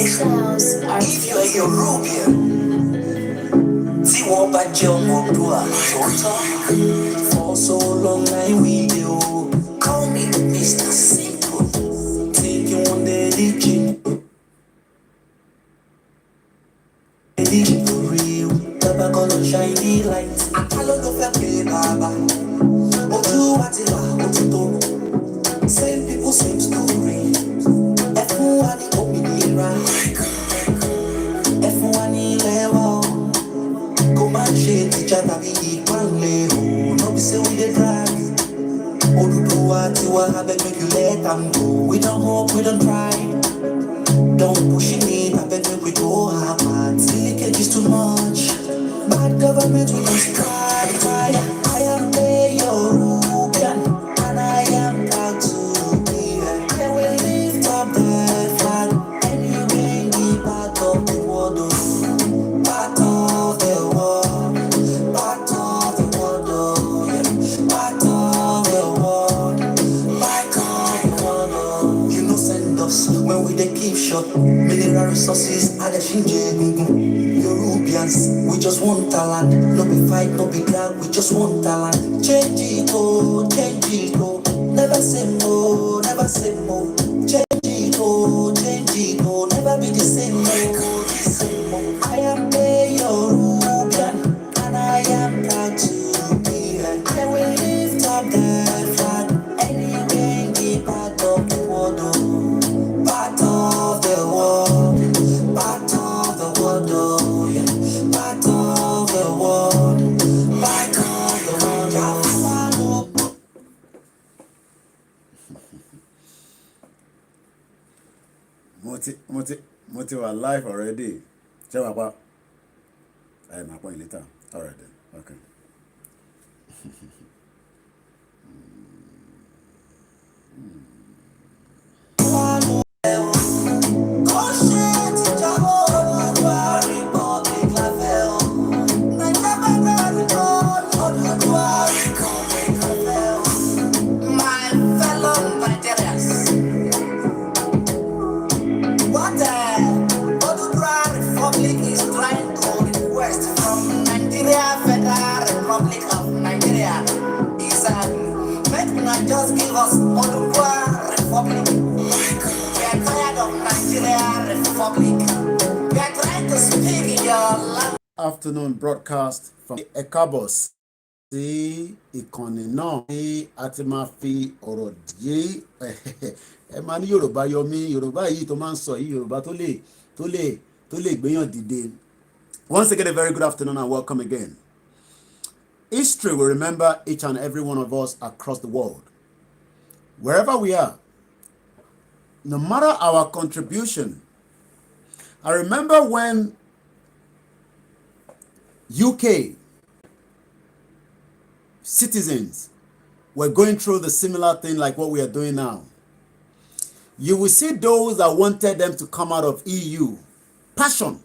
sounds are if you're a European, see what about your Modua, for so long I will call me Mr. Simple. Think you want the legend, for real. Never gonna shine the light. I don't know if I Baba. Oju Atila, Otuto. Same people, same story. Everyone in Ominira. Everyone in level. Come and shade each other, be equal level. No be say we dey drag. Oduduwa tiwa, I beg make you let them go. We don't hope, we don't try. Don't push it, I beg make we go hard. Leakage is too much. Bad government, we don't strike. I am a European, and I am proud to be here. I will lift up the flag, anyway, be part of the world. Part of the world, part of the world, oh, yeah. Part of the world, part of the world, oh. You know send us when we dey keep short. Mineral resources are the shinje. Europeans, we just want talent. No be fight, no be drag, we just want talent. Change it, oh, change it, oh. Never say no, never say no. Change it, oh, change it, oh. Never be the same, no, the same, oh. I am a European, and I am proud to be here. I will lift up the flag, anyway, be part of the world, oh. Part of the world, part of the world, oh, yeah. Part of the world, part of the world, Moti were live already. Chewapa. I am appointing later. Alright then. Okay. my fellow Nigerians. What Odudra Republic is trying to request from Nigeria Federal Republic of Nigeria is make una just give us Odudra Republic. We are tired of Nigeria Republic. We are trying to speak in your language. Afternoon broadcast from Ekabos. Sí ìkànnì náà tí a ti máa fi ọ̀rọ̀ yé ẹ máa ní Yorùbá yọmí Yorùbá yìí tó máa ń sọ yìí Yorùbá tó lè gbéyàn dìde. Once again, a very good afternoon and welcome again. History will remember each and every one of us across the world. Wherever we are, no matter our contribution. I remember when UK citizens were going through the similar thing like what we are doing now. You will see those that wanted them to come out of EU. Passion.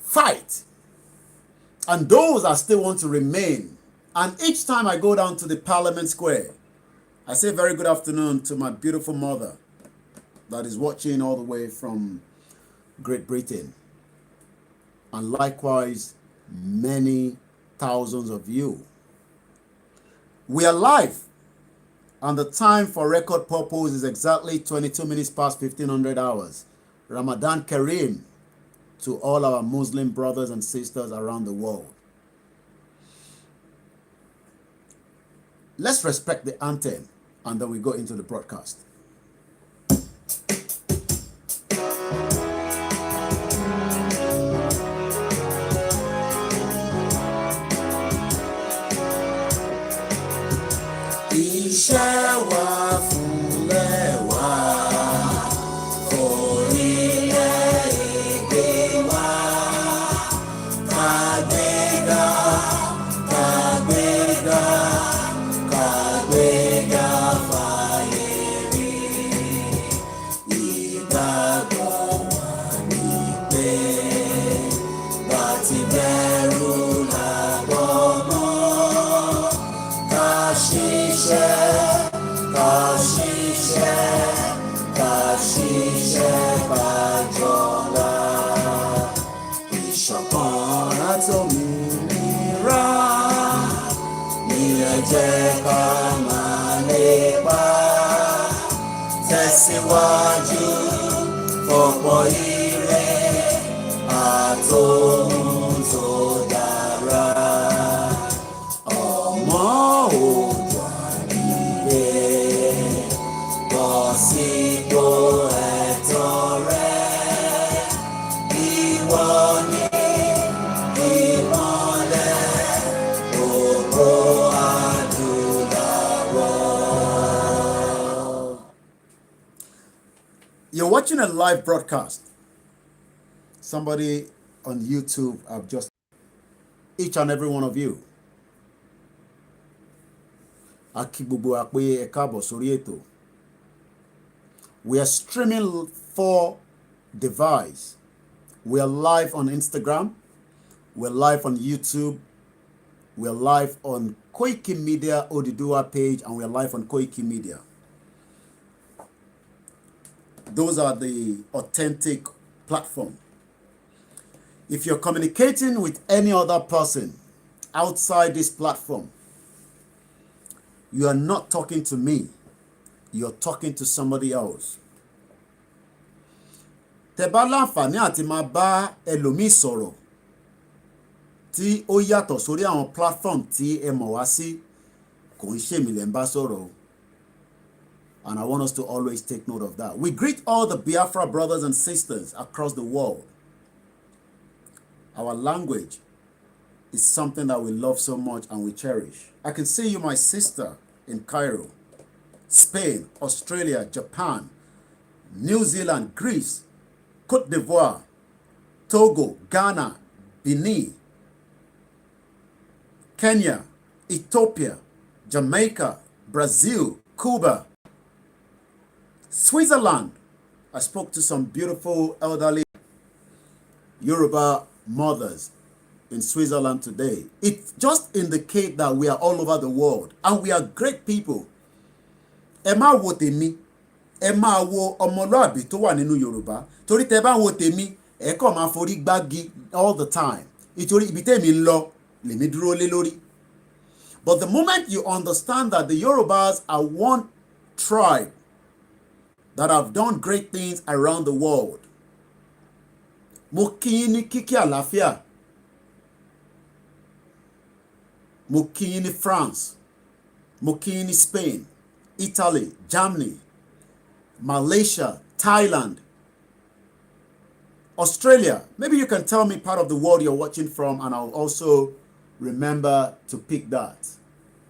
Fight. And those that still want to remain. And each time I go down to the Parliament Square, I say very good afternoon to my beautiful mother that is watching all the way from Great Britain. And likewise, many thousands of you. We are live, and the time for record purpose is exactly 22 minutes past 1500 hours. Ramadan Kareem to all our Muslim brothers and sisters around the world. Let's respect the anthem, and then we go into the broadcast. Iṣẹ́ wa fúnlẹ̀ wa, orílẹ̀-èdè wa, kàgbéga, kàgbéga, kàgbéga fáyé rí. Ìgbàgbọ́ wa ni pé bá ti bẹ̀rù làbọ̀ mọ́, ká ṣiṣẹ́. ìṣọ̀kan àtòmìnira ní ẹ jẹ́ ká máa lépa tẹ̀síwájú ọ̀pọ̀ ire àtòhun tó dára. Ọmọ Oòduà dìde bọ́ sípò ẹ̀tọ́ rẹ. Ìwọ ni ìmọ́lẹ̀ gbogbo adúláwọ̀. You're watching a live broadcast. Somebody on YouTube, I've just each and every one of you. A kí gbogbo wa pé ẹ káàbọ̀ sórí ètò. We are streaming 4 devices. We are live on Instagram. We're live on YouTube. We're live on Koiki Media Odidua page, and we're live on Koiki Media. Those are the authentic platforms. If you're communicating with any other person outside this platform, you are not talking to me. You're talking to somebody else. Tẹ́ bá láǹfààní àti máa bá ẹlòmíì sọ̀rọ̀ tí ó yàtọ̀ sórí àwọn platform tí ẹ mọ̀ wá sí, kò ń ṣèmi lẹ́ ń bá sọ̀rọ̀. And I want us to always take note of that. We greet all the Biafra brothers and sisters across the world. Our language is something that we love so much and we cherish. I can see you, my sister, in Cairo, Spain, Australia, Japan, New Zealand, Greece, Côte d'Ivoire, Togo, Ghana, Benin, Kenya, Ethiopia, Jamaica, Brazil, Cuba, Switzerland. I spoke to some beautiful elderly Yoruba mothers in Switzerland today. It just indicates that we are all over the world and we are great people. Ẹ má wo tèmi, ẹ má wo ọmọlúàbí tó wà nínú Yorùbá. Torí tẹ́ bá wo tèmi, ẹ kàn máa forí gbági all the time. Ìtorí ibi tèmi ń lọ lèmi dúró lé lórí. But the moment you understand that the Yorubas are one tribe that have done great things around the world. Mo kí yín ní kíkí àlàáfíà. Mo kí yín ní France. Mo kí yín ní Spain, Italy, Germany, Malaysia, Thailand, Australia. Maybe you can tell me part of the world you're watching from, and I'll also remember to pick that.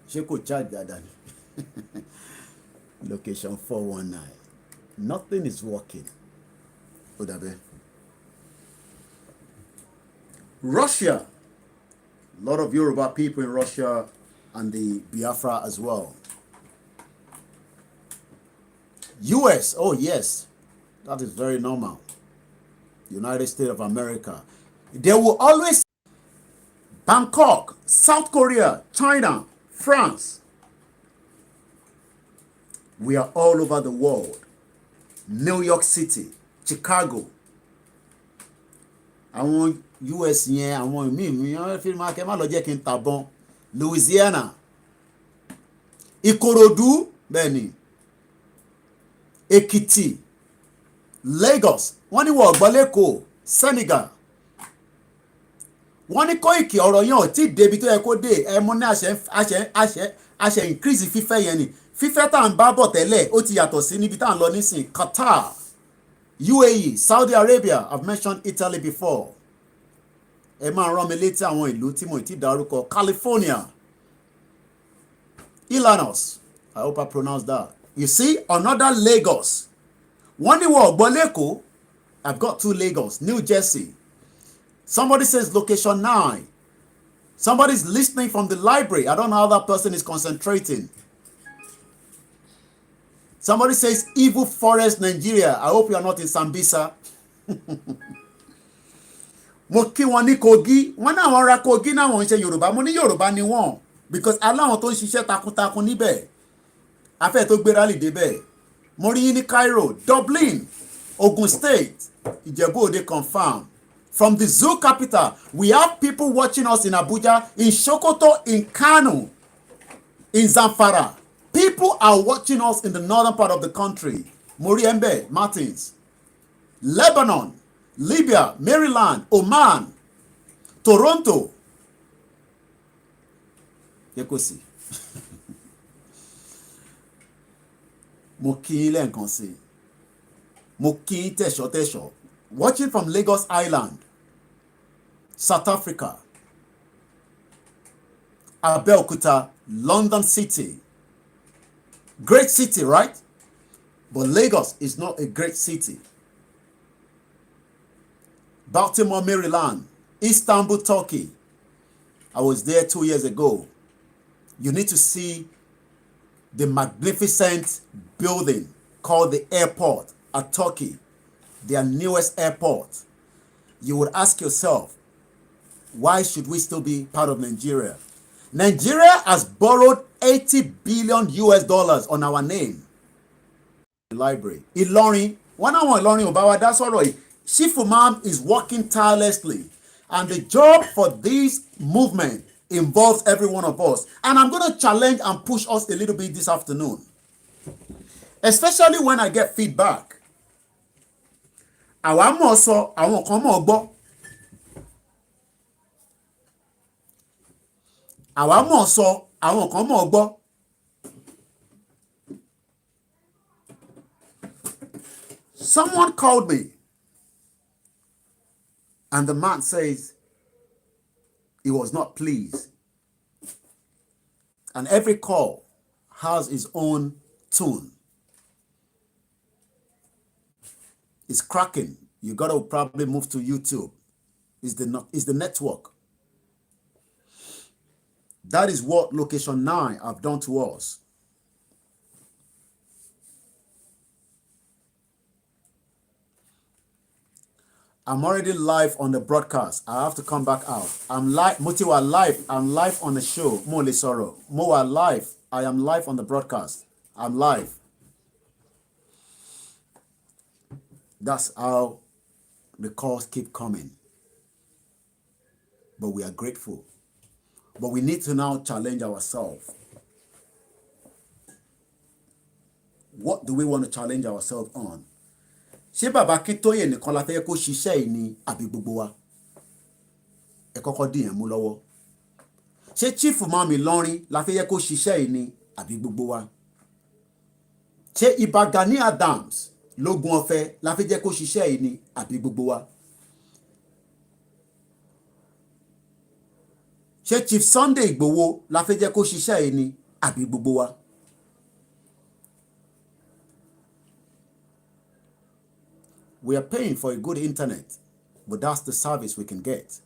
Ṣé kò charge dáadáa ni? Location 419. Nothing is working. Ó dàbẹ́. Russia. A lot of Yoruba people in Russia and the Biafra as well. US. Oh, yes. That is very normal. United States of America. There will always Bangkok, South Korea, China, France. We are all over the world. New York City, Chicago. Àwọn US yẹn, àwọn míì wọ́n fi máa kẹ́ má lọ jẹ́ kí n tàbọn. Louisiana, Ìkòròdú, bẹ́ẹ̀ni, Èkìtì, Lagos, wọ́n ní wọ́n gbọ́ lẹ́kọ̀ọ́, Senegal. Wọ́n ní Kóìkì ọ̀rọ̀ yẹn ò tí ì débi tó yẹ kó dé. Ẹ mú ní àṣẹ increase fífẹ́ yẹn ni. Fífẹ́ tá à ń bá bọ̀ tẹ́lẹ̀ ó ti yàtọ̀ sí níbi tá à ń lọ nísìn. Qatar, UAE, Saudi Arabia. I've mentioned Italy before. Ẹ máa rán mi létí àwọn ìlú tí mo ti dárúkọ. California, Illinois. I hope I pronounced that. You see, another Lagos. Wọ́n ní wọ́n gbọ́ lẹ́kọ̀ọ́. I've got 2 Lagos. New Jersey. Somebody says location 9. Somebody's listening from the library. I don't know how that person is concentrating. Somebody says Evil Forest, Nigeria. I hope you are not in Sambisa. Mo kí wọn ní Kogi. Wọ́n náà wọ́n ra Kogi náà wọ́n ń ṣe Yorùbá. Mo ní Yorùbá ni wọ́n. Because aláwọn tó ń ṣiṣẹ́ takuntakun níbẹ̀. Afẹ́ tó gbéra lè débẹ̀. Mo rí yín ní Cairo, Dublin, Ogun State, Ìjẹ̀bú Òde confirm. From the zoo capital, we have people watching us in Abuja, in Sokoto, in Kano, in Zamfara. People are watching us in the northern part of the country. Moriembe, Martins, Lebanon, Libya, Maryland, Oman, Toronto. Yekosi. Mo kí yín lẹ́ẹ̀kan sí. Mo kí yín tẹ̀ṣọ́. Watching from Lagos Island, South Africa, Abeokuta, London City. Great city, right? But Lagos is not a great city. Baltimore, Maryland, Istanbul, Turkey. I was there 2 years ago. You need to see the magnificent building called the airport at Turkey, their newest airport. You would ask yourself, why should we still be part of Nigeria? Nigeria has borrowed 80 billion US dollars on our name. Library. Ilorin, one hour Ilorin Obawa, that's all right. Chief Imam is working tirelessly. And the job for this movement involves every one of us. And I'm going to challenge and push us a little bit this afternoon. Especially when I get feedback. Àwa mọ̀ sọ, àwọn kan mọ̀ gbọ́. Àwa mọ̀ sọ, àwọn kan mọ̀ gbọ́. Someone called me. And the man says he was not pleased. And every call has its own tune. It's cracking. You got to probably move to YouTube. It's the network. That is what Location 9 have done to us. I'm already live on the broadcast. I have to come back out. I'm live. Motiwa live. I'm live on the show. Mo le sọ̀rọ̀. Mo wà live. I am live on the broadcast. I'm live. That's how the calls keep coming. But we are grateful. But we need to now challenge ourselves. What do we want to challenge ourselves on? Ṣé bàbá Akíntóyè nìkan la fẹ́ kó ṣiṣẹ́ yìí ni àbí gbogbo wa? Ẹ kọ́kọ́ dìyẹn mú lọ́wọ́. Ṣé Chief Imam Ìlọrin la fẹ́ kó ṣiṣẹ́ yìí ni àbí gbogbo wa? Ṣé Ìbà Gani Adams lógún ọ̀fẹ́ la fẹ́ jẹ́ kó ṣiṣẹ́ yìí ni àbí gbogbo wa? Ṣé Chief Sunday Igboho la fẹ́ jẹ́ kó ṣiṣẹ́ yìí ni àbí gbogbo wa? We are paying for a good internet, but that's the service we can get.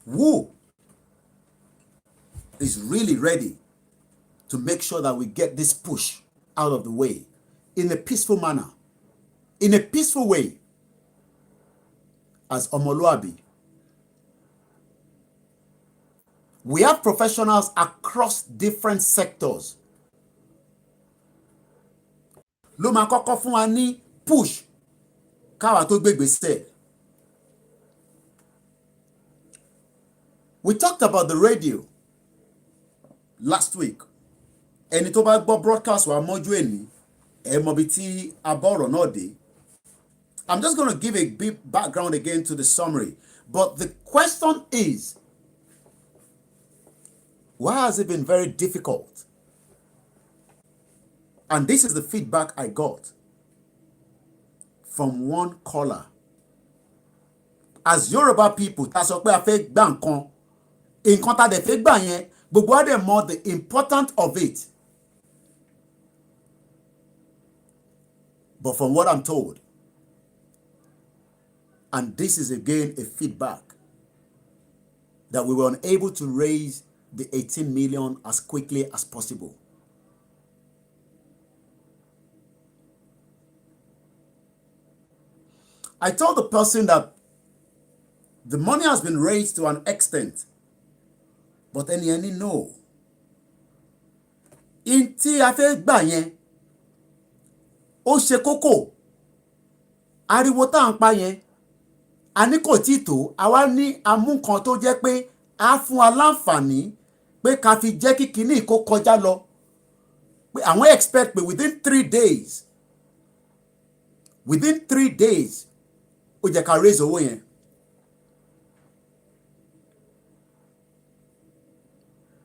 Who is really ready to make sure that we get this push out of the way in a peaceful manner, in a peaceful way, as Omoluabi? We have professionals across different sectors. Ló máa kọ́kọ́ fún wa ní push káwa tó gbégbèsè. We talked about the radio last week. Ẹni tó bá gbọ́ broadcast wa mọ́jú ẹni, ẹ mọ̀ bí tí a bá ọ̀rọ̀ náà dé. I'm just going to give a bit background again to the summary. But the question is, why has it been very difficult? And this is the feedback I got from one caller. As Yoruba people, tá sọ pé a fẹ́ gbà nǹkan tá dẹ̀ fẹ́ gbà yẹn, gbogbo wa dẹ̀ mọ̀ the importance of it. But from what I'm told, and this is again a feedback, that we were unable to raise the 18 million as quickly as possible. I told the person that the money has been raised to an extent, but any no. in tí a fẹ́ gbà yẹn ó ṣe kókó. Ariwo tá à ń pa yẹn a ní kò tí tó, àwa ní amú kan tó jẹ́ pé a fún wa láǹfààní pé ká fi jẹ́ kí kinní kó kọjá lọ, pé àwọn expect pé within 3 days ó jẹ́ ká raise owó yẹn.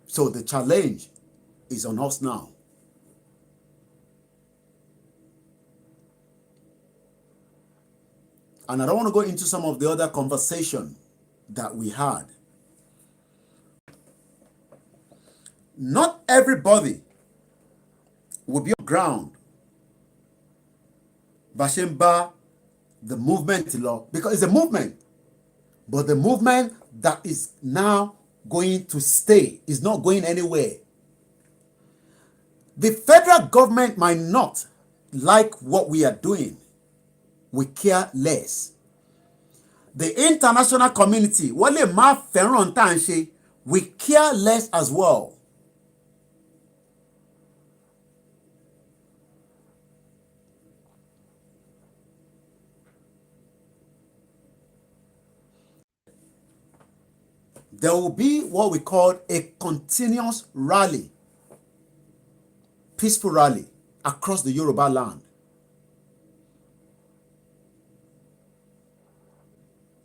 So the challenge is on us now. And I don't want to go into some of the other conversation that we had. Not everybody will be on ground. Bashemba, the movement law, because it's a movement, but the movement that is now going to stay is not going anywhere. The federal government might not like what we are doing. We care less. The international community, wọ́n lè má fẹ́ràn tá à ń ṣe, we care less as well. There will be what we call a continuous rally, peaceful rally across the Yoruba land.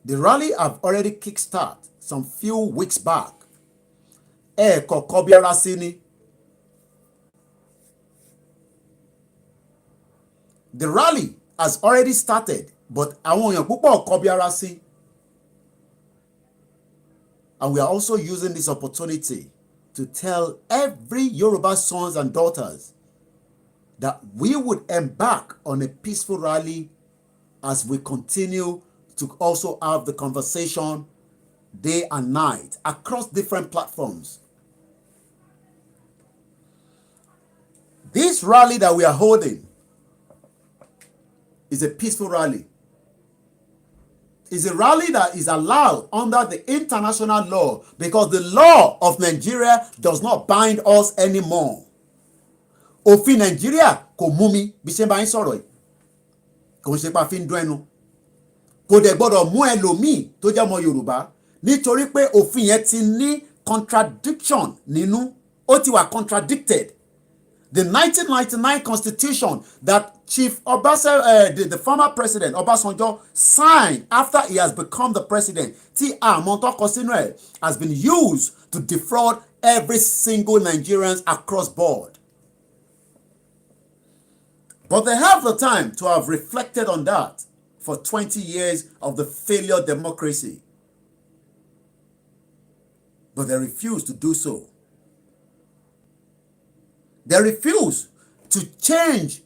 The rally have already kickstarted some few weeks back. Kọ̀kọ́ bí ara sí ni. The rally has already started, but àwọn èèyàn púpọ̀ kọ̀ bí ara sí. And we are also using this opportunity to tell every Yoruba sons and daughters that we would embark on a peaceful rally as we continue to also have the conversation day and night across different platforms. This rally that we are holding is a peaceful rally. It's a rally that is allowed under the international law because the law of Nigeria does not bind us anymore. Òfin Nigeria kò mú mi bí ṣe bá ń sọ̀rọ̀ yìí. Kò ń ṣe pa fi ń dún ẹnu. Kò dẹ̀ gbọ́dọ̀ mú ẹlòmíì tó jẹ́ ọmọ Yorùbá nítorí pé òfin yẹn ti ní contradiction nínú. Ó ti wà contradicted. The 1999 constitution that Chief Obasanjo, the former president Obasanjo, signed after he has become the president, has been used to defraud every single Nigerians across board. But they have the time to have reflected on that for 20 years of the failure democracy. But they refuse to do so. They refuse to change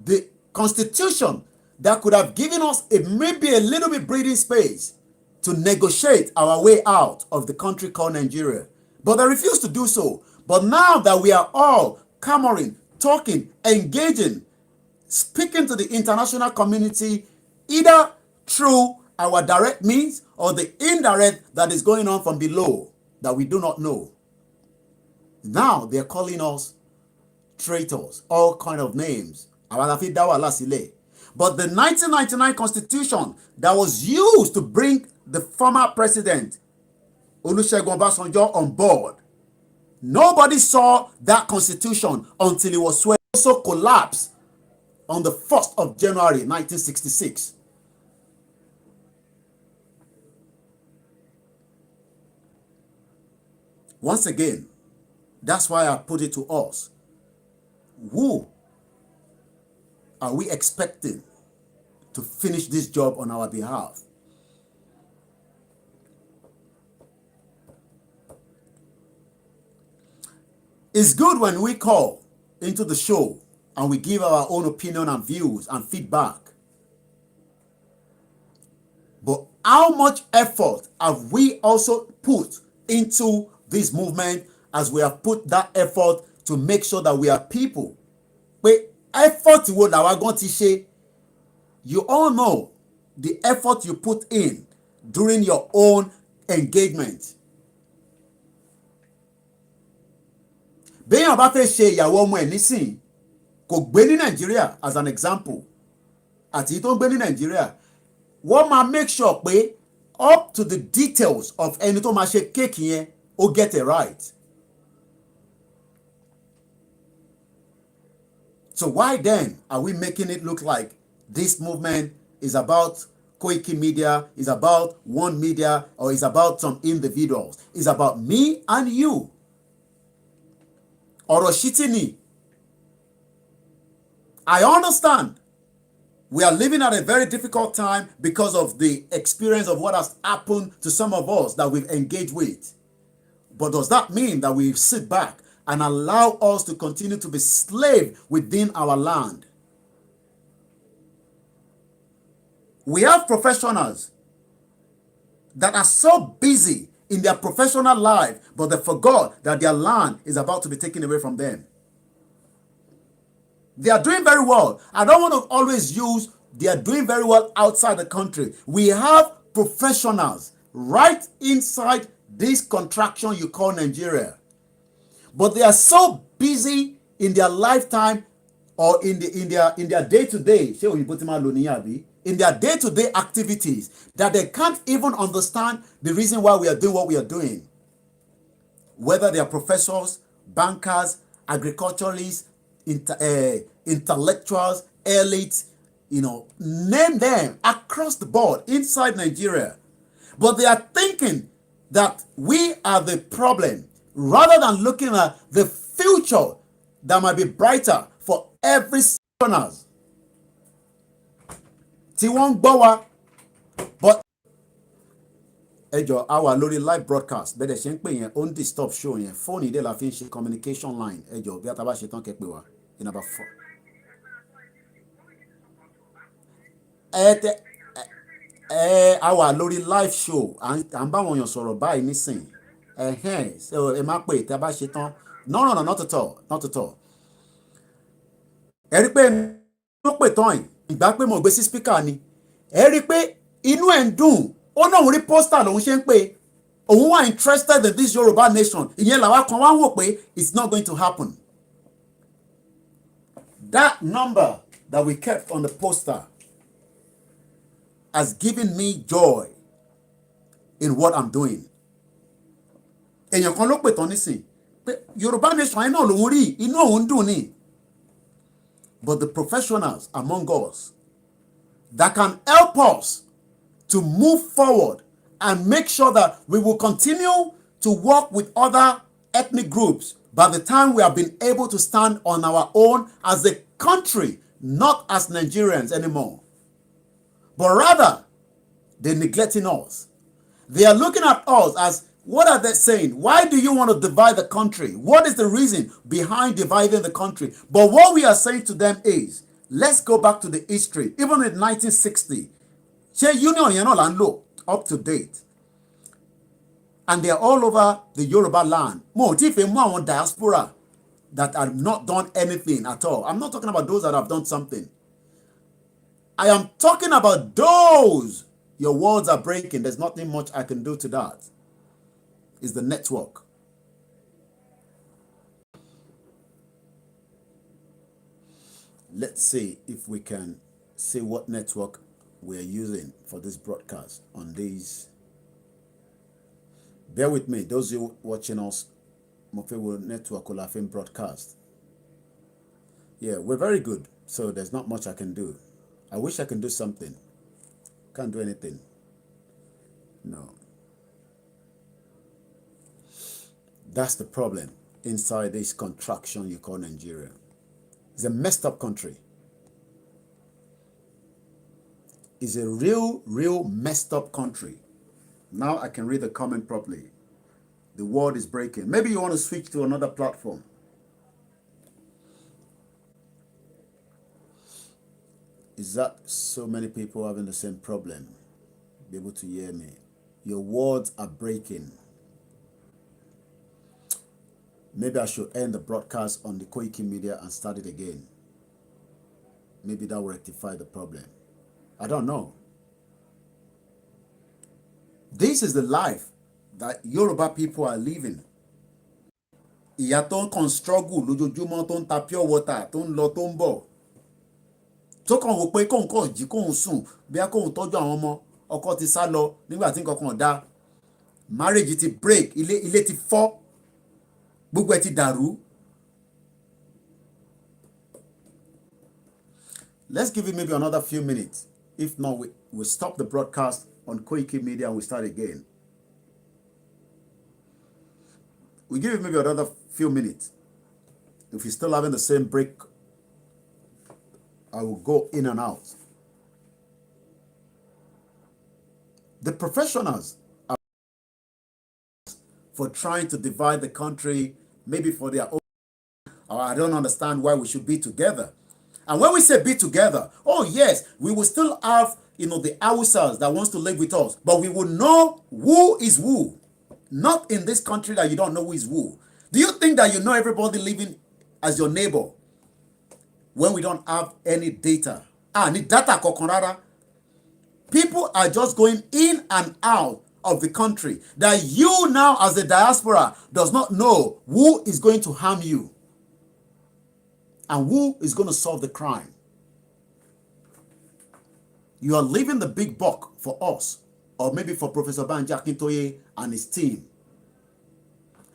the constitution that could have given us maybe a little bit breathing space to negotiate our way out of the country called Nigeria. But they refuse to do so. But now that we are all clamoring, talking, engaging, speaking to the international community, either through our direct means or the indirect that is going on from below that we do not know. Now they're calling us traitors, all kind of names. But the 1999 constitution that was used to bring the former president Olusegun Obasanjo on board, nobody saw that constitution until it was sworn. Also collapsed on the 1st of January 1966. Once again, that's why I put it to us. Who are we expecting to finish this job on our behalf? It's good when we call into the show and we give our own opinion and views and feedback. But how much effort have we also put into this movement as we have put that effort to make sure that we are people? But effort wo làwa gan ti ṣe. You all know the effort you put in during your own engagement. béèyàn bá fẹ́ ṣe ìyàwó ọmọ ẹ̀ nísìn kò gbé ní Nàìjíríà as an example àti tó ń gbé ní Nàìjíríà wọ́n máa make sure pé up to the details of ẹni tó máa ṣe kéèkì yẹn ó get it right. So why then are we making it look like this movement is about Koiki Media, is about one media, or is about some individuals? It's about me and you. Ọ̀rọ̀ ṣítì ni. I understand. We are living at a very difficult time because of the experience of what has happened to some of us that we've engaged with. But does that mean that we sit back and allow us to continue to be slaves within our land? We have professionals that are so busy in their professional life, but they forgot that their land is about to be taken away from them. They are doing very well. I don't want to always use they are doing very well outside the country. We have professionals right inside this contraction you call Nigeria. But they are so busy in their lifetime or in their day-to-day, in their day-to-day activities that they can't even understand the reason why we are doing what we are doing. Whether they are professors, bankers, agriculturalists, intellectuals, elites, name them across the board inside Nigeria. But they are thinking that we are the problem rather than looking at the future that might be brighter for every citizens. Tí wọ́n ń gbọ́ wa, but ẹ jọ̀ọ́ a wà lórí live broadcast bẹ́ẹ̀ dẹ̀ ṣe ń pè yẹn ó ń disturb show yẹn fóònù ìdè la fi ń ṣe communication line ẹ jọ̀ọ́ bí a ta bá ṣe tán kẹ́ pè wá in about 4. A wà lórí live show à ń bá wọn yàn sọ̀rọ̀ báyìí nísìn ẹ má pè tí a bá ṣe tán no not at all. Ẹ rí pé ló pè tán yìí ìgbà pé mo gbé sí speaker ni ẹ rí pé inú ẹ̀ ń dùn ó náà rí poster lòun ṣe ń pè òun wà interested in this Yoruba nation ìyẹn làwa kan wá ń wò pé it's not going to happen. That number that we kept on the poster has given me joy in what I'm doing. Èèyàn kan ló pè tán nísìn pé Yoruba nation yẹn náà lòun rí inú òun dùn ni. But the professionals among us that can help us to move forward and make sure that we will continue to work with other ethnic groups by the time we have been able to stand on our own as a country, not as Nigerians anymore. But rather, they're neglecting us. They are looking at us as, what are they saying? Why do you want to divide the country? What is the reason behind dividing the country? But what we are saying to them is, let's go back to the history. Even in 1960, union yẹn náà là ń lò up to date. And they are all over the Yoruba land. Mo tí fẹ́ mú àwọn diaspora that have not done anything at all. I'm not talking about those that have done something. I am talking about those. Your words are breaking. There's nothing much I can do to that. It's the network. Let's see if we can see what network we're using for this broadcast on these. Bear with me. Those of you watching us, Mofewo Network Olafin broadcast. Yeah, we're very good. So there's not much I can do. I wish I can do something. Can't do anything. No. That's the problem inside this contraction you call Nigeria. It's a messed up country. It's a real messed up country. Now I can read the comment properly. The word is breaking. Maybe you want to switch to another platform. Is that so many people having the same problem? Be able to hear me. Your words are breaking. Maybe I should end the broadcast on the Koiki Media and start it again. Maybe that will rectify the problem. I don't know. This is the life that Yoruba people are living. ìyá tó ń kàn struggle lójoojúmọ́ tó ń ta pure water tó ń lọ tó ń bọ̀ tó kàn wò pé kóun kàn jí kóun sùn bíá kóun tọ́jú àwọn ọmọ ọkọ ti sá lọ nígbà tí nǹkan kan dá marriage ti break ilé ti fọ́ gbogbo ẹ̀ ti dàrú. Let's give it maybe another few minutes. If not, we'll stop the broadcast on Koiki Media and we start again. We give it maybe another few minutes. If you're still having the same break, I will go in and out. The professionals are for trying to divide the country, maybe for their own. I don't understand why we should be together. And when we say be together, oh yes, we will still have, the Hausas that wants to live with us, but we will know who is who. Not in this country that you don't know who is who. Do you think that you know everybody living as your neighbor when we don't have any data? Ni data kokonrara. People are just going in and out of the country that you now as the diaspora does not know who is going to harm you and who is going to solve the crime. You are leaving the big buck for us, or maybe for Professor Banji Akintoye and his team.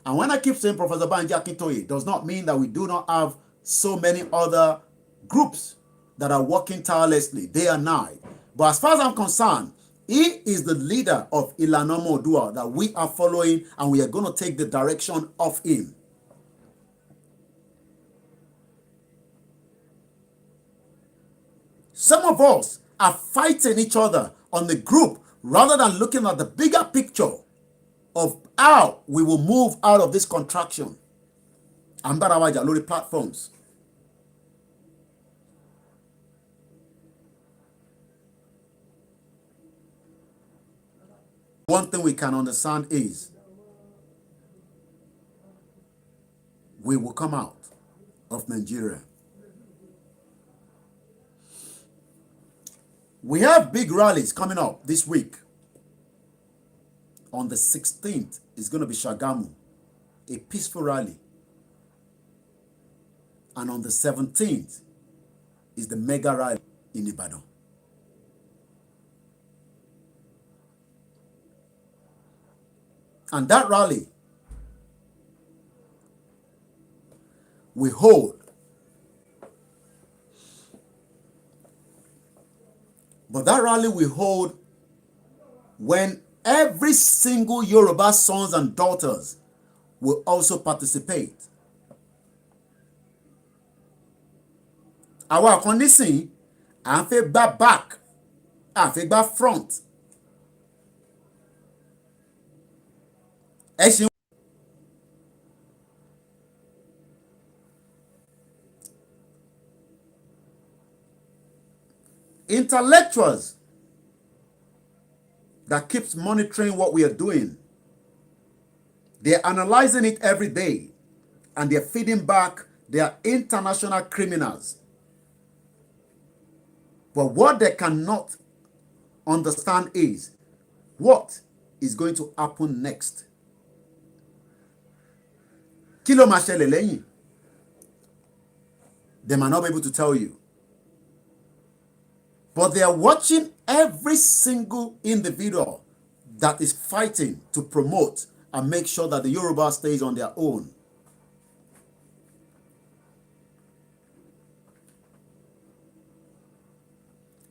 And when I keep saying Professor Banji Akintoye, does not mean that we do not have so many other groups that are working tirelessly day and night. But as far as I'm concerned, he is the leader of Ilana Modua that we are following, and we are going to take the direction of him. Some of us are fighting each other on the group rather than looking at the bigger picture of how we will move out of this contraction. Ambarawaja lórí platforms. One thing we can understand is we will come out of Nigeria. We have big rallies coming up this week. On the 16th, it's going to be Sagamu, a peaceful rally. And on the 17th is the mega rally in Ibadan. And that rally we hold. But that rally we hold when every single Yoruba sons and daughters will also participate. Àwa kan nísìn à ń fẹ́ gbá back, à ń fẹ́ gbá front. Ẹ ṣeun. Intellectuals that keeps monitoring what we are doing, they're analyzing it every day, and they're feeding back their international criminals. But what they cannot understand is what is going to happen next. Kí ló máa ṣẹlẹ̀ lẹ́yìn? They might not be able to tell you. But they are watching every single individual that is fighting to promote and make sure that the Yoruba stays on their own.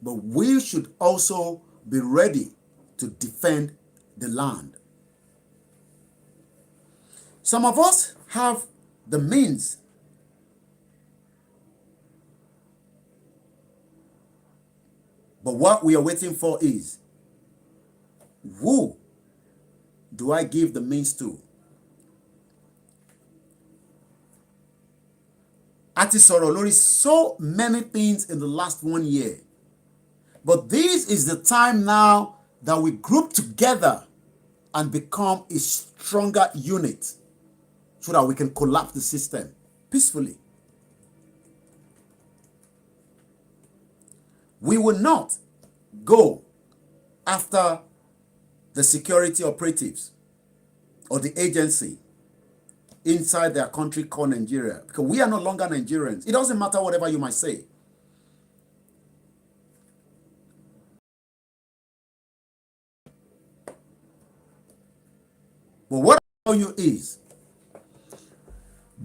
But we should also be ready to defend the land. Some of us have the means. But what we are waiting for is, who do I give the means to? A ti sọ̀rọ̀ lórí so many things in the last 1 year. But this is the time now that we group together and become a stronger unit so that we can collapse the system peacefully. We will not go after the security operatives or the agency inside their country called Nigeria. Because we are no longer Nigerians. It doesn't matter whatever you might say. But what I tell you is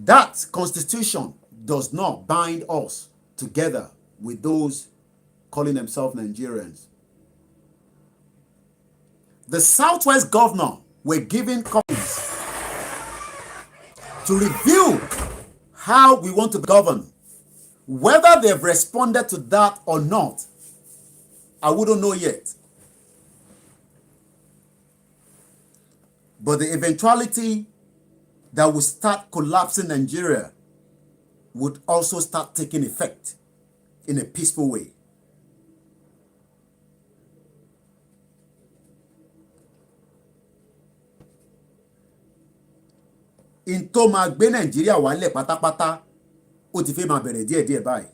that constitution does not bind us together with those calling themselves Nigerians. The Southwest governor were given copies to review how we want to govern. Whether they've responded to that or not, I wouldn't know yet. But the eventuality that will start collapsing Nigeria would also start taking effect in a peaceful way. In tó máa gbé Nàìjíríà wálẹ̀ pátápátá ó ti fẹ́ máa bẹ̀rẹ̀ díẹ̀díẹ̀ báyìí.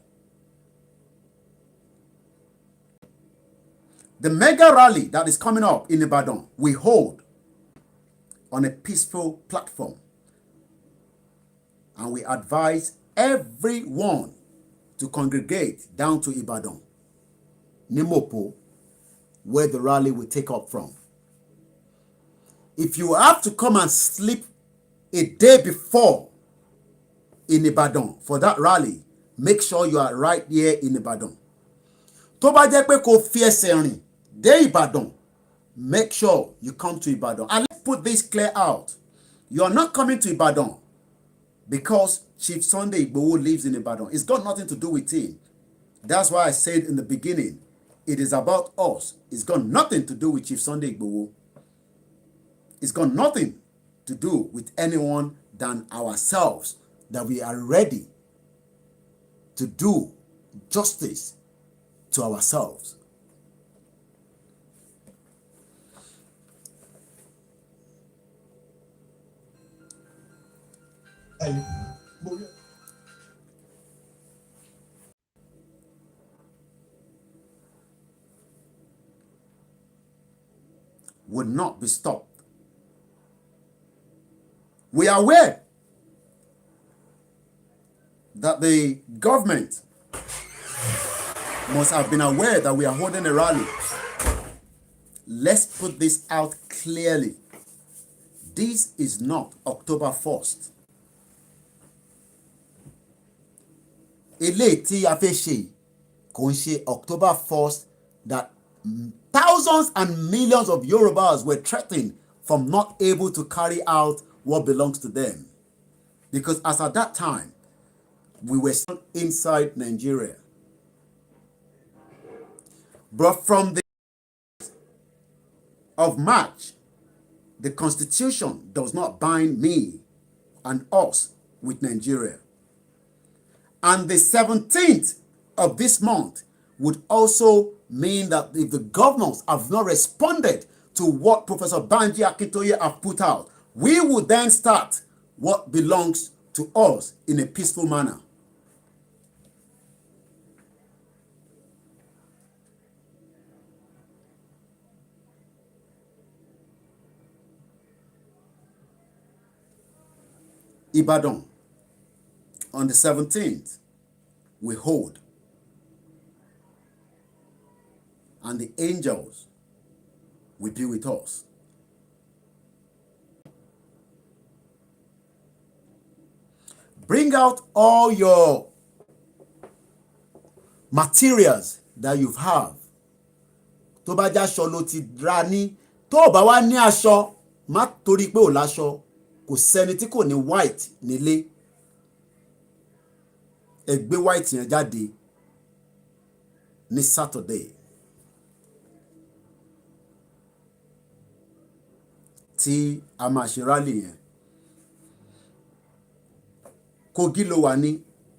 The mega rally that is coming up in Ibadan we hold on a peaceful platform, and we advise everyone to congregate down to Ibadan, Nimopo, where the rally will take up from. If you have to come and sleep a day before in Ibadan for that rally, make sure you are right here in Ibadan. Tó bá jẹ́ pé kò fi ẹsẹ̀ rìn dé Ibadan, make sure you come to Ibadan. And let's put this clear out. You are not coming to Ibadan because Chief Sunday Igboho lives in Ibadan. It's got nothing to do with him. That's why I said in the beginning, it is about us. It's got nothing to do with Chief Sunday Igboho. It's got nothing to do with anyone than ourselves, that we are ready to do justice to ourselves. Would not be stopped. We are aware that the government must have been aware that we are holding a rally. Let's put this out clearly. This is not October 1st. Eléyìí tí a fẹ́ ṣe kò ń ṣe October 1st that thousands and millions of Yorubas were threatened from not able to carry out what belongs to them. Because as at that time, we were still inside Nigeria. But from the of March, the Constitution does not bind me and us with Nigeria. And the 17th of this month would also mean that if the governors have not responded to what Professor Banji Akintoye have put out, we will then start what belongs to us in a peaceful manner. Ibadan, on the 17th, we hold. And the angels will be with us. Bring out all your materials that you have. Tó bá jẹ́ aṣọ ló ti rà ní, tó bá wá ní aṣọ, má torí pé ò láṣọ, kò sẹ́ni tí kò ní white nílé. Ẹ gbé white yẹn jáde ní Saturday. Tí a máa ṣe rally yẹn. Kogi ló wà ní,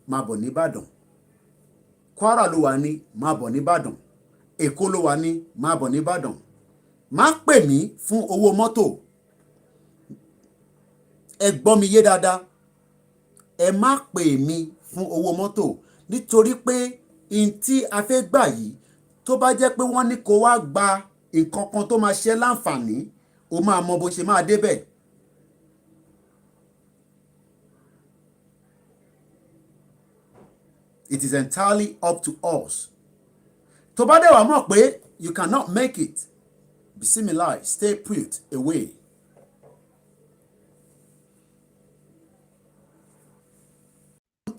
máa bọ̀ ní Ìbàdàn. Kwara ló wà ní, máa bọ̀ ní Ìbàdàn. Èkó ló wà ní, máa bọ̀ ní Ìbàdàn. Má pè mí fún owó mọ́tò. Ẹ gbọ́ mi yé dáadáa. Ẹ má pè mí fún owó mọ́tò nítorí pé in tí a fẹ́ gbà yìí tó bá jẹ́ pé wọ́n ní kó wá gba nǹkan kan tó máa ṣe láǹfààní, o máa mọ bó ṣe máa débẹ̀. It is entirely up to us. Tó bá dẹ̀ wá mọ̀ pé you cannot make it, bismillah, stay put away.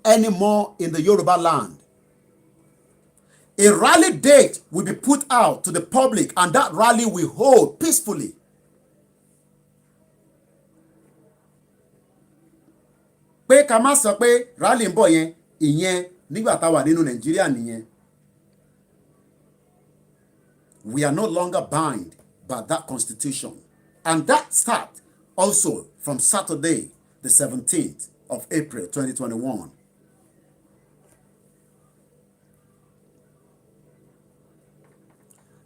Anymore in the Yoruba land. A rally date will be put out to the public, and that rally will hold peacefully. Pé ká má sọ pé rally ń bọ̀ yẹn, ìyẹn nígbà tá a wà nínú Nàìjíríà nìyẹn. We are no longer bound by that constitution. And that starts also from Saturday, the 17th of April, 2021.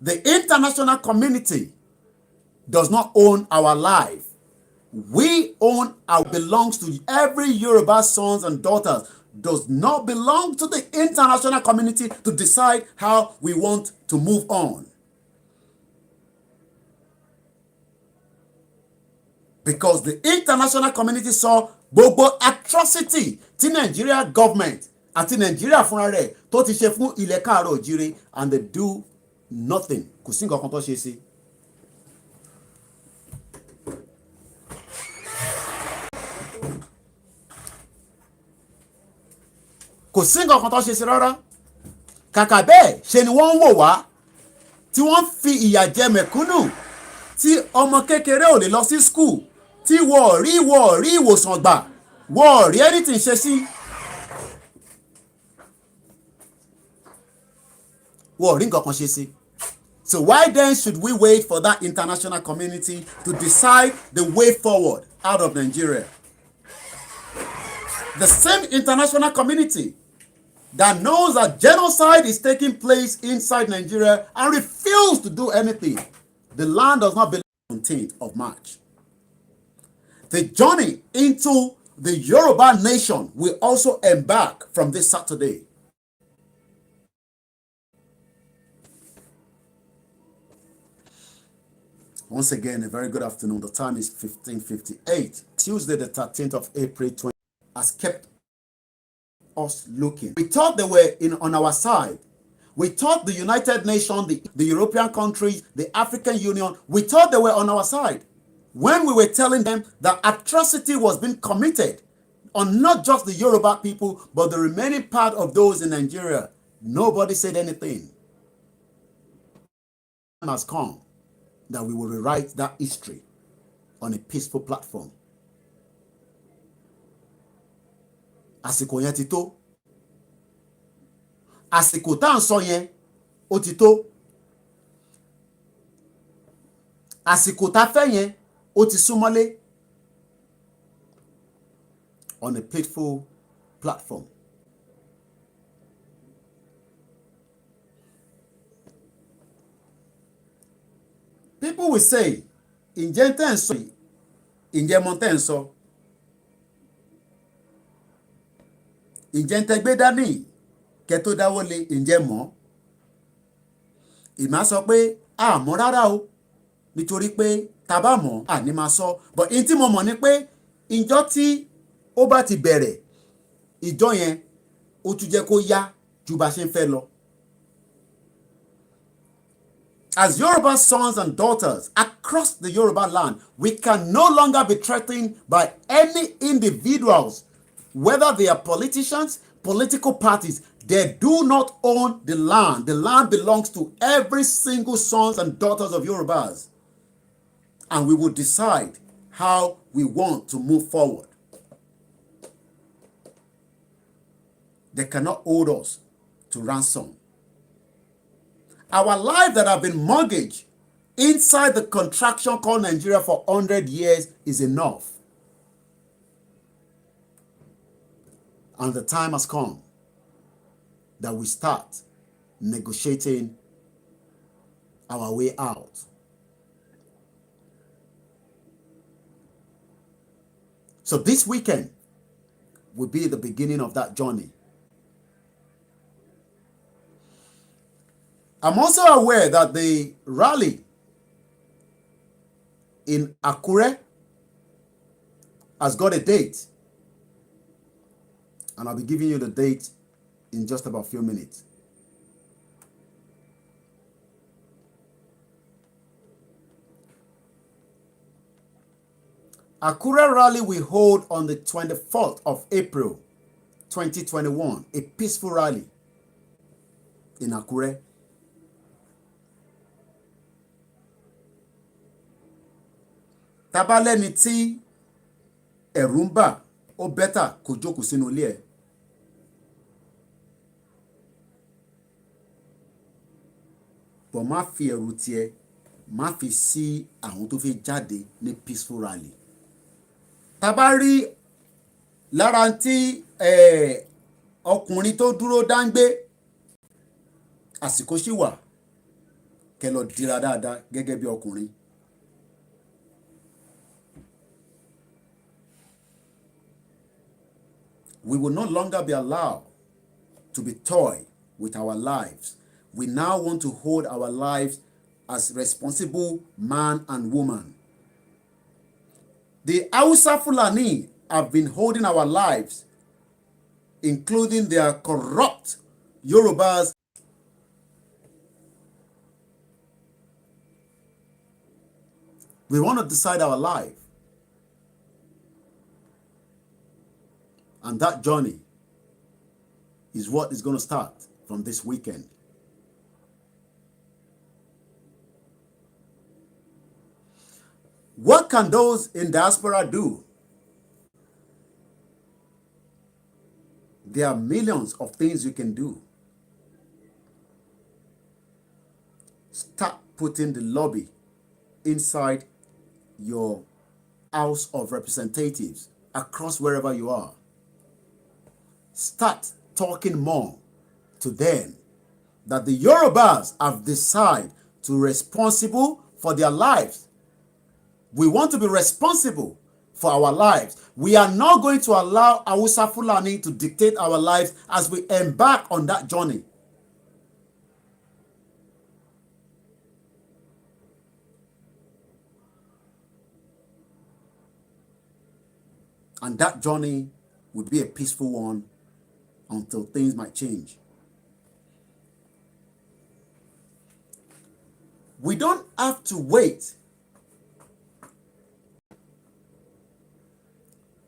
The international community does not own our life. We own our belongs to every Yoruba sons and daughters. Does not belong to the international community to decide how we want to move on. Because the international community saw gbogbo atrocity tí Nigeria government àti Nigeria fúnra rẹ̀ tó ti ṣe fún ilẹ̀ káàárọ̀ òjíire, and they do nothing. Kò sí nǹkan kan tó ṣe sí. Kò sí nǹkan kan tó ṣe sí rárá. Kàkà bẹ́ẹ̀ ṣe ni wọ́n ń wò wá tí wọ́n fi ìyà jẹ mẹ̀kúnnù, tí ọmọ kékeré ò lè lọ sí school, tí wọ́n rí ìwòsàn gbà, wọ́n rí anything ṣe sí. Wọ́n rí nǹkan kan ṣe sí. So why then should we wait for that international community to decide the way forward out of Nigeria? The same international community that knows that genocide is taking place inside Nigeria and refuse to do anything. The land does not belong on the 17th of March. The journey into the Yoruba nation will also embark from this Saturday. Once again, a very good afternoon. The time is 15:58. Tuesday, the 13th of April, 2020, has kept us looking. We thought they were on our side. We thought the United Nations, the European countries, the African Union, we thought they were on our side. When we were telling them that atrocity was being committed on not just the Yoruba people, but the remaining part of those in Nigeria, nobody said anything. The time has come that we will rewrite that history on a peaceful platform. Àsìkò yẹn ti tó. Àsìkò tá à ń sọ yẹn ó ti tó. Àsìkò tá fẹ́ yẹn ó ti súnmọ́lé. On a peaceful platform. People will say, ǹjẹ́ tẹ́ ń sọ yìí, ǹjẹ́ mo tẹ́ ń sọ, ǹjẹ́ tẹ́ gbé dání kẹ́ tó dáwọ́ lé, ǹjẹ́ mọ̀. Ìmá sọ pé àmọ́ rárá o, nítorí pé tá bá mọ̀ àní máa sọ. But in tí mo mọ̀ ni pé ìjọ tí ó bá ti bẹ̀rẹ̀, ìjọ yẹn ó tún jẹ́ kó yá ju bá ṣe ń fẹ́ lọ. As Yoruba sons and daughters across the Yoruba land, we can no longer be threatened by any individuals, whether they are politicians, political parties. They do not own the land. The land belongs to every single sons and daughters of Yorubas. And we will decide how we want to move forward. They cannot hold us to ransom. Our lives that have been mortgaged inside the contraction called Nigeria for 100 years is enough. And the time has come that we start negotiating our way out. So this weekend will be the beginning of that journey. I'm also aware that the rally in Akure has got a date. And I'll be giving you the date in just about a few minutes. Akure rally we hold on the 24th of April 2021, a peaceful rally in Akure. Tabalẹ́ni tí ẹ̀rù ń bà ó bẹ́tà kó jókòó sínú ilé ẹ̀. Bọ̀ má fi ẹ̀rù tiẹ̀ má fi sí àwọn tó fẹ́ jáde ní peaceful rally. Tábà rí lára tí ọkùnrin tó dúró dáńgbé àsìkò sì wà kẹ́ lọ dira dáadáa gẹ́gẹ́ bí ọkùnrin. We will no longer be allowed to be toy with our lives. We now want to hold our lives as responsible man and woman. The Hausa Fulani have been holding our lives, including their corrupt Yorubas. We want to decide our life. And that journey is what is going to start from this weekend. What can those in diaspora do? There are millions of things you can do. Start putting the lobby inside your House of Representatives across wherever you are. Start talking more to them that the Yorubas have decided to be responsible for their lives. We want to be responsible for our lives. We are not going to allow Hausa Fulani to dictate our lives as we embark on that journey. And that journey would be a peaceful one until things might change. We don't have to wait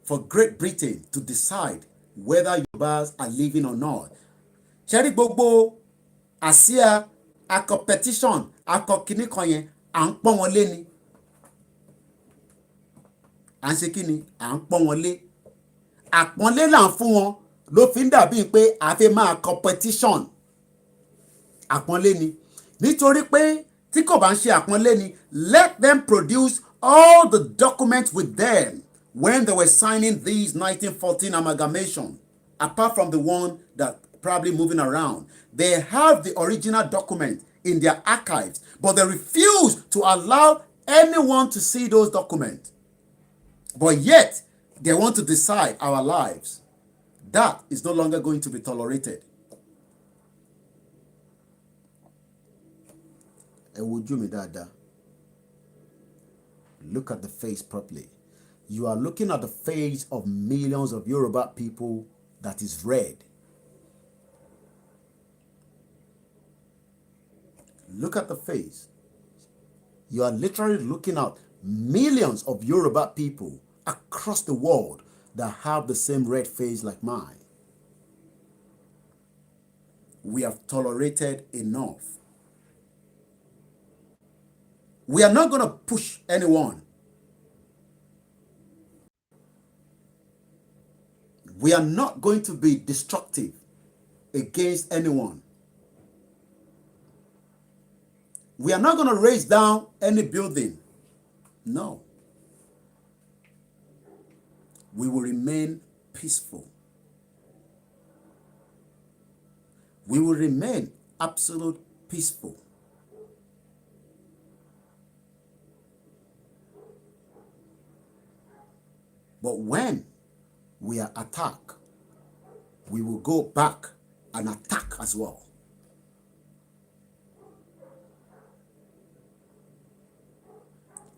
for Great Britain to decide whether Yorubas are living or not. Ṣẹ́rí gbogbo àsíá akọ petition akọ kìíní kan yẹn à ń pọ́n wọn lé ni. À ń ṣe kí ni? À ń pọ́n wọn lé. Àpọ́nlé là ń fún wọn ló fi ń dàbí pé a fẹ́ máa kọ petition. Àpọ́nlé ni. Nítorí pé tí kò bá ń ṣe àpọ́nlé ni, let them produce all the documents with them when they were signing these 1914 amalgamation, apart from the one that probably moving around. They have the original document in their archives, but they refuse to allow anyone to see those documents. But yet, they want to decide our lives. That is no longer going to be tolerated. Ẹ wojú mi dáadáa. Look at the face properly. You are looking at the face of millions of Yoruba people that is red. Look at the face. You are literally looking at millions of Yoruba people across the world that have the same red face like mine. We have tolerated enough. We are not going to push anyone. We are not going to be destructive against anyone. We are not going to raise down any building. No. We will remain peaceful. We will remain absolute peaceful. But when we are attacked, we will go back and attack as well.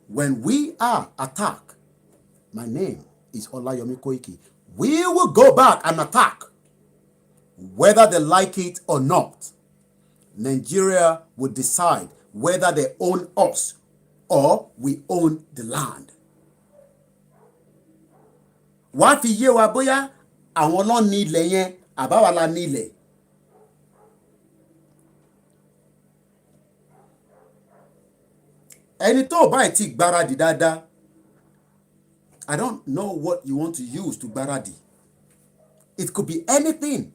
When we are attacked, my name is Olayomi Koiki, we will go back and attack. Whether they like it or not, Nigeria will decide whether they own us or we own the land. Wá fi yé wa bóyá àwọn ló ní ilẹ̀ yẹn àbáwa la ní ilẹ̀. Ẹni tó bá ti gbáradì dáadáa, I don't know what you want to use to gbáradì. It could be anything.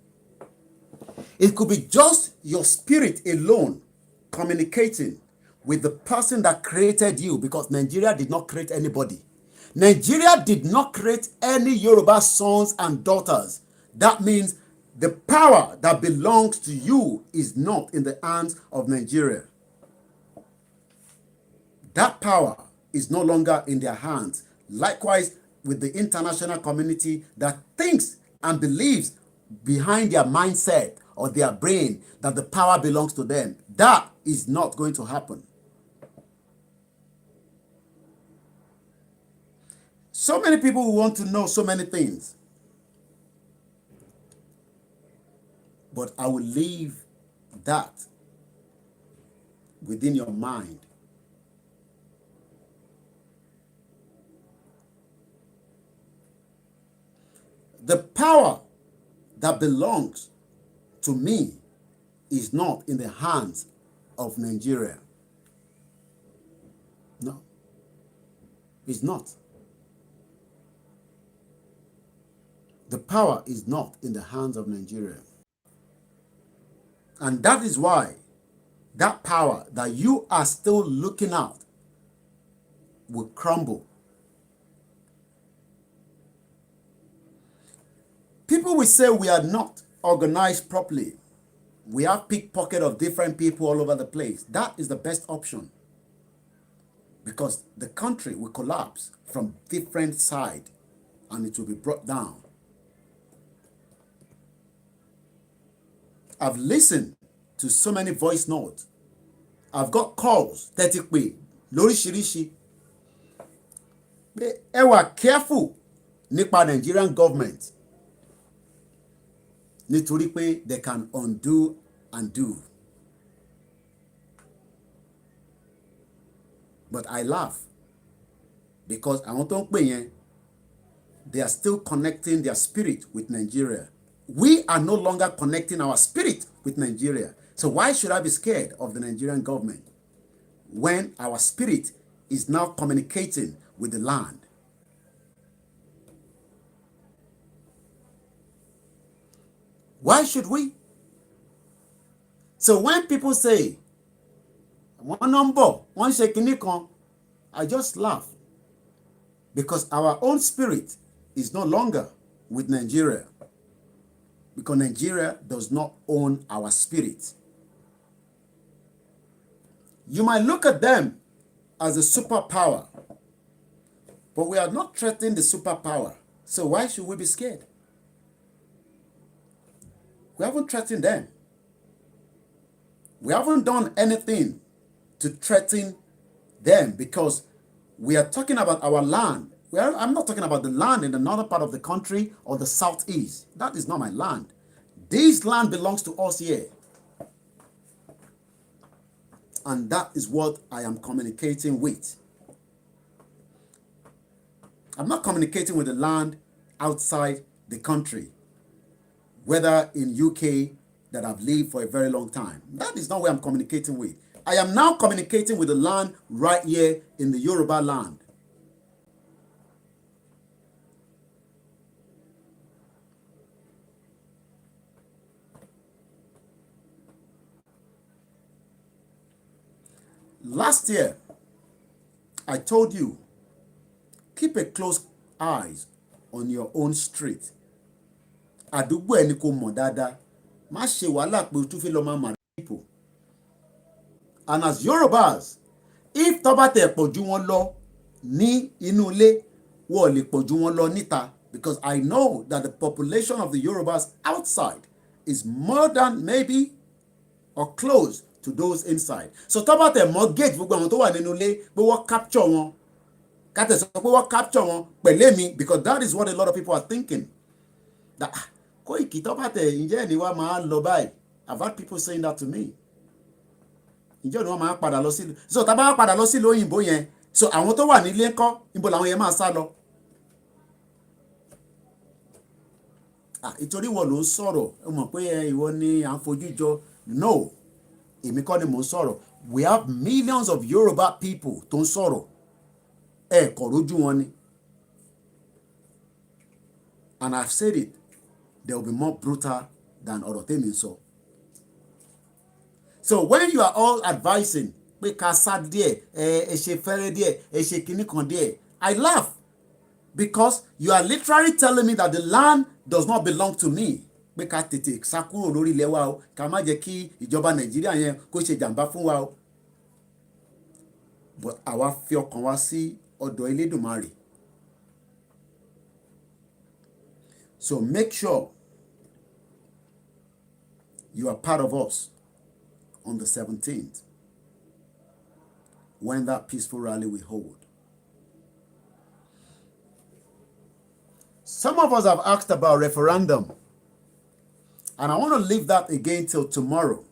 It could be just your spirit alone communicating with the person that created you, because Nigeria did not create anybody. Nigeria did not create any Yoruba sons and daughters. That means the power that belongs to you is not in the hands of Nigeria. That power is no longer in their hands. Likewise, with the international community that thinks and believes behind their mindset or their brain that the power belongs to them. That is not going to happen. So many people who want to know so many things. But I will leave that within your mind. The power that belongs to me is not in the hands of Nigeria. No, it's not. The power is not in the hands of Nigeria. And that is why that power that you are still looking at will crumble. People will say we are not organized properly. We have pickpocket of different people all over the place. That is the best option, because the country will collapse from different sides and it will be brought down. I've listened to so many voice notes. I've got calls 30 pé lóríṣiríṣi. Ẹ wà careful nípa Nigerian government. Nítorí pé they can undo and do. But I laugh because àwọn tó ń pè yẹn, they are still connecting their spirit with Nigeria. We are no longer connecting our spirit with Nigeria. So why should I be scared of the Nigerian government when our spirit is now communicating with the land? Why should we? So when people say, one number, one shekini kan, I just laugh. Because our own spirit is no longer with Nigeria. Because Nigeria does not own our spirit. You might look at them as a superpower, but we are not threatening the superpower. So why should we be scared? We haven't threatened them. We haven't done anything to threaten them, because we are talking about our land. I'm not talking about the land in the northern part of the country or the southeast. That is not my land. This land belongs to us here. And that is what I am communicating with. I'm not communicating with the land outside the country, whether in UK that I've lived for a very long time. That is not where I'm communicating with. I am now communicating with the land right here in the Yoruba land. Last year, I told you, keep a close eyes on your own street. Àdúgbò ẹni kò mọ̀ dáadáa. Má ṣe wàhálà pé o tún fẹ́ lọ máa marry people. And as Yorubas, if tó bá tẹ̀ pọ̀ ju wọn lọ ní inú ilé, wọ́n lè pọ̀ ju wọn lọ níta. Because I know that the population of the Yorubas outside is more than maybe or close to those inside. So tó bá tẹ̀ mortgage gbogbo àwọn tó wà nínú ilé pé wọ́n capture wọn. Ká tẹ̀ sọ pé wọ́n capture wọn pẹ̀lẹ́ mi, because that is what a lot of people are thinking. That Koiki tó bá tẹ̀ ǹjẹ́ ni wàá máa lọ báyìí. I've had people saying that to me. Ǹjẹ́ ni wọ́n máa padà lọ sí, so tá a bá padà lọ sí lóyìnbó yẹn, so àwọn tó wà nílé ńkọ́ níbo làwọn yẹn máa sá lọ. Ìtorí wọ́n ló ń sọ̀rọ̀ ẹ mọ̀ pé ìwọ ni à ń fojú jọ. No, èmi kọ́ ni mò ń sọ̀rọ̀. We have millions of Yoruba people tó ń sọ̀rọ̀ kò rójú wọn ni. And I've said it, they will be more brutal than ọ̀rọ̀ tèmi ń sọ. So when you are all advising pé ká sá díẹ̀ ẹ ṣe fẹ́rẹ́ díẹ̀ ẹ ṣe kinní kan díẹ̀, I laugh because you are literally telling me that the land does not belong to me. Pé ká tètè sá kúrò lórí ilẹ̀ wa o, ká má jẹ́ kí ìjọba Nàìjíríà yẹn kó ṣe jàǹbá fún wa o. But àwa fi ọkàn wa sí ọ̀dọ̀ Elédùmarè. So make sure you are part of us on the 17th when that peaceful rally we hold. Some of us have asked about referendum, and I want to leave that again till tomorrow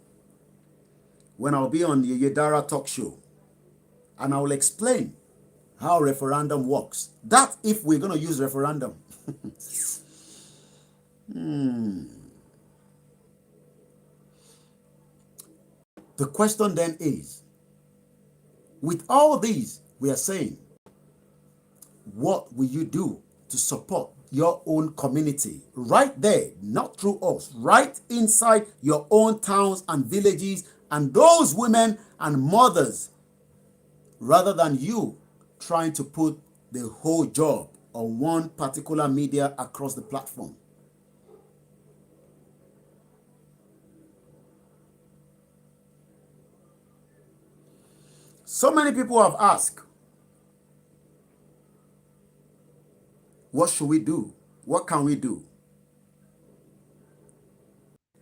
when I'll be on the Yedara talk show, and I will explain how referendum works. That if we're going to use referendum. The question then is, with all these we are saying, what will you do to support your own community right there, not through us, right inside your own towns and villages and those women and mothers, rather than you trying to put the whole job on one particular media across the platform? So many people have asked, what should we do? What can we do?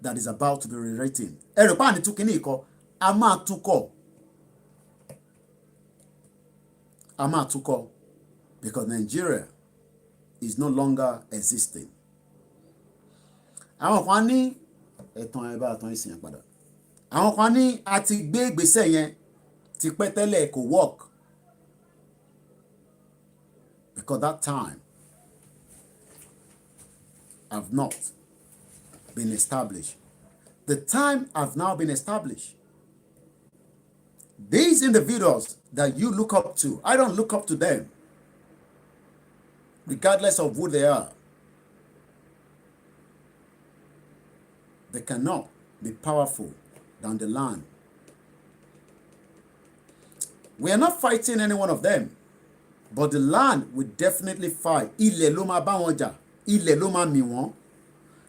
That is about to be rewritten. Ẹ̀rọ̀pá ni tukini ikọ̀, a máa tukọ̀. A máa tukọ̀, because Nigeria is no longer existing. Àwọn kan ní ẹ̀tàn ẹ̀bá àtàn ìsìn yẹn padà. Àwọn kan ní a ti gbé ìgbésẹ̀ yẹn ti pẹ́ tẹ́lẹ̀ kò work. Because that time have not been established. The time have now been established. These individuals that you look up to, I don't look up to them, regardless of who they are. They cannot be powerful than the land. We are not fighting any one of them, but the land will definitely fight. Ilẹ̀ ló máa bá wọn jà, ilẹ̀ ló máa mì wọ́n,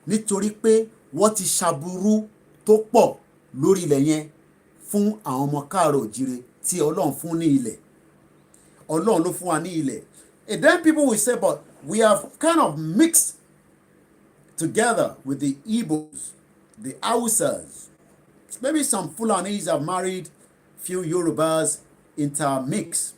nítorí pé wọ́n ti ṣàbúrú tó pọ̀ lórí ilẹ̀ yẹn fún àwọn ọmọ káàrọ̀ òjìrè tí Ọlọ́run fún ní ilẹ̀. Ọlọ́run ló fún wa ní ilẹ̀. And then people will say, but we have kind of mixed together with the Igbos, the Hausas. Maybe some Fulanis have married few Yorubas intermix.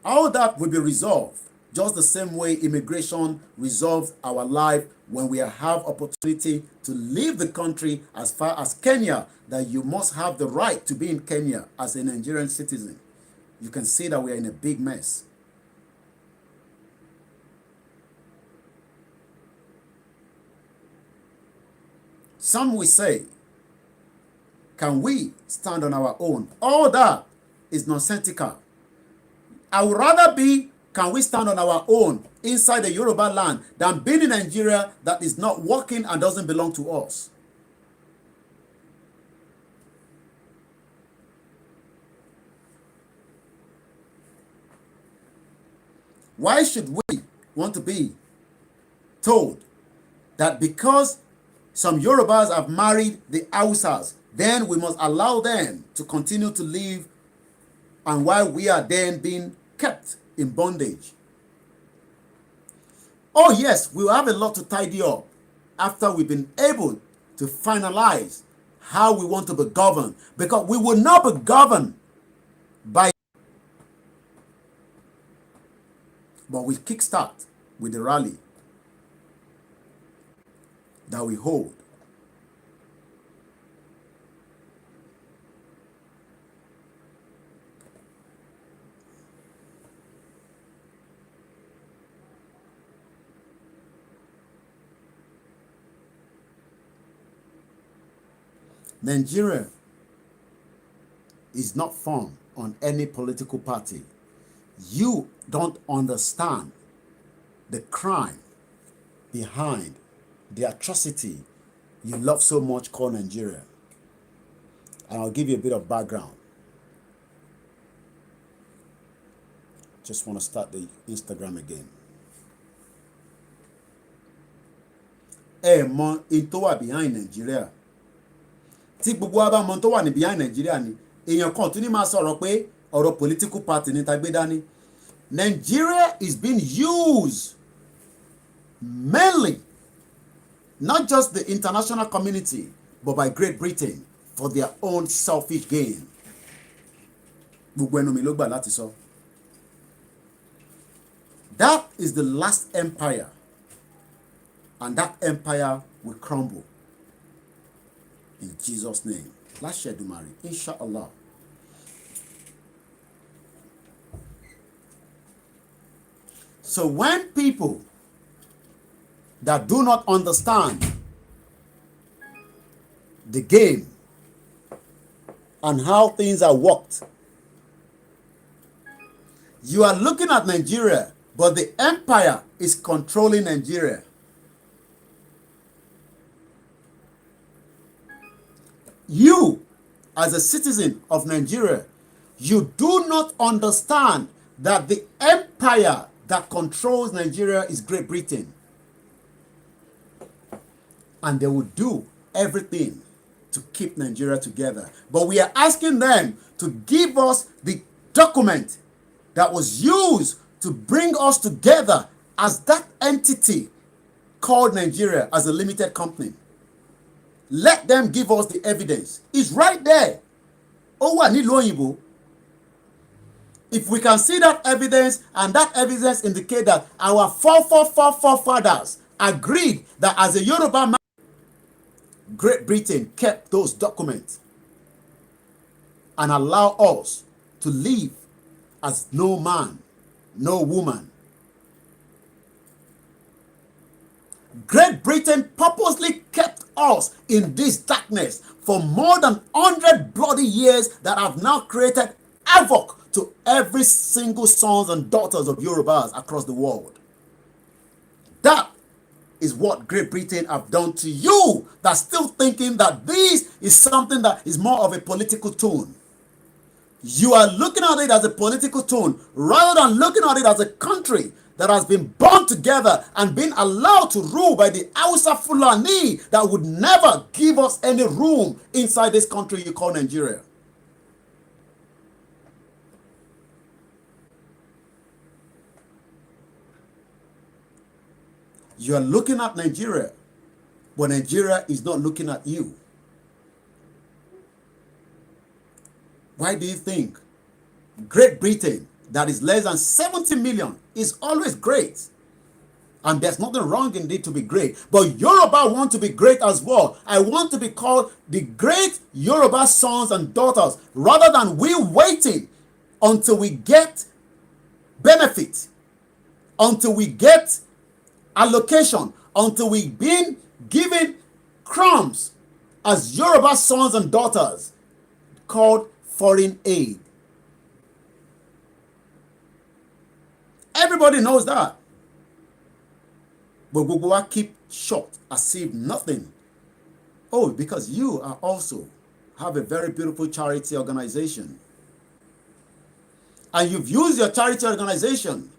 All that will be resolved just the same way immigration resolves our life when we have opportunity to leave the country as far as Kenya, that you must have the right to be in Kenya as a Nigerian citizen. You can see that we are in a big mess. Some will say, can we stand on our own? All that is nonsensical. I would rather be, can we stand on our own inside the Yoruba land than being in Nigeria that is not working and doesn't belong to us. Why should we want to be told that because some Yorubas have married the Hausas, then we must allow them to continue to live, and while we are then being kept in bondage? Oh yes, we will have a lot to tidy up after we've been able to finalize how we want to be governed, because we will not be governed by, but we kickstart with the rally. that we hold. Nigeria is not formed on any political party. You don't understand the crime behind the atrocity you love so much called Nigeria. And I'll give you a bit of background. Just want to start the Instagram again. Mọ in tó wà behind Nigeria. Tí gbogbo wa bá mọ tó wà ní behind Nigeria ni, èèyàn kan tún ní máa sọ̀rọ̀ pé ọ̀rọ̀ political party ní tá gbé dání. Nigeria is being used mainly, not just the international community, but by Great Britain for their own selfish gain. Gbogbo ẹnu mi ló gbà láti sọ. That is the last empire, and that empire will crumble. In Jesus' name. Láṣẹ Èdùmàrè, inshallah. So when people that do not understand the game and how things are worked, you are looking at Nigeria, but the empire is controlling Nigeria. You, as a citizen of Nigeria, you do not understand that the empire that controls Nigeria is Great Britain. And they will do everything to keep Nigeria together. But we are asking them to give us the document that was used to bring us together as that entity called Nigeria as a limited company. Let them give us the evidence. It's right there. Ó wà nílùú òyìnbó. If we can see that evidence, and that evidence indicate that our forefathers agreed that as a Yoruba man, Great Britain kept those documents and allow us to live as no man, no woman. Great Britain purposely kept us in this darkness for more than 100 bloody years that have now created havoc to every single sons and daughters of Yorubas across the world. That is what Great Britain have done to you, that's still thinking that this is something that is more of a political tone. You are looking at it as a political tone rather than looking at it as a country that has been bound together and been allowed to rule by the Hausa Fulani that would never give us any room inside this country you call Nigeria. You are looking at Nigeria, but Nigeria is not looking at you. Why do you think Great Britain, that is less than 70 million, is always great? And there's nothing wrong in it to be great. But Yoruba want to be great as well. I want to be called the great Yoruba sons and daughters, rather than we waiting until we get benefit, until we get allocation, until we've been given crumbs as Yoruba sons and daughters, called foreign aid. Everybody knows that. But we keep short as if nothing. Oh, because you are also have a very beautiful charity organization. And you've used your charity organization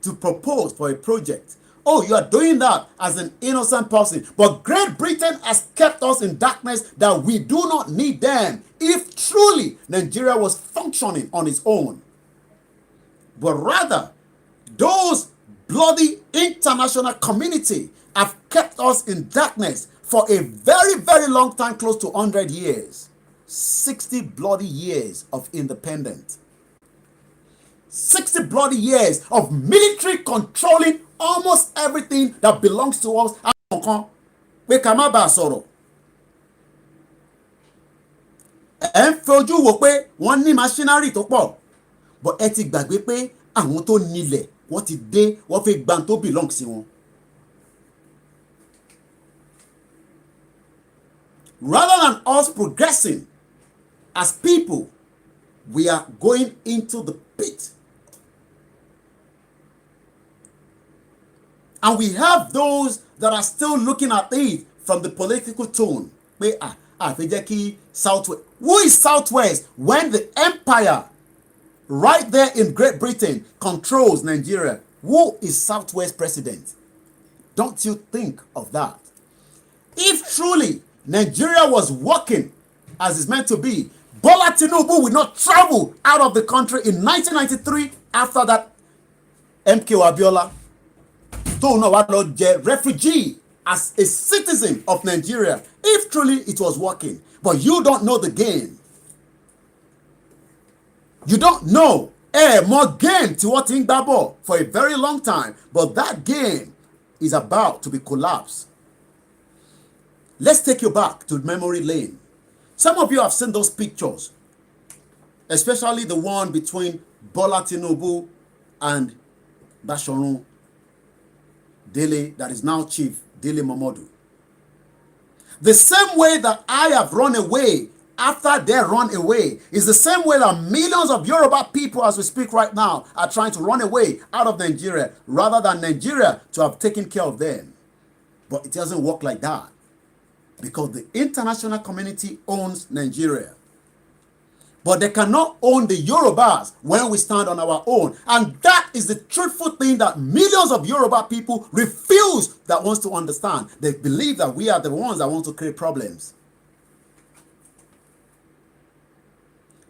to propose for a project. Oh, you are doing that as an innocent person. But Great Britain has kept us in darkness that we do not need them if truly Nigeria was functioning on its own. But rather, those bloody international community have kept us in darkness for a very, very long time, close to 100 years. 60 bloody years of independence. 60 bloody years of military controlling almost everything that belongs to us. pé ká má bàa sọ̀rọ̀. Ẹ ń fojú wò pé wọ́n ní machinery tó pọ̀, but ẹ ti gbàgbé pé àwọn tó nílẹ̀ wọ́n ti dé, wọ́n fẹ́ gba tó belong sí wọn. Rather than us progressing as people, we are going into the pit. And we have those that are still looking at it from the political tone. Southwest. Who is Southwest when the empire right there in Great Britain controls Nigeria? Who is Southwest president? Don't you think of that? If truly Nigeria was working as it's meant to be, Bola Tinubu would not travel out of the country in 1993 after that MK Abiola tó náà wá lọ jẹ refugee as a citizen of Nigeria, if truly it was working. But you don't know the game. You don't know. More game tí wọ́n ti ń gbá bọ̀ for a very long time, but that game is about to be collapsed. Let's take you back to memory lane. Some of you have seen those pictures, especially the one between Bola Tinubu and Bashorun Dele, that is now Chief Dele Momodu. The same way that I have run away after they run away is the same way that millions of Yoruba people, as we speak right now, are trying to run away out of Nigeria rather than Nigeria to have taken care of them. But it doesn't work like that, because the international community owns Nigeria. But they cannot own the Yorubas when we stand on our own. And that is the truthful thing that millions of Yoruba people refuse, that wants to understand. They believe that we are the ones that want to create problems.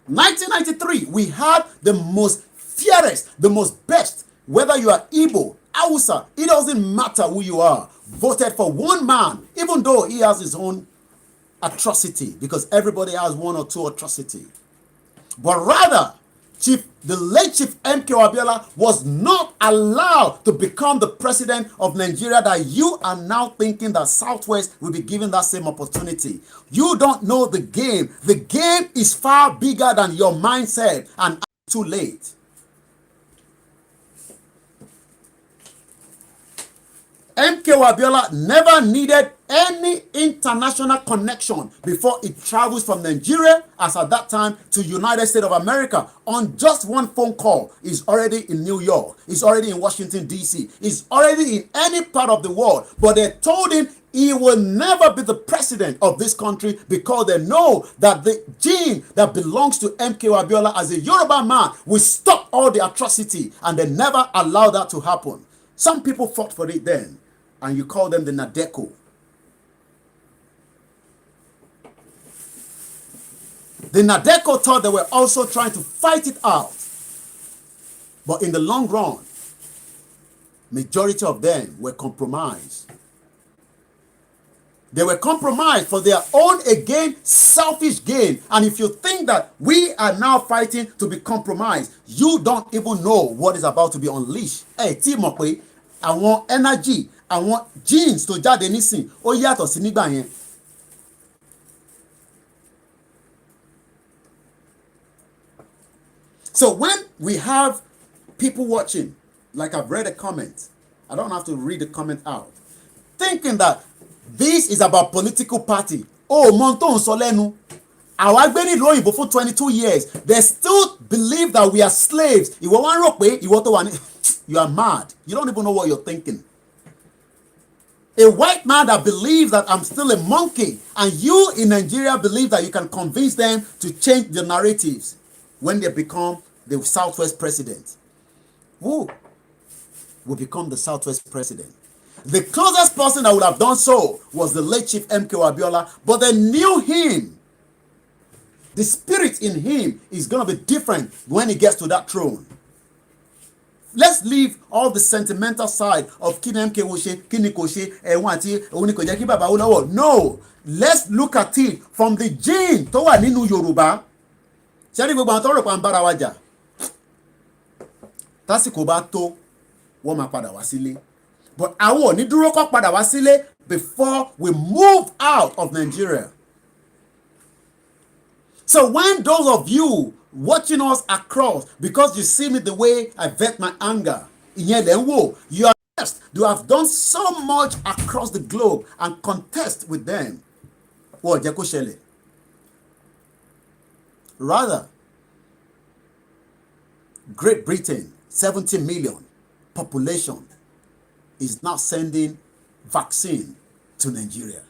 1993, we had the most fiercest, the most best, whether you are Igbo, Hausa, it doesn't matter who you are, voted for one man, even though he has his own atrocity, because everybody has one or two atrocity. But rather, the late Chief MK Abiola was not allowed to become the president of Nigeria, that you are now thinking that Southwest will be given that same opportunity. You don't know the game. The game is far bigger than your mindset, and too late. MK Abiola never needed any international connection before it travels from Nigeria, as at that time, to United States of America. On just one phone call, he's already in New York, he's already in Washington, D.C., he's already in any part of the world. But they told him he will never be the president of this country, because they know that the gene that belongs to MK Abiola as a Yoruba man will stop all the atrocity, and they never allowed that to happen. Some people fought for it then, and you call them the Nadeko. The Nadeko thought they were also trying to fight it out. But in the long run, majority of them were compromised. They were compromised for their own, again, selfish gain. And if you think that we are now fighting to be compromised, you don't even know what is about to be unleashed. Hey, Timokwe, I want energy, I want genes to jáde nísìn, ó yàtọ̀ sí nígbà yẹn. So when we have people watching, like I've read a comment, I don't have to read the comment out, thinking that this is about political party. Oh, Monton Solenu. Àwa gbé nílùú òyìnbó for 22 years. They still believe that we are slaves. Ìwọ wá ń rò pé ìwọ tó wà ní. You are mad. You don't even know what you're thinking. A white man that believes that I'm still a monkey, and you in Nigeria believe that you can convince them to change the narratives when they become the Southwest president. Who will become the Southwest president? The closest person that would have done so was the late Chief MK Abiola, but they knew him. The spirit in him is going to be different when he gets to that throne. Let's leave all the sentimental side of Kini MK Woshe, Kini Koshe, Ewati, Onikoje Ki Baba Olawo. No, let's look at it from the gene tó wà nínú Yorùbá. Ṣé rí gbogbo àwọn tó rò pa ń bára wa jà? Tásìkò bá tó, wọ́n máa padà wá sílé. But àwọn ò ní dúró kó padà wá sílé before we move out of Nigeria. So when those of you watching us across, because you see me the way I vet my anger, you are blessed to have done so much across the globe and contest with them. Rather, Great Britain, 70 million population, is now sending vaccine to Nigeria.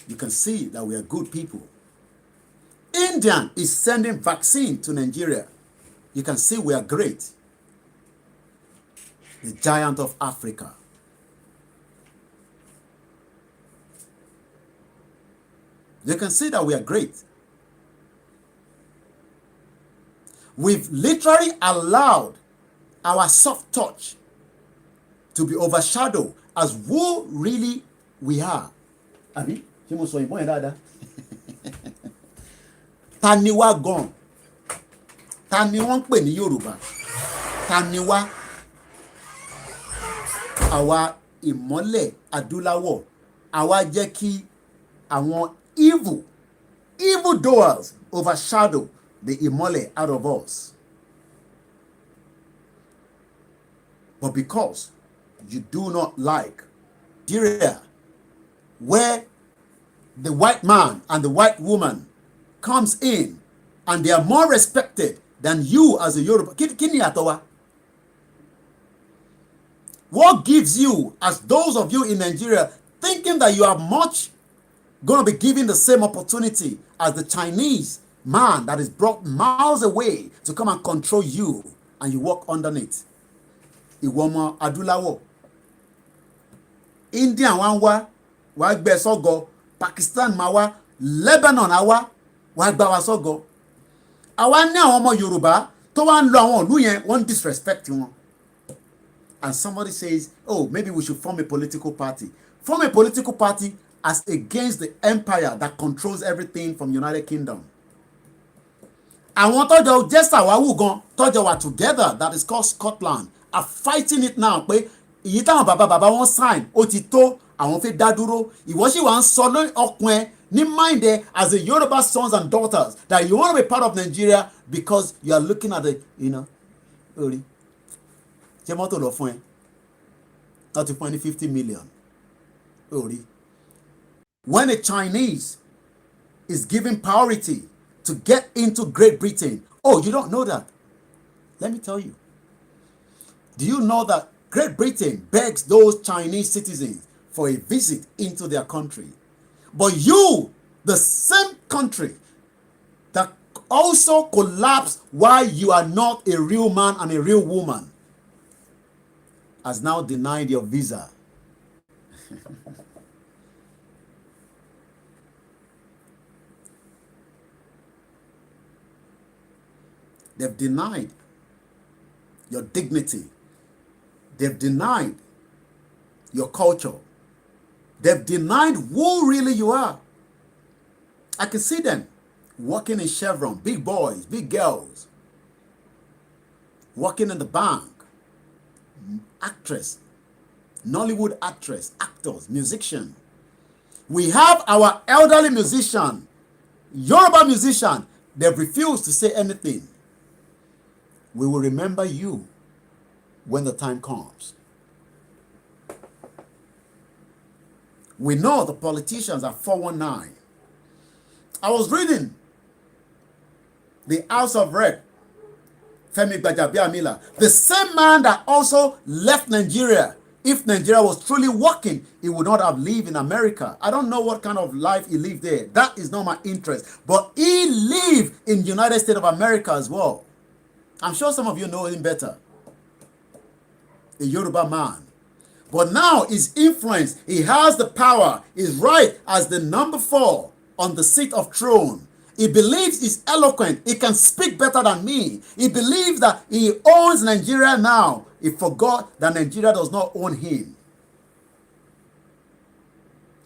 You can see that we are good people. India is sending vaccine to Nigeria. You can see we are great. The giant of Africa. You can see that we are great. We've literally allowed our soft touch to be overshadowed as who really we are. Àbí ṣé mo sọ ìbọn yẹn dáadáa? Ta ni wá gan? Ta ni wọ́n ń pè ní Yorùbá? Ta ni wá? Àwa ìmọ́lẹ̀ adúláwọ̀, àwa jẹ́ kí àwọn evil doers overshadow the ìmọ́lẹ̀ out of us. But because you do not like Nigeria, where the white man and the white woman comes in and they are more respected than you as a Yoruba. Kí ni ìyàtọ̀ wa? What gives you, as those of you in Nigeria, thinking that you are much going to be given the same opportunity as the Chinese man that is brought miles away to come and control you, and you walk underneath? Ìwọ ọmọ adúláwọ̀. India wá gbé sọ́gọ, Pakistan máa wá, Lebanon á wá gbá wa sọ́gọ. Àwa ní àwọn ọmọ Yorùbá tó wá ń lo àwọn ìlú yẹn, wọ́n disrespect wọn. And somebody says, oh, maybe we should form a political party. Form a political party as against the empire that controls everything from United Kingdom. Àwọn tọ́jọ́ jẹ́ Sàwáwù gan, tọ́jọ́ wà together, that is called Scotland, are fighting it now pé ìyí táwọn bàbá wọn sign ó ti tó, àwọn fẹ́ dá dúró. Ìwọ sì wá ń sọ lórí ọkùn ẹ ní mind ẹ as a Yoruba sons and daughters that you want to be part of Nigeria because you are looking at the, orí ṣé mọ́tò lọ fún ẹ láti fún ẹ ní 50 million orí. When a Chinese is given priority to get into Great Britain, oh, you don't know that? Let me tell you. Do you know that Great Britain begs those Chinese citizens for a visit into their country? But you, the same country that also collapsed why you are not a real man and a real woman, has now denied your visa. They've denied your dignity. They've denied your culture. They've denied who really you are. I can see them working in Chevron, big boys, big girls, working in the bank, actress, Nollywood actress, actors, musician. We have our elderly musician, Yoruba musician. They've refused to say anything. We will remember you when the time comes. We know the politicians are 419. I was reading the House of Rep, Femi Gbajabiamila, the same man that also left Nigeria. If Nigeria was truly working, he would not have lived in America. I don't know what kind of life he lived there. That is not my interest. But he lived in the United States of America as well. I'm sure some of you know him better. A Yoruba man. But now his influence, he has the power, is right as the number 4 on the seat of throne. He believes he's eloquent. He can speak better than me. He believes that he owns Nigeria now. He forgot that Nigeria does not own him.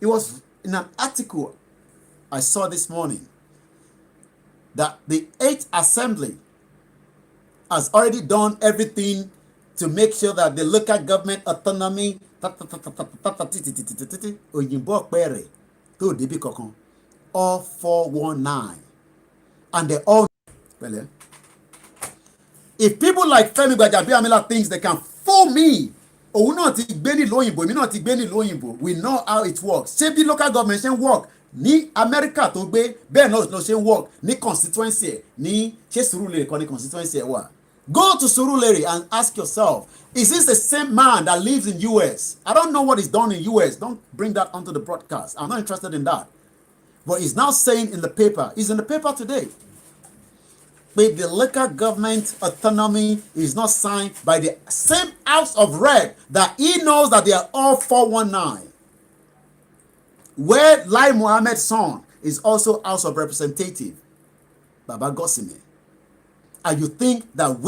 It was in an article I saw this morning that the 8th Assembly has already done everything to make sure that the local government autonomy òyìnbó ọ̀pẹ rẹ̀ tó débi kankan, all 419, and they all pẹ̀lẹ́. If people like Femi Gbajabiamila thinks they can fool me, òun náà ti gbé nílùú òyìnbó, èmi náà ti gbé nílùú òyìnbó, we know how it works. Ṣé bí local government ṣe ń work ní Amẹ́ríkà tó gbé, bẹ́ẹ̀ náà ló ṣe ń work ní constituency ẹ̀ ní ṣé Surulere kan ní constituency ẹ̀ wà. Go to Surulere and ask yourself, is this the same man that lives in US? I don't know what is done in US. Don't bring that onto the broadcast. I'm not interested in that. But he's now saying in the paper, he's in the paper today, but the local government autonomy is not signed by the same House of Rep that he knows that they are all 419. Where Lai Mohammed's son is also House of Representative, Baba Gosime. And you think that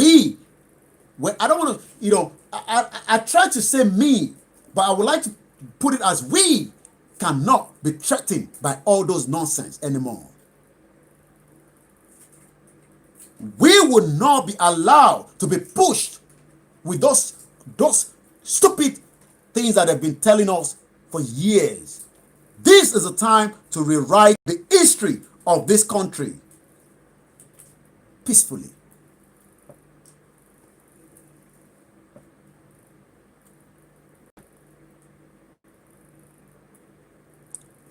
well, I don't want to, I try to say me, but I would like to put it as we cannot be threatened by all those nonsense anymore. We would not be allowed to be pushed with those stupid things that have been telling us for years. This is a time to rewrite the history of this country peacefully.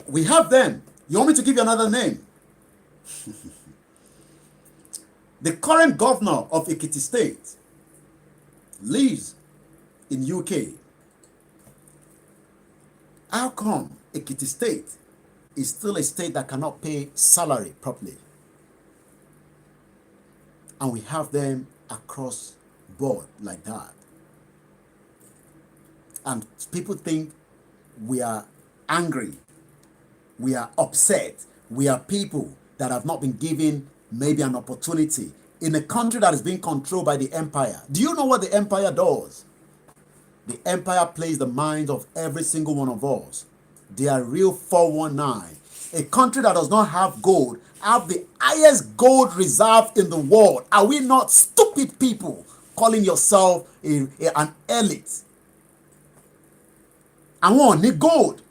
We have them. You want me to give you another name? The current governor of Ekiti State lives in UK. How come Ekiti State is still a state that cannot pay salary properly? And we have them across board like that. And people think we are angry. We are upset. We are people that have not been given maybe an opportunity in a country that is being controlled by the empire. Do you know what the empire does? The empire plays the minds of every single one of us. They are real 419. A country that does not have gold, have the highest gold reserve in the world. Are we not stupid people calling yourself an elite? And one need gold.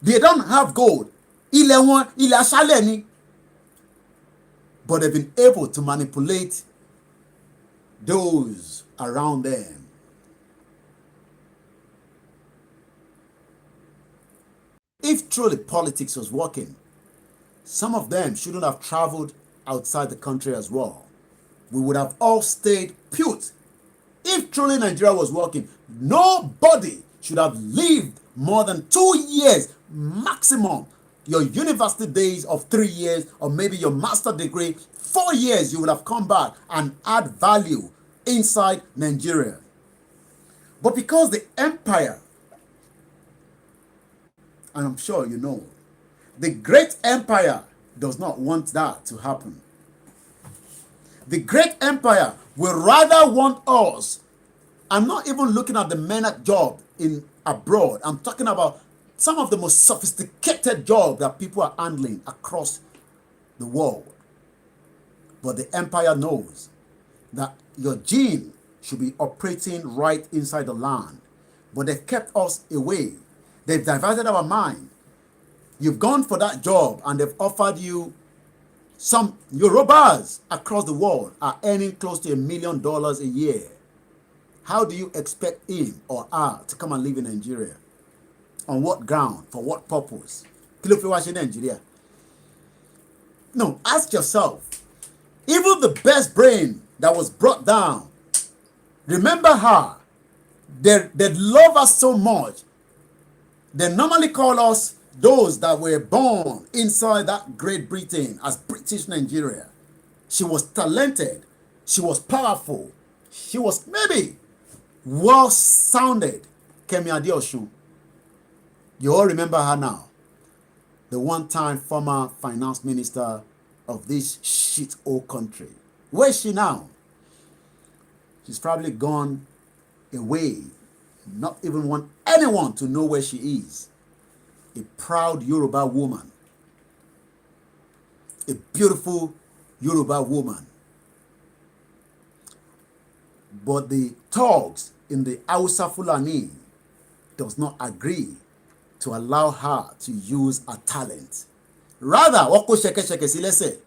They don't have gold. Ilẹ̀ wọn, ilẹ̀ aṣálẹ̀ ni. But they've been able to manipulate those around them. If truly politics was working, some of them shouldn't have traveled outside the country as well. We would have all stayed put. If truly Nigeria was working, nobody should have lived more than 2 years maximum. Your university days of 3 years, or maybe your master degree, 4 years, you will have come back and add value inside Nigeria. But because the empire, and I'm sure you know, the great empire does not want that to happen. The great empire will rather want us. I'm not even looking at the men at job in abroad. I'm talking about some of the most sophisticated jobs that people are handling across the world. But the empire knows that your gene should be operating right inside the land. But they've kept us away. They've diverted our mind. You've gone for that job and they've offered you some Yorubas across the world are earning close to $1 million a year. How do you expect him or her to come and live in Nigeria? On what ground? For what purpose? Kí ló fi wá ṣe Nigeria? No, ask yourself. Even the best brain that was brought down, remember her. They love us so much. They normally call us those that were born inside that Great Britain as British Nigeria. She was talented. She was powerful. She was maybe well-sounded. Kemi Adeosun. You all remember her now. The one-time former finance minister of this shit old country. Where is she now? She's probably gone away. Not even want anyone to know where she is. A proud Yoruba woman. A beautiful Yoruba woman. But the thugs in the Hausa Fulani does not agree to allow her to use her talent. Rather, wọ́n kó ṣẹ̀kẹ̀ṣẹ̀kẹ̀ sí lẹ́sẹ̀.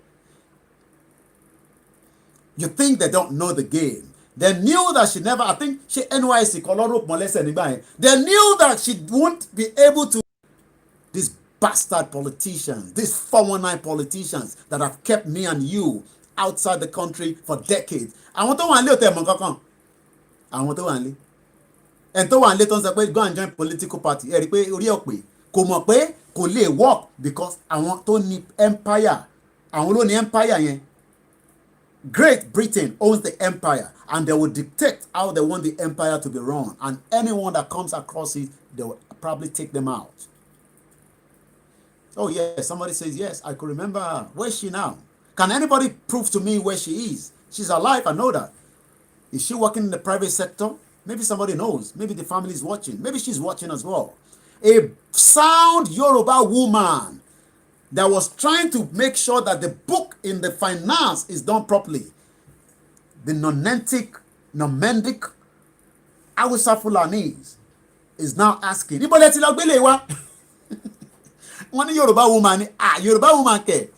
You think they don't know the game. They knew that she never, I think she NYC Koloro Molese nígbà. They knew that she won't be able to. These bastard politicians, these 419 politicians that have kept me and you outside the country for decades. Àwọn tó wà nílé ò tẹ̀ mọ̀ kankan. Àwọn tó wà nílé. Ẹni tó wà nílé tó ń sọ pé go and join political party. Ẹ rí i pé orí ẹ̀ pé kò mọ̀ pé kò lè work because àwọn tó ní empire, àwọn ló ní empire yẹn. Great Britain owns the empire and they will dictate how they want the empire to be run, and anyone that comes across it, they will probably take them out. Oh yes, somebody says yes, I could remember her. Where's she now? Can anybody prove to me where she is? She's alive, I know that. Is she working in the private sector? Maybe somebody knows. Maybe the family is watching. Maybe she's watching as well. A sound Yoruba woman that was trying to make sure that the book in the finance is done properly. The nonentic, nomendic Hausa Fulanis is now asking, níbo lẹ ti lọ gbélé wa? Wọ́n ní Yoruba woman ni, Yoruba woman kẹ̀,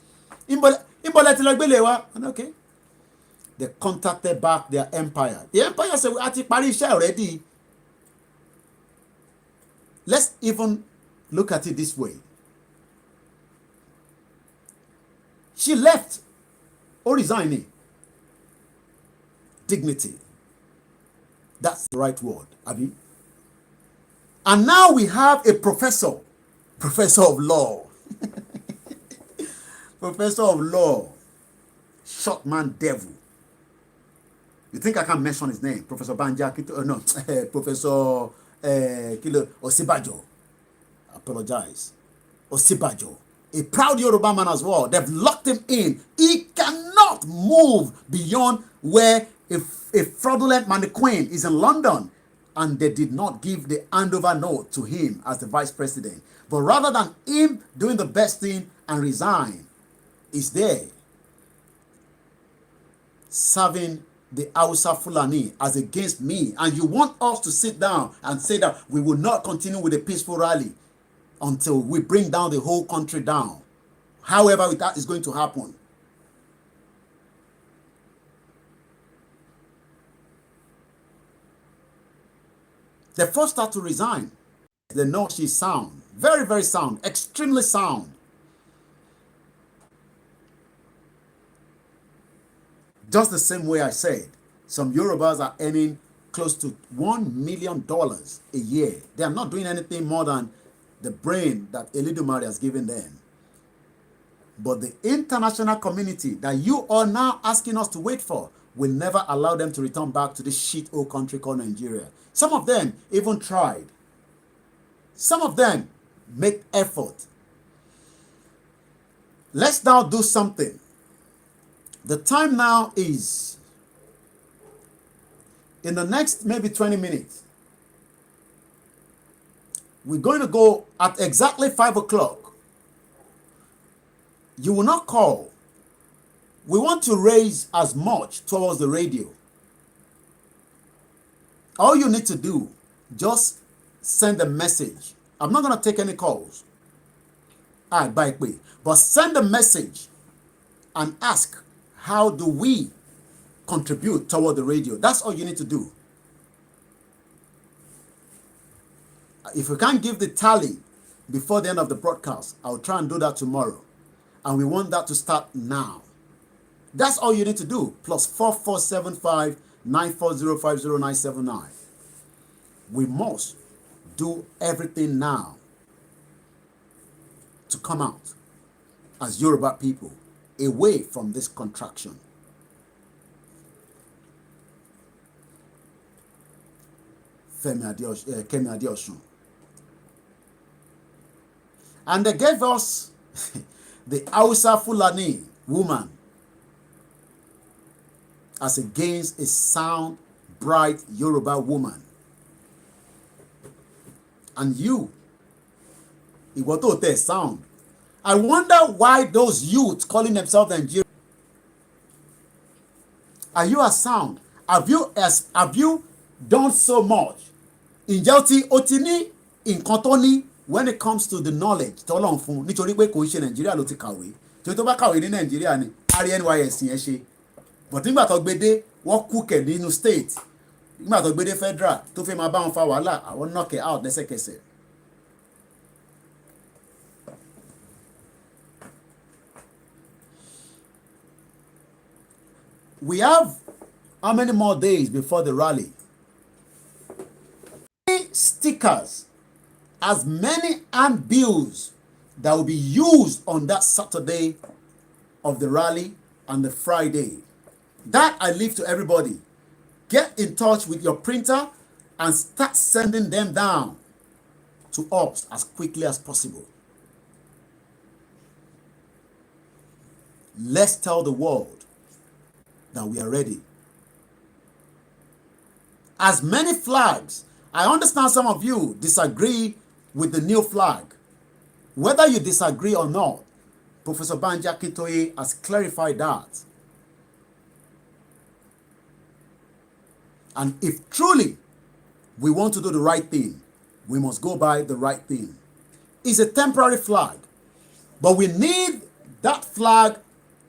níbo lẹ ti lọ gbélé wa? Okay. They contacted back their empire. The empire said, a ti parí iṣẹ́ already. Let's even look at it this way. She left or resigned. Dignity. That's the right word, Abi. And now we have a professor of law. Professor of law. Short man devil. You think I can't mention his name? Professor Banja, no, Professor Kilo Osibajo. Apologize. Osibajo. A proud Yoruba man as well. They've locked him in. He cannot move beyond where a fraudulent mannequin is in London. And they did not give the handover note to him as the vice president. But rather than him doing the best thing and resign, he's there serving the Hausa Fulani as against me. And you want us to sit down and say that we will not continue with a peaceful rally until we bring down the whole country down. However that is going to happen. They forced her to resign. They know she's sound. Very, very sound. Extremely sound. Just the same way I said, some Yorubas are earning close to $1 million a year. They are not doing anything more than the brain that Elidumari has given them. But the international community that you are now asking us to wait for will never allow them to return back to this shit old country called Nigeria. Some of them even tried. Some of them make effort. Let's now do something. The time now is in the next maybe 20 minutes. We're going to go at exactly 5 o'clock. You will not call. We want to raise as much towards the radio. All you need to do, just send a message. I'm not going to take any calls. By way, but send a message and ask, how do we contribute toward the radio? That's all you need to do. If we can't give the tally before the end of the broadcast, I'll try and do that tomorrow. And we want that to start now. That's all you need to do. Plus 4475 9405079. We must do everything now to come out as Yoruba people away from this contraction. Kemi Adeosun. And they gave us the Hausa Fulani woman as against a sound, bright Yoruba woman. And you, Iwoto sound. I wonder why those youths calling themselves Nigerians. Are you a sound? Have you done so much? Ǹjẹ́ o ti ní nǹkan tó ní when it comes to the knowledge tọ́lọ́run fún nítorí pé kò ń ṣe nàìjíríà ló ti kàwé torí tó bá kàwé ní nàìjíríà ni ari NYSC yẹn ṣe but nígbà tó gbé dé wọ́n kú kẹ̀ nínú state nígbà tó gbé dé federal tó fẹ́ máa bá wọn fa wàhálà àwọn knock it out lẹ́sẹ̀kẹsẹ̀. We have how many more days before the rally? Stickers, as many handbills that will be used on that Saturday of the rally and the Friday. That I leave to everybody. Get in touch with your printer and start sending them down to us as quickly as possible. Let's tell the world that we are ready. As many flags, I understand some of you disagree with the new flag. Whether you disagree or not, Professor Banji Akintoye has clarified that. And if truly we want to do the right thing, we must go by the right thing. It's a temporary flag, but we need that flag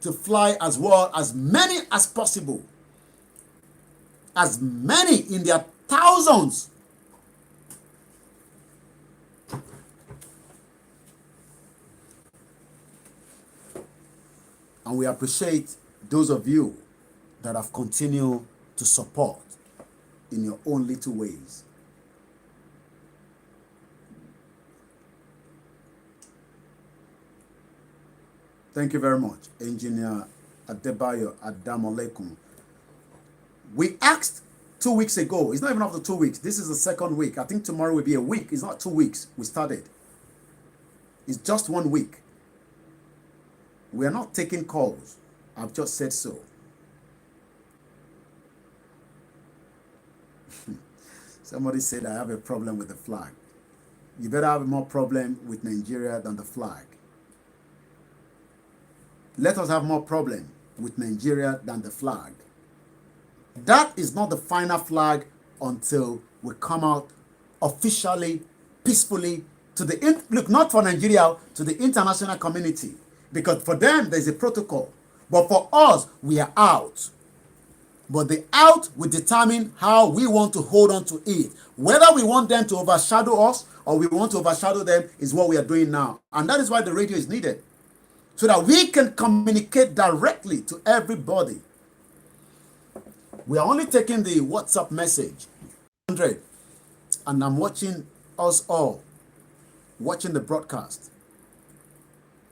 to fly as well, as many as possible. As many in their thousands. And we appreciate those of you that have continued to support in your own little ways. Thank you very much, Engineer Adebayo Adamolekum. We asked 2 weeks ago, it's not even after 2 weeks, this is the second week. I think tomorrow will be a week. It's not 2 weeks we started. It's just 1 week. We are not taking calls. I've just said so. Somebody said I have a problem with the flag. You better have more problem with Nigeria than the flag. Let us have more problem with Nigeria than the flag. That is not the final flag until we come out officially, peacefully to the look, not for Nigeria, to the international community. Because for them, there's a protocol. But for us, we are out. But the out will determine how we want to hold on to it. Whether we want them to overshadow us or we want to overshadow them is what we are doing now. And that is why the radio is needed. So that we can communicate directly to everybody. We are only taking the WhatsApp message. 100. And I'm watching us all. Watching the broadcast.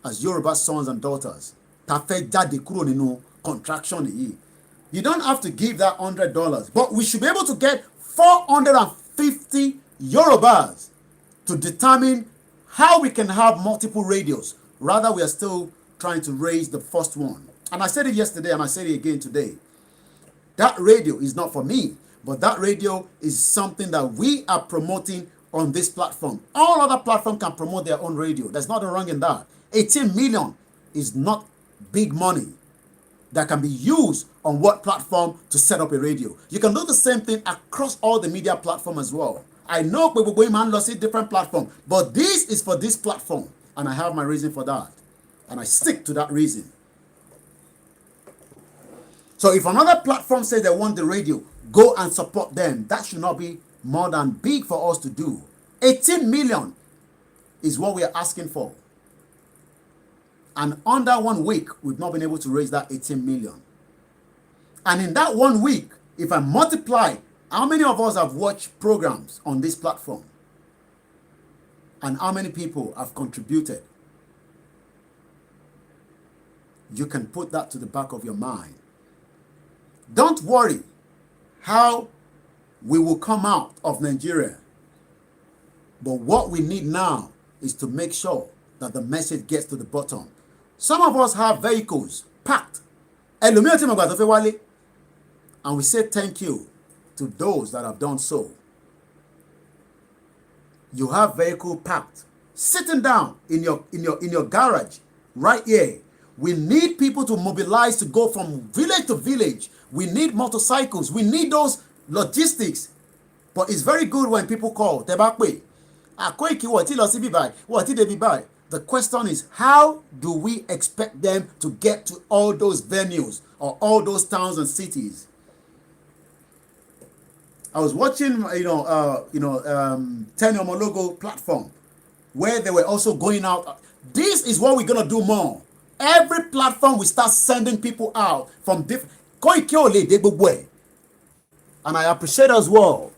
As Yoruba sons and daughters. Tafe jade kúrò nínú contraction yìí. You don't have to give that $100. But we should be able to get 450 Yorubas to determine how we can have multiple radios. Rather, we are still trying to raise the first one. And I said it yesterday and I said it again today. That radio is not for me, but that radio is something that we are promoting on this platform. All other platforms can promote their own radio. There's nothing wrong in that. 18 million is not big money that can be used on what platform to set up a radio. You can do the same thing across all the media platforms as well. I know people going man lost a different platform, but this is for this platform. And I have my reason for that. And I stick to that reason. So if another platform says they want the radio, go and support them. That should not be more than big for us to do. 18 million is what we are asking for. And under 1 week, we've not been able to raise that 18 million. And in that 1 week, if I multiply, how many of us have watched programs on this platform? And how many people have contributed? You can put that to the back of your mind. Don't worry how we will come out of Nigeria. But what we need now is to make sure that the message gets to the bottom. Some of us have vehicles packed. And we say thank you to those that have done so. You have vehicle packed, sitting down in your garage right here. We need people to mobilize to go from village to village. We need motorcycles. We need those logistics. But it's very good when people call Tebakwe. Koiki what ti lọ sí bíbáyìí, what ti dé bíbáyìí. The question is, how do we expect them to get to all those venues or all those towns and cities? I was watching, Tenny Omologo platform where they were also going out. This is what we're gonna do more. Every platform we start sending people out from different. And I appreciate as well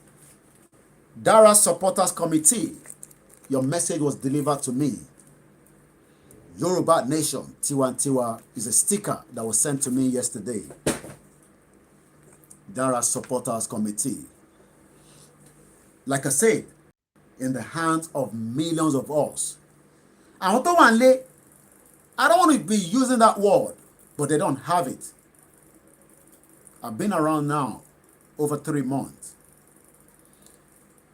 Dara Supporters Committee. Your message was delivered to me. Yoruba Nation Tiwantiwa is a sticker that was sent to me yesterday. Dara Supporters Committee. Like I said, in the hands of millions of us. I don't want to be using that word, but they don't have it. I've been around now over 3 months.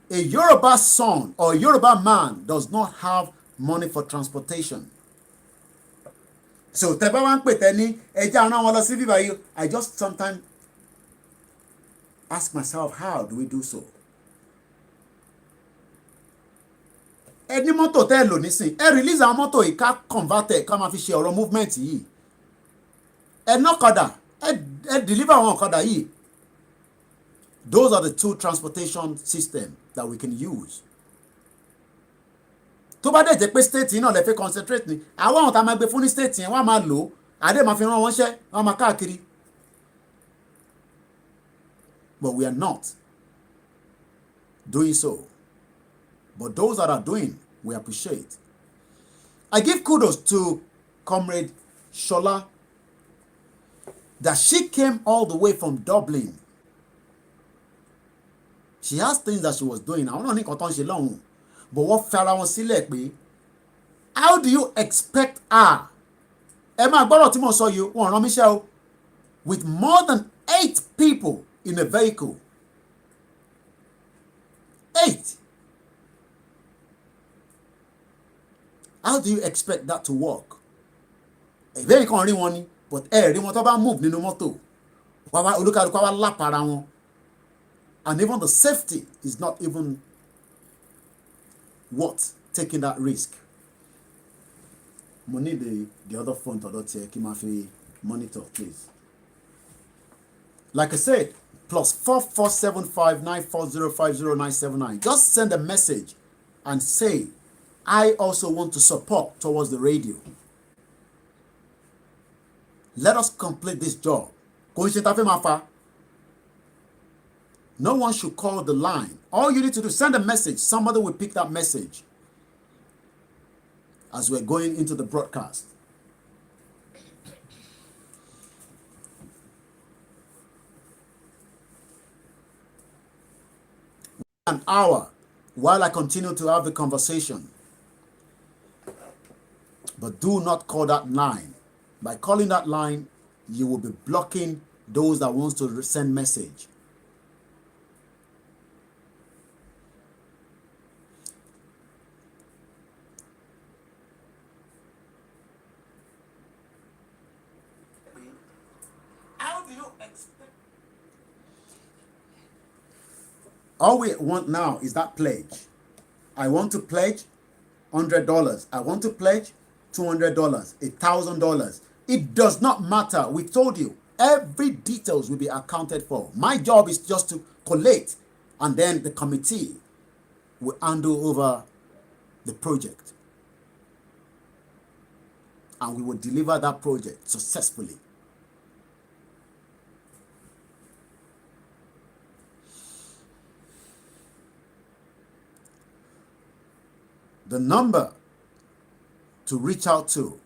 A Yoruba son or a Yoruba man does not have money for transportation. So I just sometimes ask myself, how do we do so? Any mọ́tò tẹ́ lò nísìn, release àwọn mọ́tò yìí ká convert ká máa fi ṣe ọ̀rọ̀ movement yìí. Nọ́kadà, deliver àwọn ọ̀kadà yìí. Those are the two transportation systems that we can use. Tó bá dẹ̀ jẹ́ pé state yìí náà lè fẹ́ concentrate ni, àwọn àwọn tá a máa gbé fún ní state yẹn wọ́n á máa lò, àdé máa fi rán wọn ṣẹ́, wọ́n á máa káàkiri. But we are not doing so. But those that are doing, we appreciate. I give kudos to Comrade Shola that she came all the way from Dublin. She has things that she was doing. I don't think she long. But what fara wọn sílẹ̀ pé, how do you expect her? Ẹ máa gbọ́dọ̀ tí mo sọ yìí, wọ́n rán mi ṣẹ́ o. With more than 8 people in a vehicle. 8. How do you expect that to work? Very kan rí wọn ni, but rí wọn tó bá move nínú mọ́tò. Olúkálùkù wá lápara wọn. And even the safety is not even worth taking that risk. Mo need the other phone to kí n máa fi monitor, please. Like I said, +447594050979. Just send a message and say, I also want to support towards the radio. Let us complete this job. No one should call the line. All you need to do, send a message. Somebody will pick that message as we're going into the broadcast. An hour while I continue to have the conversation. But do not call that line. By calling that line, you will be blocking those that wants to send message. How do you expect? All we want now is that pledge. I want to pledge $100. I want to pledge $200, $1,000. It does not matter. We told you every details will be accounted for. My job is just to collate, and then the committee will handle over the project, and we will deliver that project successfully. The number to reach out to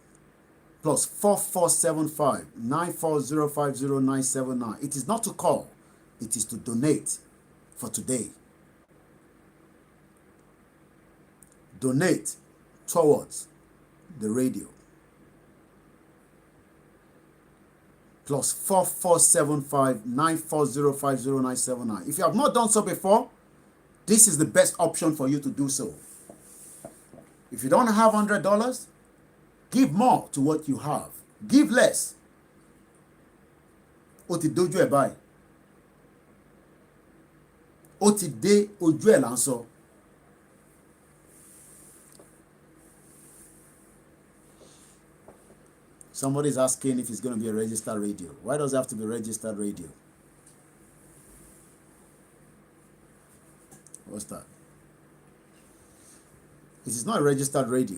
+447594050979. It is not to call, it is to donate for today. Donate towards the radio. +447594050979. If you have not done so before, this is the best option for you to do so. If you don't have $100, give more to what you have. Give less. Ó ti dójú ẹ̀ báyìí. Ó ti dé ojú ẹ̀ là ń sọ. Somebody's asking if it's going to be a registered radio. Why does it have to be registered radio? What's that? It is not a registered radio.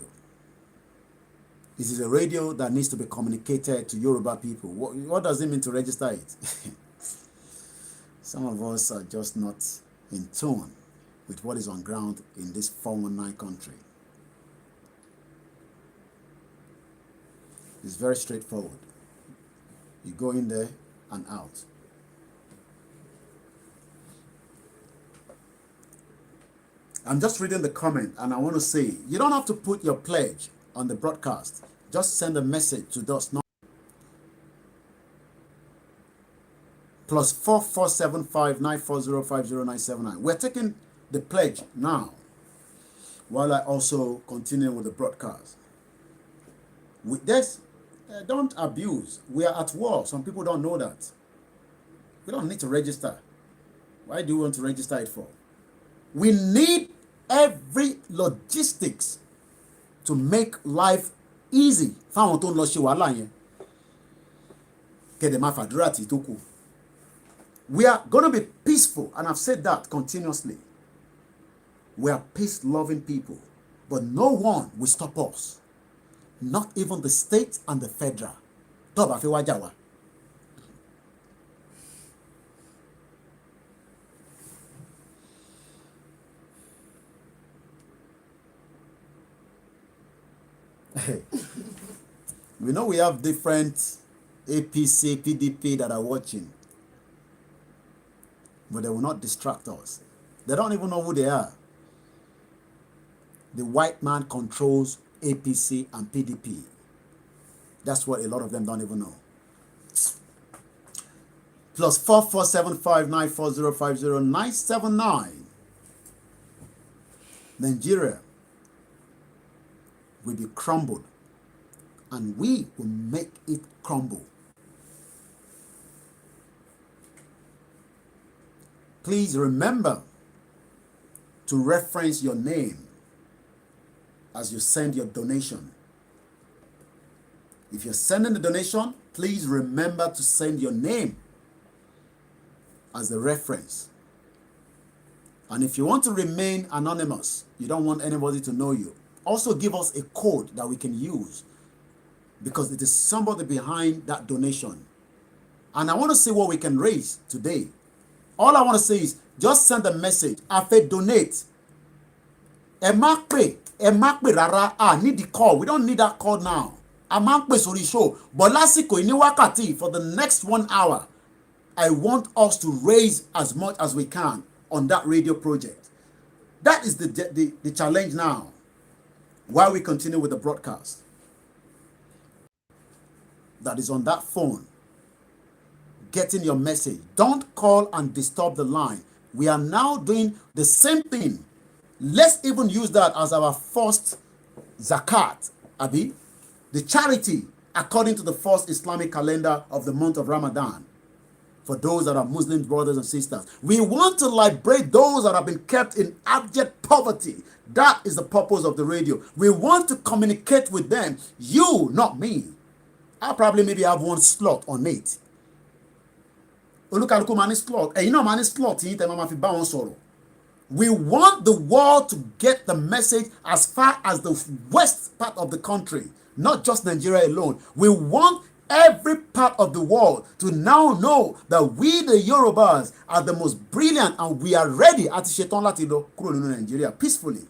It is a radio that needs to be communicated to Yoruba people. What does it mean to register it? Some of us are just not in tune with what is on ground in this 419 country. It's very straightforward. You go in there and out. I'm just reading the comment and I want to say, you don't have to put your pledge on the broadcast. Just send a message to us now. +4475 940 We're taking the pledge now while I also continue with the broadcast. With this, don't abuse. We are at war. Some people don't know that. We don't need to register. Why do you want to register it for? We need every logistics to make life easy. Fáwọn tó ń lọ ṣe wàhálà yẹn. Kẹ̀dẹ̀ máa fàdúrà tí tó kù. We are going to be peaceful, and I've said that continuously. We are peace-loving people, but no one will stop us. Not even the state and the federal. Tó bá fẹ́ wá jà wá. We know we have different APC, PDP that are watching, but they will not distract us. They don't even know who they are. The white man controls APC and PDP. That's what a lot of them don't even know. +4475 940 979. Nigeria will be crumbled, and we will make it crumble. Please remember to reference your name as you send your donation. If you're sending the donation, please remember to send your name as the reference. And if you want to remain anonymous, you don't want anybody to know you, also give us a code that we can use, because it is somebody behind that donation. And I want to see what we can raise today. All I want to say is just send a message. Afe donate. Ẹ má pè rárá. Need the call. We don't need that call now. A máa ń pè sórí show. But lásìkò ní wákàtí, for the next 1 hour, I want us to raise as much as we can on that radio project. That is the challenge now, while we continue with the broadcast. That is on that phone, getting your message. Don't call and disturb the line. We are now doing the same thing. Let's even use that as our first zakat, Abi, the charity according to the first Islamic calendar of the month of Ramadan. For those that are Muslim brothers and sisters, we want to liberate those that have been kept in abject poverty. That is the purpose of the radio. We want to communicate with them. You, not me. I'll probably maybe have one slot on it. Olúkálùkù máa ní slot. Ẹ̀yin náà máa ní slot yín tẹ́ máa fi bá wọn sọ̀rọ̀. We want the world to get the message as far as the west part of the country, not just Nigeria alone. We want every part of the world to now know that we, the Yorubas, are the most brilliant, and we are ready àti ṣetán láti lọ kúrò nínú Nigeria peacefully.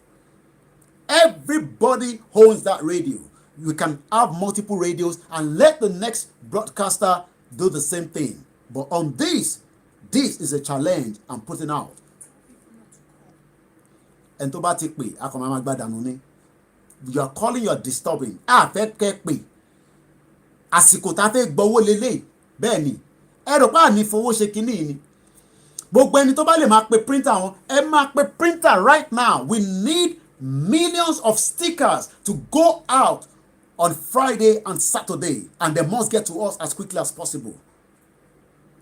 Everybody owns that radio. We can have multiple radios and let the next broadcaster do the same thing. But on this is a challenge I'm putting out. And tó bá ti pè, a kàn máa gbádànù ni. You are calling, you are disturbing. Fẹ́ kẹ́ pè. Àsìkò tá fẹ́ gbowó lélẹ̀. Bẹ́ẹ̀ ni. Ẹ rò pé àní fowó ṣe kinní ni. Gbogbo ẹni tó bá lè máa pe printer wọn, ẹ máa pe printer right now. We need millions of stickers to go out on Friday and Saturday, and they must get to us as quickly as possible.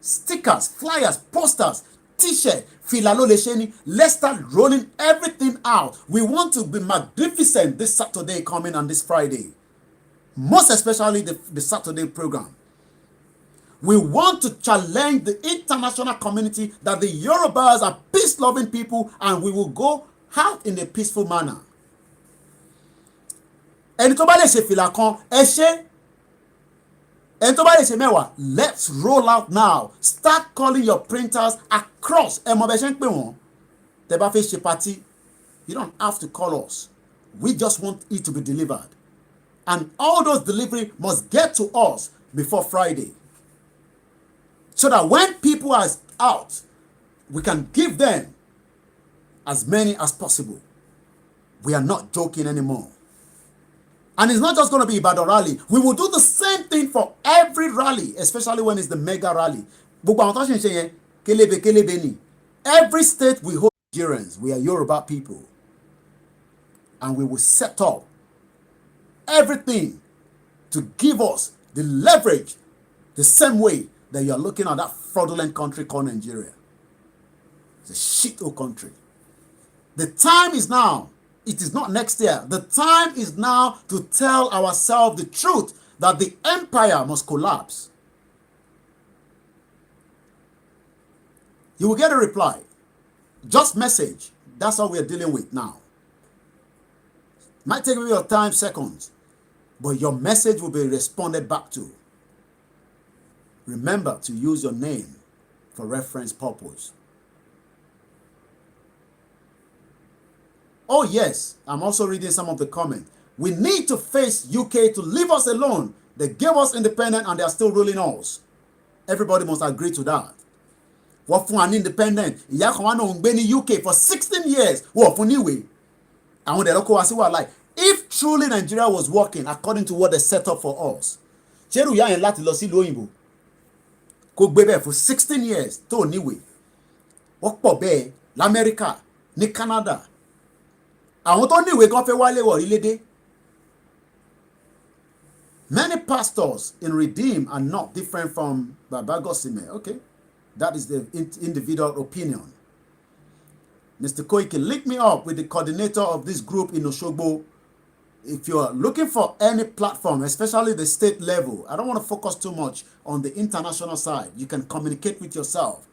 Stickers, flyers, posters, t-shirt, fìlà ló lè ṣe ni. Let's start rolling everything out. We want to be magnificent this Saturday coming and this Friday. most especially the Saturday program. We want to challenge the international community that the Yorubas are peace-loving people and we will go out in a peaceful manner. Ẹni tó bá lè ṣe fìlà kan, ẹ ṣe. Ẹni tó bá lè ṣe mẹ́wàá, let's roll out now. Start calling your printers across. Ẹ mọ bẹ ṣe ń pè wọ́n. Tẹ́ bá fẹ́ ṣe party, you don't have to call us. We just want it to be delivered. And all those delivery must get to us before Friday. So that when people are out, we can give them as many as possible. We are not joking anymore. And it's not just going to be Ibadan rally. We will do the same thing for every rally, especially when it's the mega rally. Every state we hold Nigerians. We are Yoruba people. And we will set up everything to give us the leverage the same way that you are looking at that fraudulent country called Nigeria. It's a shithole country. The time is now. It is not next year. The time is now to tell ourselves the truth that the empire must collapse. You will get a reply. Just message. That's what we are dealing with now. Might take me your time, seconds, but your message will be responded back to. Remember to use your name for reference purpose. Oh yes, I'm also reading some of the comments. We need to face UK to leave us alone. They gave us independence and they are still ruling us. Everybody must agree to that. What for an independent? Ìyá kan wá náà ń gbé ní UK for 16 years. What for níwèé? Àwọn dẹ̀ lọ́kọ́ wá sí wà láì. If truly Nigeria was working according to what they set up for us, ṣérù ìyá yẹn láti lọ sí ìlú òyìnbó kó gbé bẹ́ẹ̀ for 16 years tó níwèé. Wọ́n pọ̀ bẹ́ẹ̀ l'Amẹ́ríkà ní Canada. Àwọn tó níwèé kan fẹ́ wálé wọ̀ orílẹ̀-èdè. Many pastors in Redeem are not different from Baba Gosime. Okay, that is the individual opinion. Mr. Koike, link me up with the coordinator of this group in Oshogbo. If you're looking for any platform, especially the state level, I don't want to focus too much on the international side. You can communicate with yourself.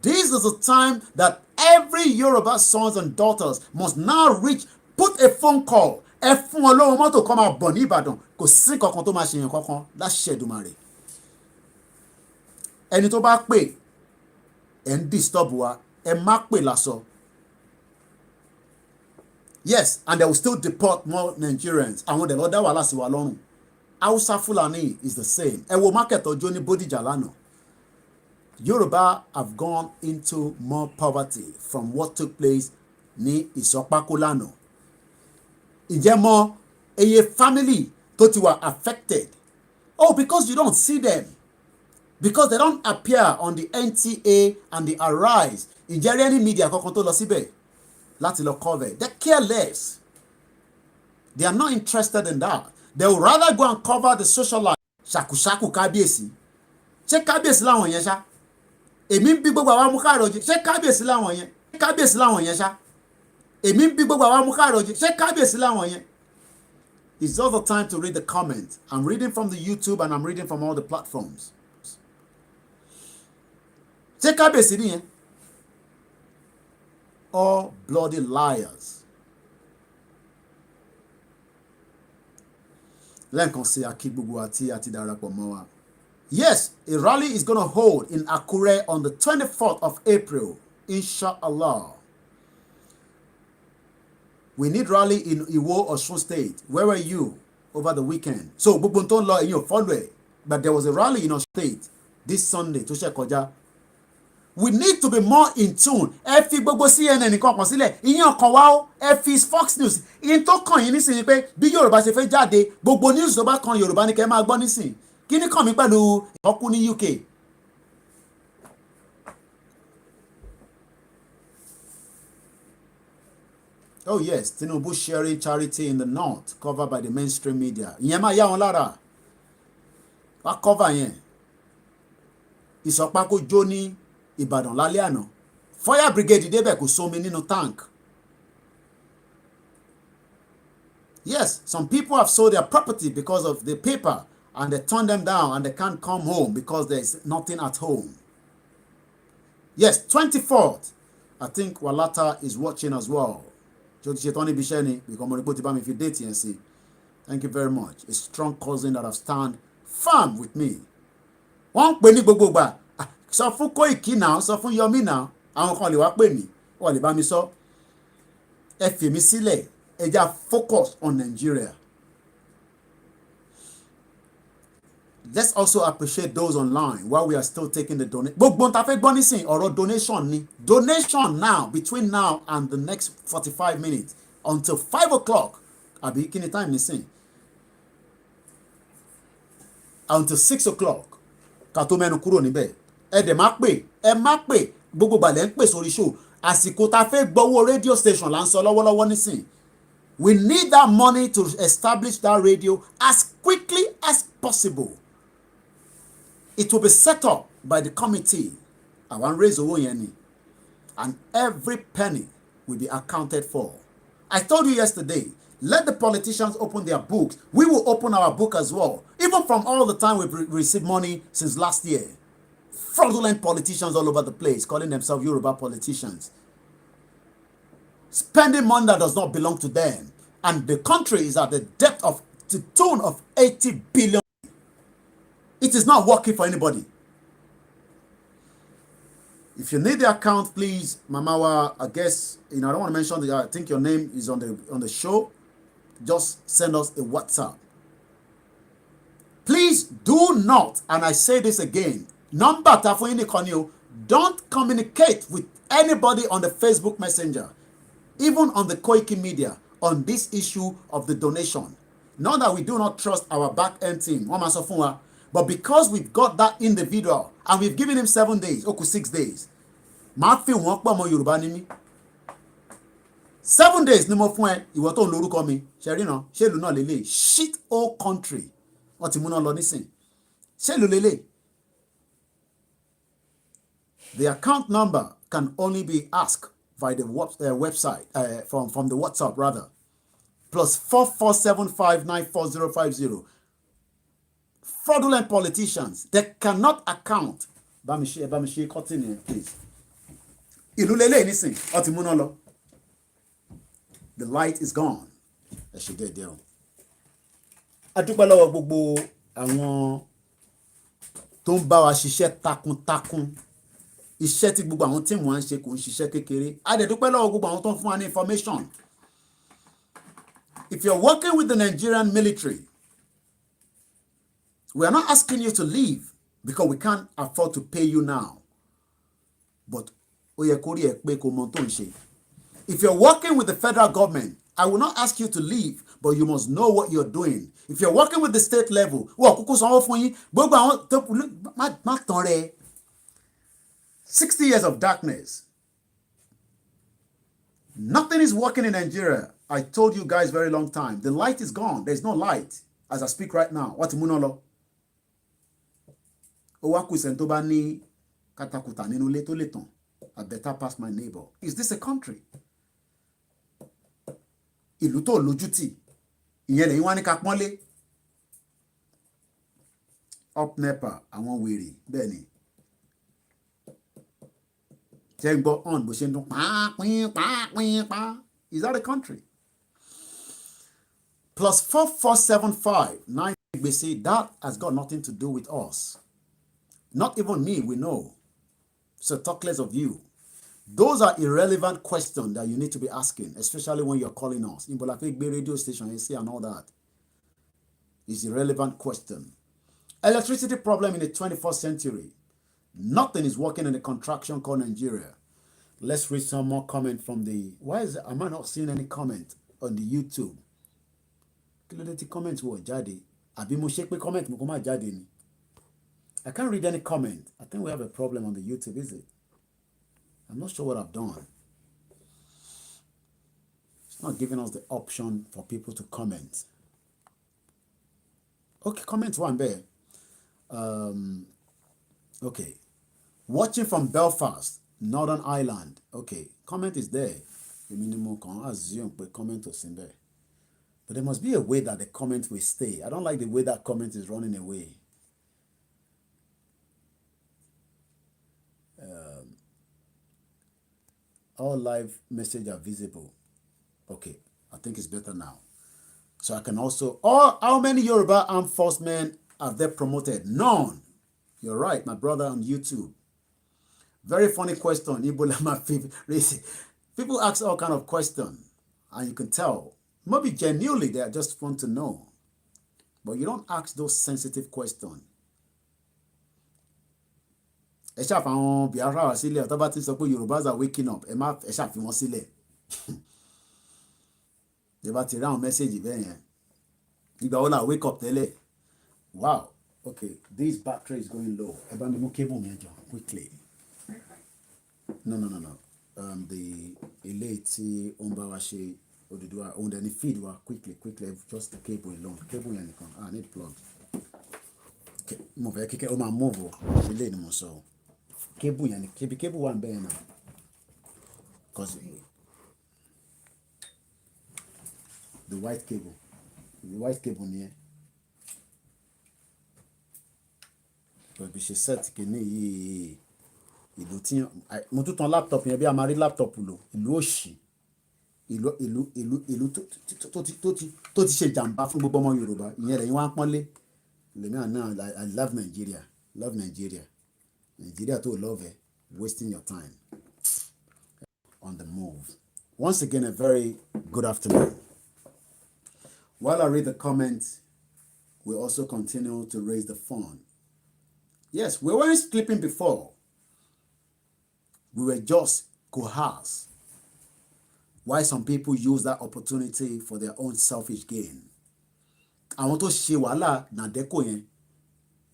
This is a time that every Yoruba sons and daughters must now reach, put a phone call. Ẹ fún wọn lówó mọ́tò kó máa bọ̀ ní Ìbàdàn. Kò sí kankan tó máa ṣe yẹn kankan láṣẹ Èdùmàrè. Ẹni tó bá pè ẹ ń disturb wa, ẹ má pè lásọ. Yes, and they will still deport more Nigerians. Àwọn dẹ̀ lọ dá wàhálà sí wa lọ́rùn. Hausa Fulani is the same. Ẹ wo market ọjọ́ ní Bódìjà lánàá. Yoruba have gone into more poverty from what took place ní Ìsọpákó lánàá. Ìjẹ́ mọ̀ eye family tó ti wà affected. Oh, because you don't see them. Because they don't appear on the NTA and the Arise. Ìjẹ́ rí any media kankan tó lọ síbẹ̀ láti lọ cover. They're careless. They are not interested in that. They would rather go and cover the social life. Ṣàkùṣàkù kábíyèsí. Ṣé kábíyèsí láwọn yẹn ṣá? Èmi ń bí gbogbo àwọn amúkàròjì. Ṣé kábíyèsí láwọn yẹn? Kábíyèsí láwọn yẹn ṣá? Èmi ń bí gbogbo àwọn amúkàròjì. Ṣé kábíyèsí láwọn yẹn? It's all the time to read the comments. I'm reading from the YouTube and I'm reading from all the platforms. Ṣé kábíyèsí nìyẹn? All bloody liars. Lẹ́ẹ̀kan sí akí gbogbo àti darapọ̀ mọ́ wa. Yes, a rally is going to hold in Akure on the 24th of April, inshallah. We need rally in Iwo, Osun State. Where were you over the weekend? So, gbogbo tó ń lọ ẹ̀yin ò follow it. But there was a rally in Osun State this Sunday tó ṣe kọjá. We need to be more in tune. Ẹ fi gbogbo CNN nìkan kan sílẹ̀. Ìyẹn ọkàn wa ó. Ẹ fi Fox News. Ìyẹn tó kàn yín nísìnyí pé bí Yorùbá ṣe fẹ́ jáde, gbogbo news tó bá kan Yorùbá ni kẹ́ máa gbọ́ nísìnyí. Kí ni kàn mí pẹ̀lú ìkọ́kú ní UK? Oh yes, Tinubu sharing charity in the north covered by the mainstream media. Ìyẹn máa yá wọn lára. Wá cover yẹn. Ìsọpákó jó ní Ìbàdàn lálẹ́ àná. Fire brigade débẹ̀ kò sómi nínú tank. Yes, some people have sold their property because of the paper and they turn them down and they can't come home because there's nothing at home. Yes, 24th. I think Walata is watching as well. Thank you very much. A strong cousin that have stand firm with me. Wọ́n pè ní gbogbo ìgbà. Sọ fún Koiki náà, sọ fún Yomi náà. Àwọn kan lè wá pè mí. Wọ́n lè bá mi sọ. Ẹ fi mi sílẹ̀. Ẹ já focus on Nigeria. Let's also appreciate those online while we are still taking the donation. Gbogbo n ta fẹ́ gbọ́ nísìn ọ̀rọ̀ donation ni. Donation now between now and the next 45 minutes until 5 o'clock. Àbí kí ni time nísìn? Until 6 o'clock. Ká tó mẹ́nu kúrò níbẹ̀. Ẹ dẹ̀ má pè. Ẹ má pè. Gbogbo balẹ̀ ń pè sórí show. Àsìkò ta fẹ́ gbọ́wọ́ radio station là ń sọ lọ́wọ́lọ́wọ́ nísìn. We need that money to establish that radio as quickly as possible. It will be set up by the committee. I want to raise owó yẹn ni. And every penny will be accounted for. I told you yesterday, let the politicians open their books. We will open our book as well. Even from all the time we've received money since last year. Fraudulent politicians all over the place, calling themselves Yoruba politicians. Spending money that does not belong to them. And the country is at the depth of the tune of 80 billion. It is not working for anybody. If you need the account, please, Mamawa, I guess, I don't want to mention I think your name is on the show. Just send us a WhatsApp. Please do not, and I say this again, number don't communicate with anybody on the Facebook Messenger, even on the Koiki Media, on this issue of the donation. Not that we do not trust our back-end team, but because we've got that individual and we've given him 7 days, 6 days, 7 days ni mo fún ẹ ìwọ tó ń lórúkọ mi ṣẹrí náà ṣé ìlú náà lélẹ̀ shit all country wọ́n ti múná lọ nísìn ṣé ìlú lélẹ̀. The account number can only be asked by the website from the WhatsApp rather +4475945050. Fraudulent politicians, they cannot account. Bamishi, continue, please. Ìlú lélẹ̀ nísìn wọ́n ti múná lọ. The light is gone. Ẹ ṣe déédéé o. A dúpẹ́ lọ́wọ́ gbogbo àwọn tó ń bá wa ṣiṣẹ́ takuntakun. Iṣẹ́ tí gbogbo àwọn tíìmù wa ń ṣe kò ń ṣiṣẹ́ kékeré. A dẹ̀ dúpẹ́ lọ́wọ́ gbogbo àwọn tó ń fún wa ní information. If you're working with the Nigerian military, we are not asking you to leave because we can't afford to pay you now. But ó yẹ kó rí ẹ pé kó mọ tó ń ṣe. If you're working with the federal government, I will not ask you to leave, but you must know what you're doing. If you're working with the state level, kúkú sanwó fún yín, gbogbo àwọn tó má tán rẹ̀. 60 years of darkness. Nothing is working in Nigeria. I told you guys very long time. The light is gone. There's no light as I speak right now. What múná lọ? Ó wá kù ìsẹ̀n tó bá ní katakuta nínú ilé tó lè tàn. I better pass my neighbor. Is this a country? Ìlú tó lójútì. Ìyẹn lẹ́yìn wá ní ká pọ́nlé. Up NEPA, àwọn wèrè, bẹ́ẹ̀ ni. Jẹ́ ń gbọ́ on bó ṣe ń dún pàápín. Is that a country? +4475 gbèsè, that has got nothing to do with us. Not even me, we know. So talk less of you. Those are irrelevant questions that you need to be asking, especially when you're calling us. In Bolafegbe radio station, you see, and all that. It's irrelevant question. Electricity problem in the 21st century. Nothing is working in the contraction called Nigeria. Let's read some more comment from the... Am I not seeing any comment on the YouTube? Comments were jáde. Àbí mo ṣe pé comment mo kò má jáde ni. I can't read any comment. I think we have a problem on the YouTube, is it? I'm not sure what I've done. It's not giving us the option for people to comment. Okay, comment one there. Okay. Watching from Belfast, Northern Ireland. Okay, comment is there. The minimum can assume pé comment was in there. But there must be a way that the comment will stay. I don't like the way that comment is running away. All live messages are visible. Okay, I think it's better now. So I can also, how many Yoruba armed forcemen have they promoted? None. You're right, my brother on YouTube. Very funny question. Ebola, my favorite. People ask all kind of questions, and you can tell. Maybe genuinely they just want to know. But you don't ask those sensitive questions. Ẹ ṣàfihàn Biafra wá sílẹ̀ ọ̀tọ́ bá ti sọ pé Yorùbás are waking up ẹ ṣàfihàn sílẹ̀. Ẹ bá ti rí àwọn mẹ́sẹ̀gì bẹ́ẹ̀ yẹn. Ìgbà wo la wake up tẹ́lẹ̀? Wow, okay, this battery is going low. Ẹ bá mi mú cable yẹn jọ quickly. No. The eléyìí tí ó ń bá wa ṣe Odùduwà òun dẹ̀ ni feed wa quickly just the cable alone. Cable yẹn nìkan I need plug. Mo fẹ́ kíkẹ́ ó máa move o eléyìí ni mo sọ. Cable yẹn ni cable wà ń bẹ́ẹ̀ náà. Cause the white cable ni ẹ. But bí ṣe set kìíní yìí ìlú tí mo tún tan laptop yẹn bí a máa rí laptop lò ìlú òṣì ìlú tó ti ṣe jàǹbá fún gbogbo ọmọ Yorùbá ìyẹn lẹ́yìn wá ń pọ́nlé lèmi àná I love Nigeria tó love it, wasting your time on the move. Once again, a very good afternoon. While I read the comments, we also continue to raise the fund. Yes, we weren't sleeping before. We were just coerced. Why some people use that opportunity for their own selfish gain. Àwọn tó ṣe wàhálà nàdẹ́kò yẹn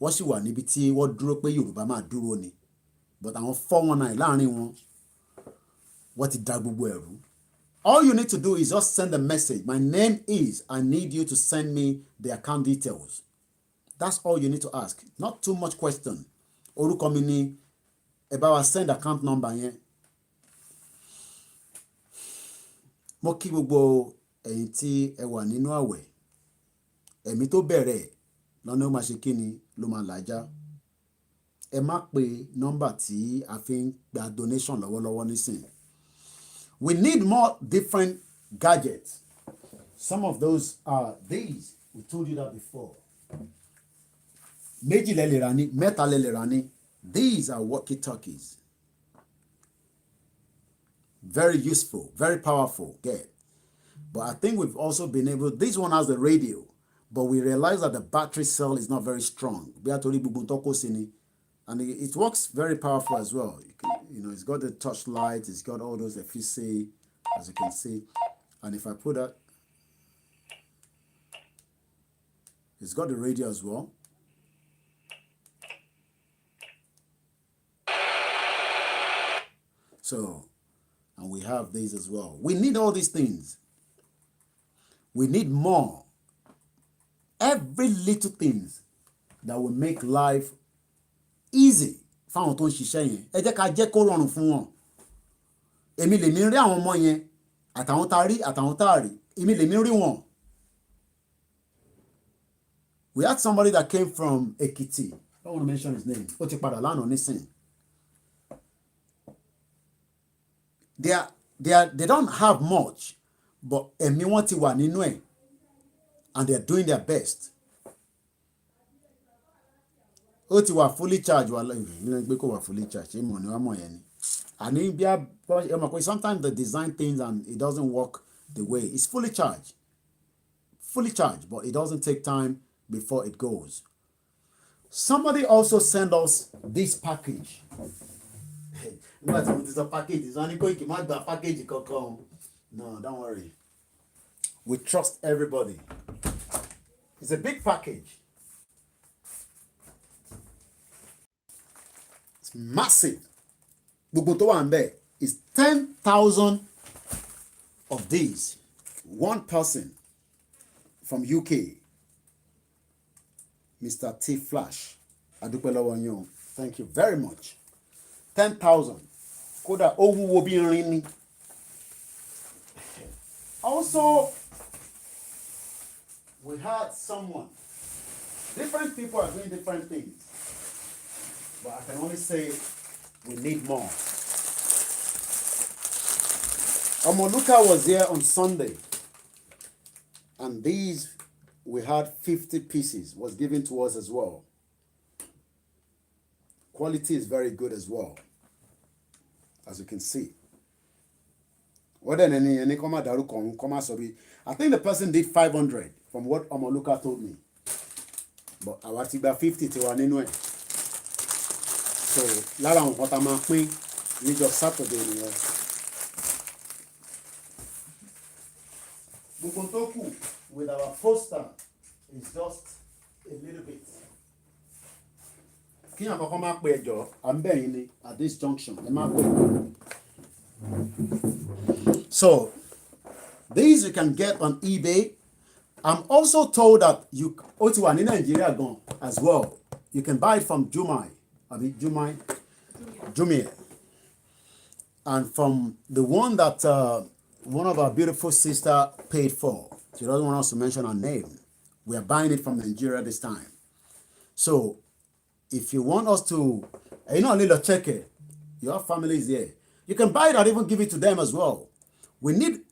wọ́n sì wà níbi tí wọ́n dúró pé Yorùbá máa dúró ni. But àwọn 419 láàrin wọn wọ́n ti dá gbogbo ẹ̀rú. All you need to do is just send a message. My name is, I need you to send me the account details. That's all you need to ask. Not too much question. Orúkọ mi ni ẹ bá wa send account number yẹn. Mo kí gbogbo ẹ̀yin tí ẹ wà nínú àwẹ̀. Ẹ̀mí tó bẹ̀rẹ̀ lọ́nà ó máa ṣe kí ni ló máa làjá. Ẹ má pe nọ́mbà tí a fi ń gba donation lọ́wọ́lọ́wọ́ nísìnyí. We need more different gadgets. Some of those are these. We told you that before. Méjì lẹ lè rà ní, mẹ́ta lẹ lè rà ní. These are walkie-talkies. Very useful, very powerful. Get. But I think we've also been able, this one has the radio, but we realize that the battery cell is not very strong. And it works very powerful as well. It's got the touch light, it's got all those efficacy, as you can see. And if I put that, it's got the radio as well. So, and we have these as well. We need all these things. We need more. Every little things that will make life easy fáwọn tó ń ṣiṣẹ́ yẹn. Ẹ jẹ́ ká jẹ́ kó rọrùn fún wọn. Èmi lèmi rí àwọn ọmọ yẹn àtàwọn tá rí àtàwọn tá rí. Èmi lèmi rí wọn. We had somebody that came from Ekiti. I don't want to mention his name. Ó ti padà lánàá nísìn. They don't have much, but ẹ̀mí wọn ti wà nínú ẹ̀, and they're doing their best. Ó ti wà fully charged wà lẹ́yìn pé kò wà fully charged ṣé mọ̀ ní wàá mọ̀ yẹn ni. Àní bí a ọmọ pé sometimes they design things and it doesn't work the way. It's fully charged, but it doesn't take time before it goes. Somebody also sent us this package. What is a package? It's only going to make the package. No, don't worry. We trust everybody. It's a big package. It's massive. Gbogbo tó wà ńbẹ̀ is 10,000 of these. One person from UK, Mr. T Flash. Adúpẹ́ lọ́wọ́ yín o. Thank you very much. 10,000. Kódà ó wúwo bí irin ni. Also, we had someone. Different people are doing different things. But I can only say we need more. Omoluka was here on Sunday. And these, we had 50 pieces, was given to us as well. Quality is very good as well, as you can see. I think the person did 500 from what Omoluka told me. But I was about 50 to one anyway. So, Lara on what I'm doing, we just Saturday. Bukontoku with our poster is just a little bit. I'm being at this junction. So, these you can get on eBay. I'm also told that you in Nigeria gone as well. You can buy it from Jumai. Jumia. And from the one that one of our beautiful sister paid for. She doesn't want us to mention her name. We are buying it from Nigeria this time. So, if you want us to, little check it. Your family is here. You can buy it and even give it to them as well. We need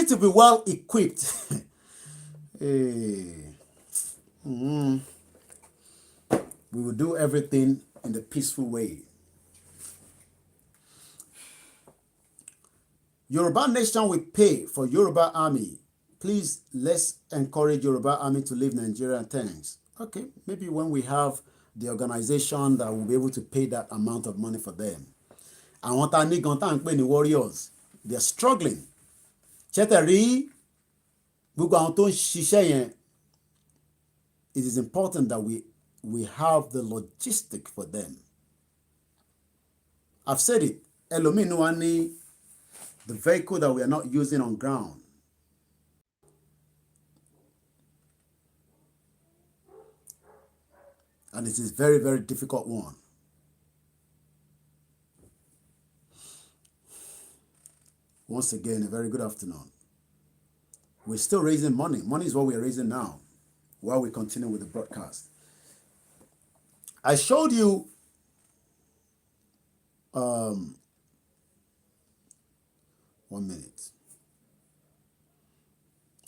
to be well equipped. We will do everything in the peaceful way. Yoruba Nation will pay for Yoruba Army. Please, let's encourage Yoruba Army to leave Nigeria. Thanks. Okay, maybe when we have the organization that will be able to pay that amount of money for them. And what I need the warriors, they're struggling. It is important that we have the logistic for them. I've said it. The vehicle that we are not using on ground. And it is a very, very difficult one. Once again, a very good afternoon. We're still raising money. Money is what we're raising now while we continue with the broadcast. I showed you 1 minute.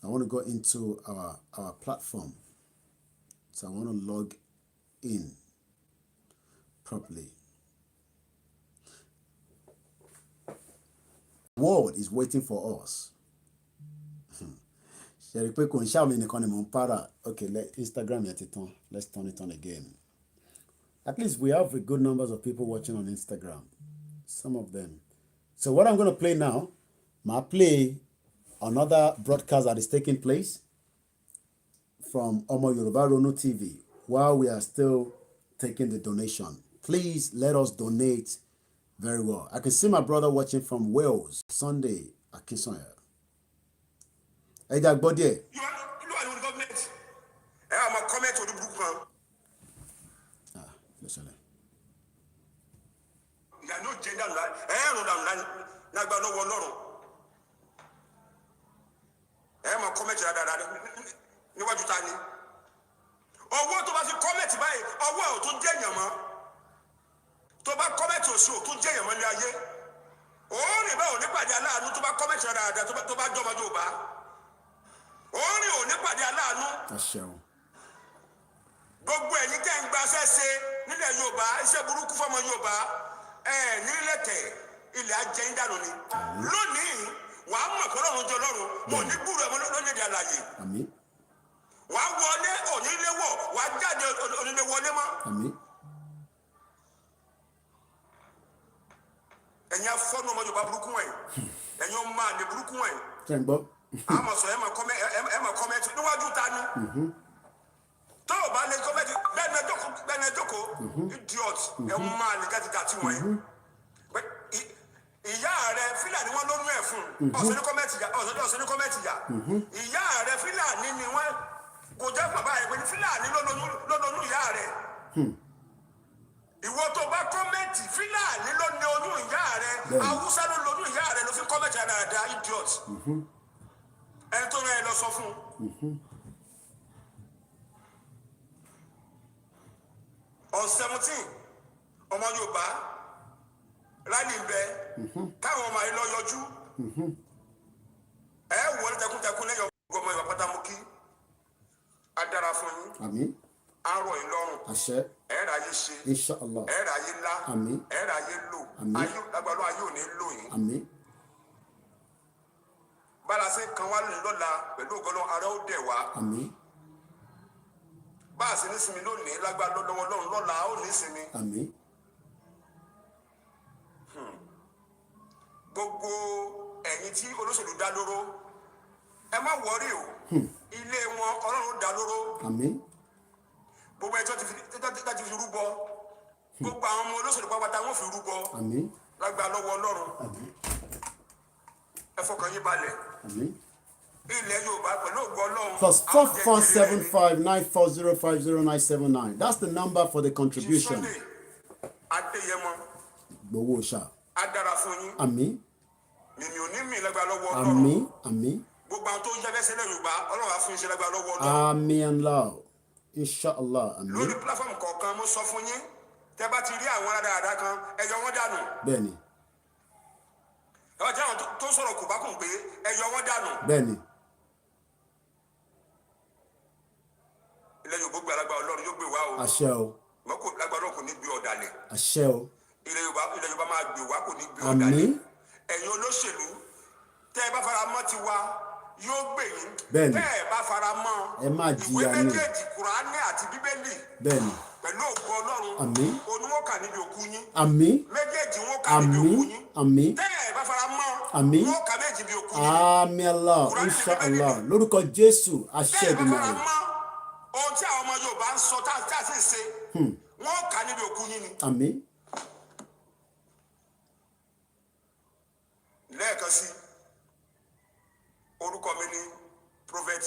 I want to go into our platform. So I want to log in properly. The world is waiting for us. Okay, let Instagram let's turn it on again. At least we have a good numbers of people watching on Instagram. Some of them. So what I'm going to play now, I'll play another broadcast that is taking place from Omo Yoruba Ronu TV while we are still taking the donation. Please let us donate very well. I can see my brother watching from Wales, Sunday, Akisoya. Hey, that body. You are the government. I'm a comment to the book. Listen. You are no gender. I'm a comment to that. You want to tell me? Or what about the comment by or well to Janyama? To back comment to show to Janyama. Oh, never allowed to back comment to back Joba. Only on the Padialano. That's show. Gbogbo ẹ̀yin tẹ́ ń gbaṣẹ́ ṣe nílẹ̀ Yorùbá iṣẹ́ burúkú fọmọ Yorùbá nílẹ̀tẹ̀ ilẹ̀ ajẹ́ ń dànù ni. Lónìí wà á mọ̀ kọ́lọ́run jọ lọ́run mọ̀ ní gbúrò ẹ̀mọ́ lónìí àlàyé. Wà á wọlé oníléwọ̀ wà á jáde onílé wọlé mọ́. Ẹ̀yin afọ́nù ọmọ Yorùbá burúkú wọ̀nyí. Ẹ̀yin ọmọ àlè burúkú wọ̀nyí. I'm also Emma comment níwájú ta ni. Tó o bá lè comment bẹ́ẹ̀ jókòó idiot ẹ̀ ń máa lè gàtìgàtì wọ̀nyí. Ìyá rẹ̀ Fúlàní wọn ló mú ẹ̀ fún ọ̀sẹ̀ ní kọ́mẹ́tì yá. Ìyá rẹ̀ Fúlàní ni wọ́n kò jẹ́ bàbá rẹ̀ pé Fúlàní ló lóyún ìyá rẹ̀. Ìwọ tó bá kọ́mẹ́tì Fúlàní ló ní oyún ìyá rẹ̀ Haúsá ló lóyún ìyá rẹ̀ ló fi kọ́mẹ́tì dáadáa idiot. Ẹni tó rẹ̀ lọ sọ fún un. on 17 ọmọ Yorùbá rally ń bẹ káwọn ọmọ ilọ yọjú ẹ wọlé tẹkùntẹkùn lẹ́yìn ọgbọmọ ìwà pátámọkí adára fún yín àmín arọ ìlọrun àṣẹ ẹ ráyé ṣe inshallah ẹ ráyé ńlá àmín ẹ ráyé lò ayé lágbàdo ayé ò ní lò yín àmín bára ṣe kan wá lọ́la pẹ̀lú ògbọ́n ara ó dẹ̀ wá àmín bá a sì ní sinmi lónìí lágbàdo lọ́wọ́ Ọlọ́run lọ́la ó ní sinmi àmín gbogbo ẹ̀yin tí olóṣèlú dá lóró ẹ má wọrí o ilé wọn Ọlọ́run dá lóró àmín gbogbo ẹjọ́ ti fi rúbọ gbogbo àwọn ọmọ olóṣèlú pátá wọn fi rúbọ àmín lágbàdo lọ́wọ́ Ọlọ́run àmín ẹ fọkàn yín balẹ̀ àmín ilẹ̀ Yorùbá pẹ̀lú ògbọ́ Ọlọ́run. +447594050979. That's the number for the contribution. Adéyẹmọ. Gbowó ṣá. Adára fún yín. Àmín. Mímí ò ní mí lágbára lọ́wọ́ Ọlọ́run. Àmín àmín. Gbogbo àwọn tó ń jẹ́fẹ́ sílẹ̀ Yorùbá Ọlọ́run á fún yín ṣe lágbára lọ́wọ́ Ọlọ́run. Àmín Allah. Inshallah. Àmín. Lórí platform kọ̀ọ̀kan mo sọ fún yín tẹ́ bá ti rí àwọn aládàáda kan ẹ yọ wọ́n dànù. Bẹ́ẹ̀ni. Ọjọ́ àwọn tó sọ̀rọ̀ kò bá kùn pé ẹ yọ wọ́n dànù. Bẹ́ẹ̀ni. Ilẹ̀ Yorùbá gbàlagbà Ọlọ́run yóò gbé wá o. Àṣẹ o. Mọ́kò lágbàdo kò ní gbé ọ̀dàlẹ̀. Àṣẹ o. Ilẹ̀ Yorùbá máa gbé wá kò ní gbé ọ̀dàlẹ̀. Àmín. Ẹ̀yin olóṣèlú tẹ́ ẹ bá fara mọ́ ti wa yóò gbè yín. Bẹ́ẹ̀ni. Tẹ́ ẹ bá fara mọ́ ẹ máa jìyà ní. Ìwé méjèèjì Kùránì àti Bíbélì. Bẹ́ẹ̀ni. Pẹ̀lú ògo Ọlọ́run. Àmín. Oníwọ̀n kà níbi òkú yín. Àmín. Méjèèjì wọn kà níbi òkú yín. Àmín. Tẹ́ ẹ bá fara mọ́ àmín. Wọn kà méjì bí òkú yín. Àmín Allah. Inshallah. Lórúkọ Jésù àṣẹ Èdùmàrè. Ohun tí àwọn ọmọ Yorùbá ń sọ tá a sì ń ṣe wọn kà níbi òkú yín ni. Àmín. Lẹ́ẹ̀kan sí orúkọ mi ni Prophet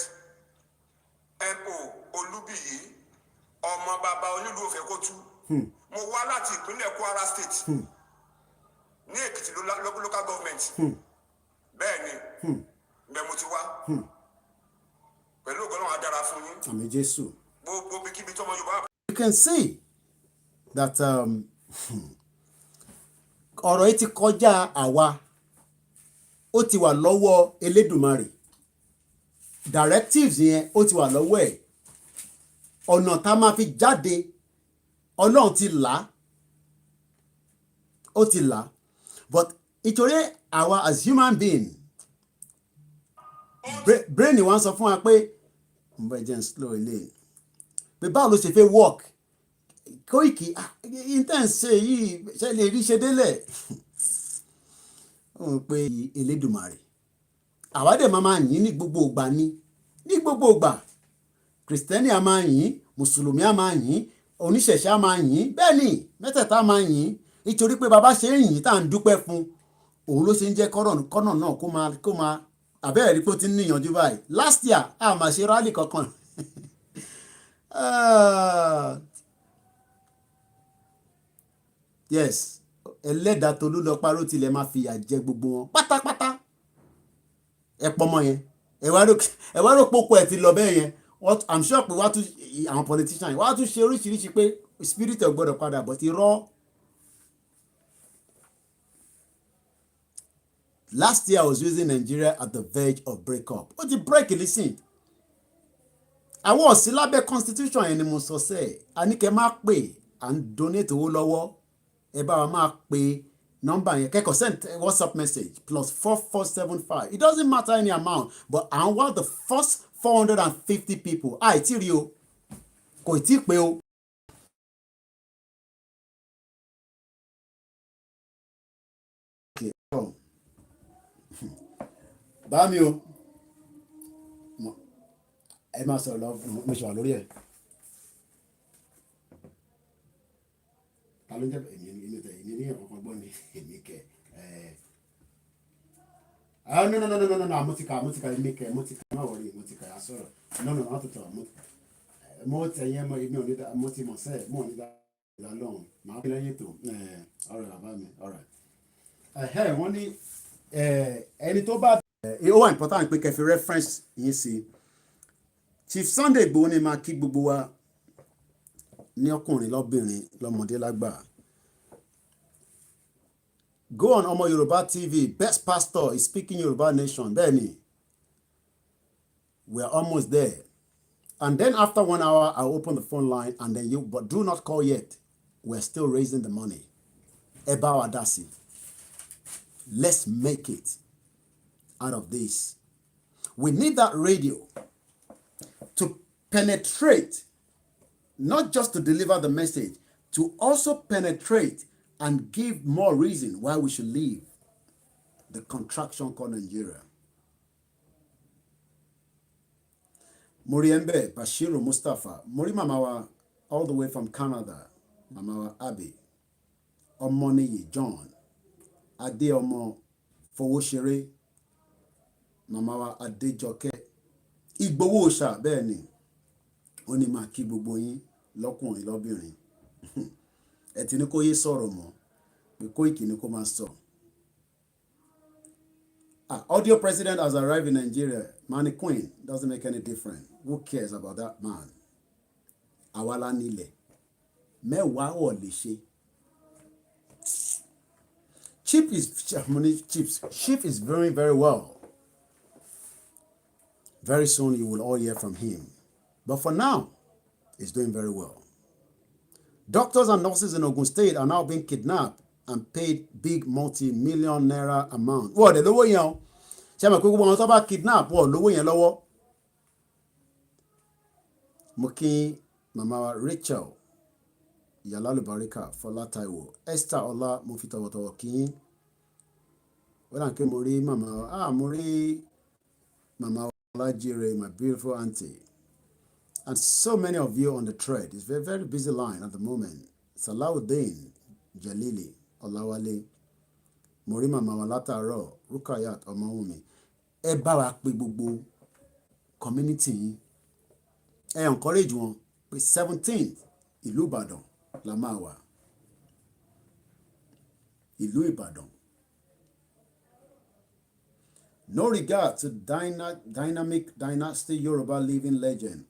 M.O. Olúbíyì ọmọ bàbá onílùú Òfẹ́kótú mo wá láti ìpínlẹ̀ Kwara State ní Èkìtì local government bẹ́ẹ̀ ni bẹ́ẹ̀ mo ti wá pẹ̀lú ògbọ́n náà adára fún yín. Àmín Jésù. Gbogbo bíkíbi tọmọ Yorùbá. You can see that ọ̀rọ̀ yìí ti kọjá àwa ó ti wà lọ́wọ́ Elédùmarè directives yẹn ó ti wà lọ́wọ́ ẹ̀ ọ̀nà tá a máa fi jáde Ọlọ́run ti là ó ti là but nítorí àwa as human being brain wa sọ fún wa pé mo bẹ jẹ́ slow ilé pé báwo ló ṣe fẹ́ work Koiki intense yìí ṣe lè rí ṣe délẹ̀ ó pé Elédùmarè àwa dẹ̀ máa yìn ní gbogbo ìgbà ní gbogbo ìgbà Kristẹni a máa yìn Mùsùlùmí a máa yìn oníṣẹ̀ṣe a máa yìn bẹ́ẹ̀ ni mẹ́tẹ̀ẹ̀ta a máa yìn nítorí pé bàbá ṣe ń yìn tá à ń dúpẹ́ fún òun ló ṣe ń jẹ́ kọ́nà náà kó máa àbẹ́rẹ́ rí pé ó ti ń níyànjú báyìí last year a máa ṣe rálì kankan yes ẹlẹ́dàá Tolú lọ parọ́ tilẹ̀ máa fìyà jẹ gbogbo wọn pátápátá ẹ pọmọ yẹn ẹ wá rò pópó ẹ ti lọ bẹ́ẹ̀ yẹn I'm sure pé wá tún àwọn politician wá tún ṣe oríṣiríṣi pé spirit ẹ̀ gbọ́dọ̀ padà bọ̀ ti rọ́. Last year I was using Nigeria at the verge of breakup. Ó ti break listen. Àwọn òsì lábẹ́ constitution yẹn ni mo sọ sẹ́ẹ̀. A ní kẹ́ máa pè à ń donate owó lọ́wọ́. Ẹ bá wa máa pe nọ́mbà yẹn kẹ́kọ̀ọ́ send WhatsApp message +4475. It doesn't matter any amount but I want the first 450 people. Àìtí rí o. Kò tí ì pé o. Bá mi o ẹ máa sọ̀rọ̀ lọ mo ṣe wà lórí ẹ̀ ta ló ń jẹ́ èmi ní ọ̀kan gbọ́ ni èmi kẹ no mo ti ka èmi kẹ mo ti ka má wọlé mo ti ka sọ̀rọ̀ no má tó tọ̀ mo tẹ̀yẹ́ mọ èmi ò ní dá mo ti mọ̀ sẹ́ẹ̀ mo ò ní dá ìdá lọ́hùn màá fi lẹ́yìn tó ọ̀rọ̀ bàbá mi ọ̀rọ̀ wọ́n ní ẹni tó bá ó wà important pé kẹfì reference yín sí Chief Sunday Igboho ni máa kí gbogbo wa ní ọkùnrin lọ́bìnrin lọ́mọdé lágbà. Go on Omo Yoruba TV. Best pastor is speaking Yoruba nation. Bẹ́ẹ̀ni, we are almost there. And then after 1 hour, I'll open the phone line and then you, but do not call yet. We're still raising the money. Eba Adasi. Let's make it out of this. We need that radio to penetrate, not just to deliver the message, to also penetrate and give more reason why we should leave the contraction called Nigeria. Muriembe Bashiru Mustafa, Muri Mamawa, all the way from Canada, Mamawa Abi, Omoniyi John, Adeomo Fowoshere, Mamawa Adejoke, Igbowo Osha, bẹ́ẹ̀ ni, ó ní máa kí gbogbo yín lọ́kùnrin lọ́bìnrin. Ẹ ti ní kó yé sọ̀rọ̀ mọ́, pé Koiki ní kó máa sọ. Audio president has arrived in Nigeria. Money Queen doesn't make any difference. Who cares about that man? Awala nílẹ̀. Mẹ́wàá ò lè ṣe. Chief is very, very well. Very soon you will all hear from him. But for now, he's doing very well. Doctors and nurses in Ogun State are now being kidnapped and paid big multi-million naira amount. Wọ́n dẹ̀ lówó yẹn o. Ṣé àmọ̀ pé gbogbo àwọn tó bá kidnap wọ́n lówó yẹn lọ́wọ́? Mo kí màmá wa Rachel Yalalubarika Fọlá Táíwò Esther Ọlá mo fi tọ̀wọ̀tọ̀wọ̀ kí yín. Wọ́n dà pé mo rí màmá wa Ọlájírè, my beautiful auntie. And so many of you on the thread. It's a very, very busy line at the moment. Salawuddin Jalili Olawale, Morima Mawalata Ro, Rukayat Omawumi. Ẹ bá wa pè gbogbo community. Ẹ encourage wọn pé 17th ìlú Ìbàdàn la máa wà. Ìlú Ìbàdàn. No regard to dynamic dynasty Yoruba living legend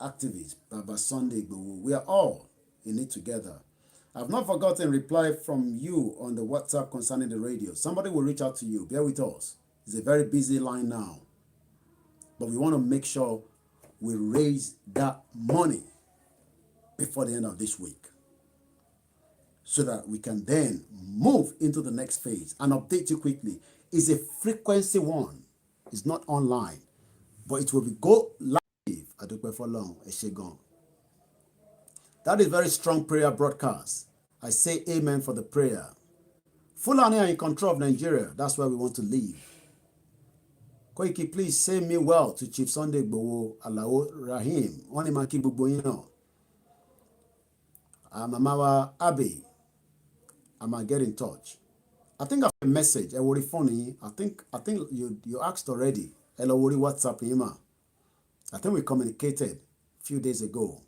activist Baba Sunday Igboho. We are all in it together. I've not forgotten reply from you on the WhatsApp concerning the radio. Somebody will reach out to you. Bear with us. It's a very busy line now. But we want to make sure we raise that money before the end of this week, so that we can then move into the next phase. And update you quickly. It's a frequency one. It's not online, but it will be go live. That is very strong prayer broadcast. I say amen for the prayer. Fulani are in control of Nigeria. That's where we want to live. Koiki, please say me well to Chief Sunday Igboho, Alao Rahim. Oni maki gbogbo yin náà. Mamawa Abbey. I'ma get in touch. I think I have a message. I will phone. I think you asked already. Hello, WhatsApp him. I think we communicated a few days ago.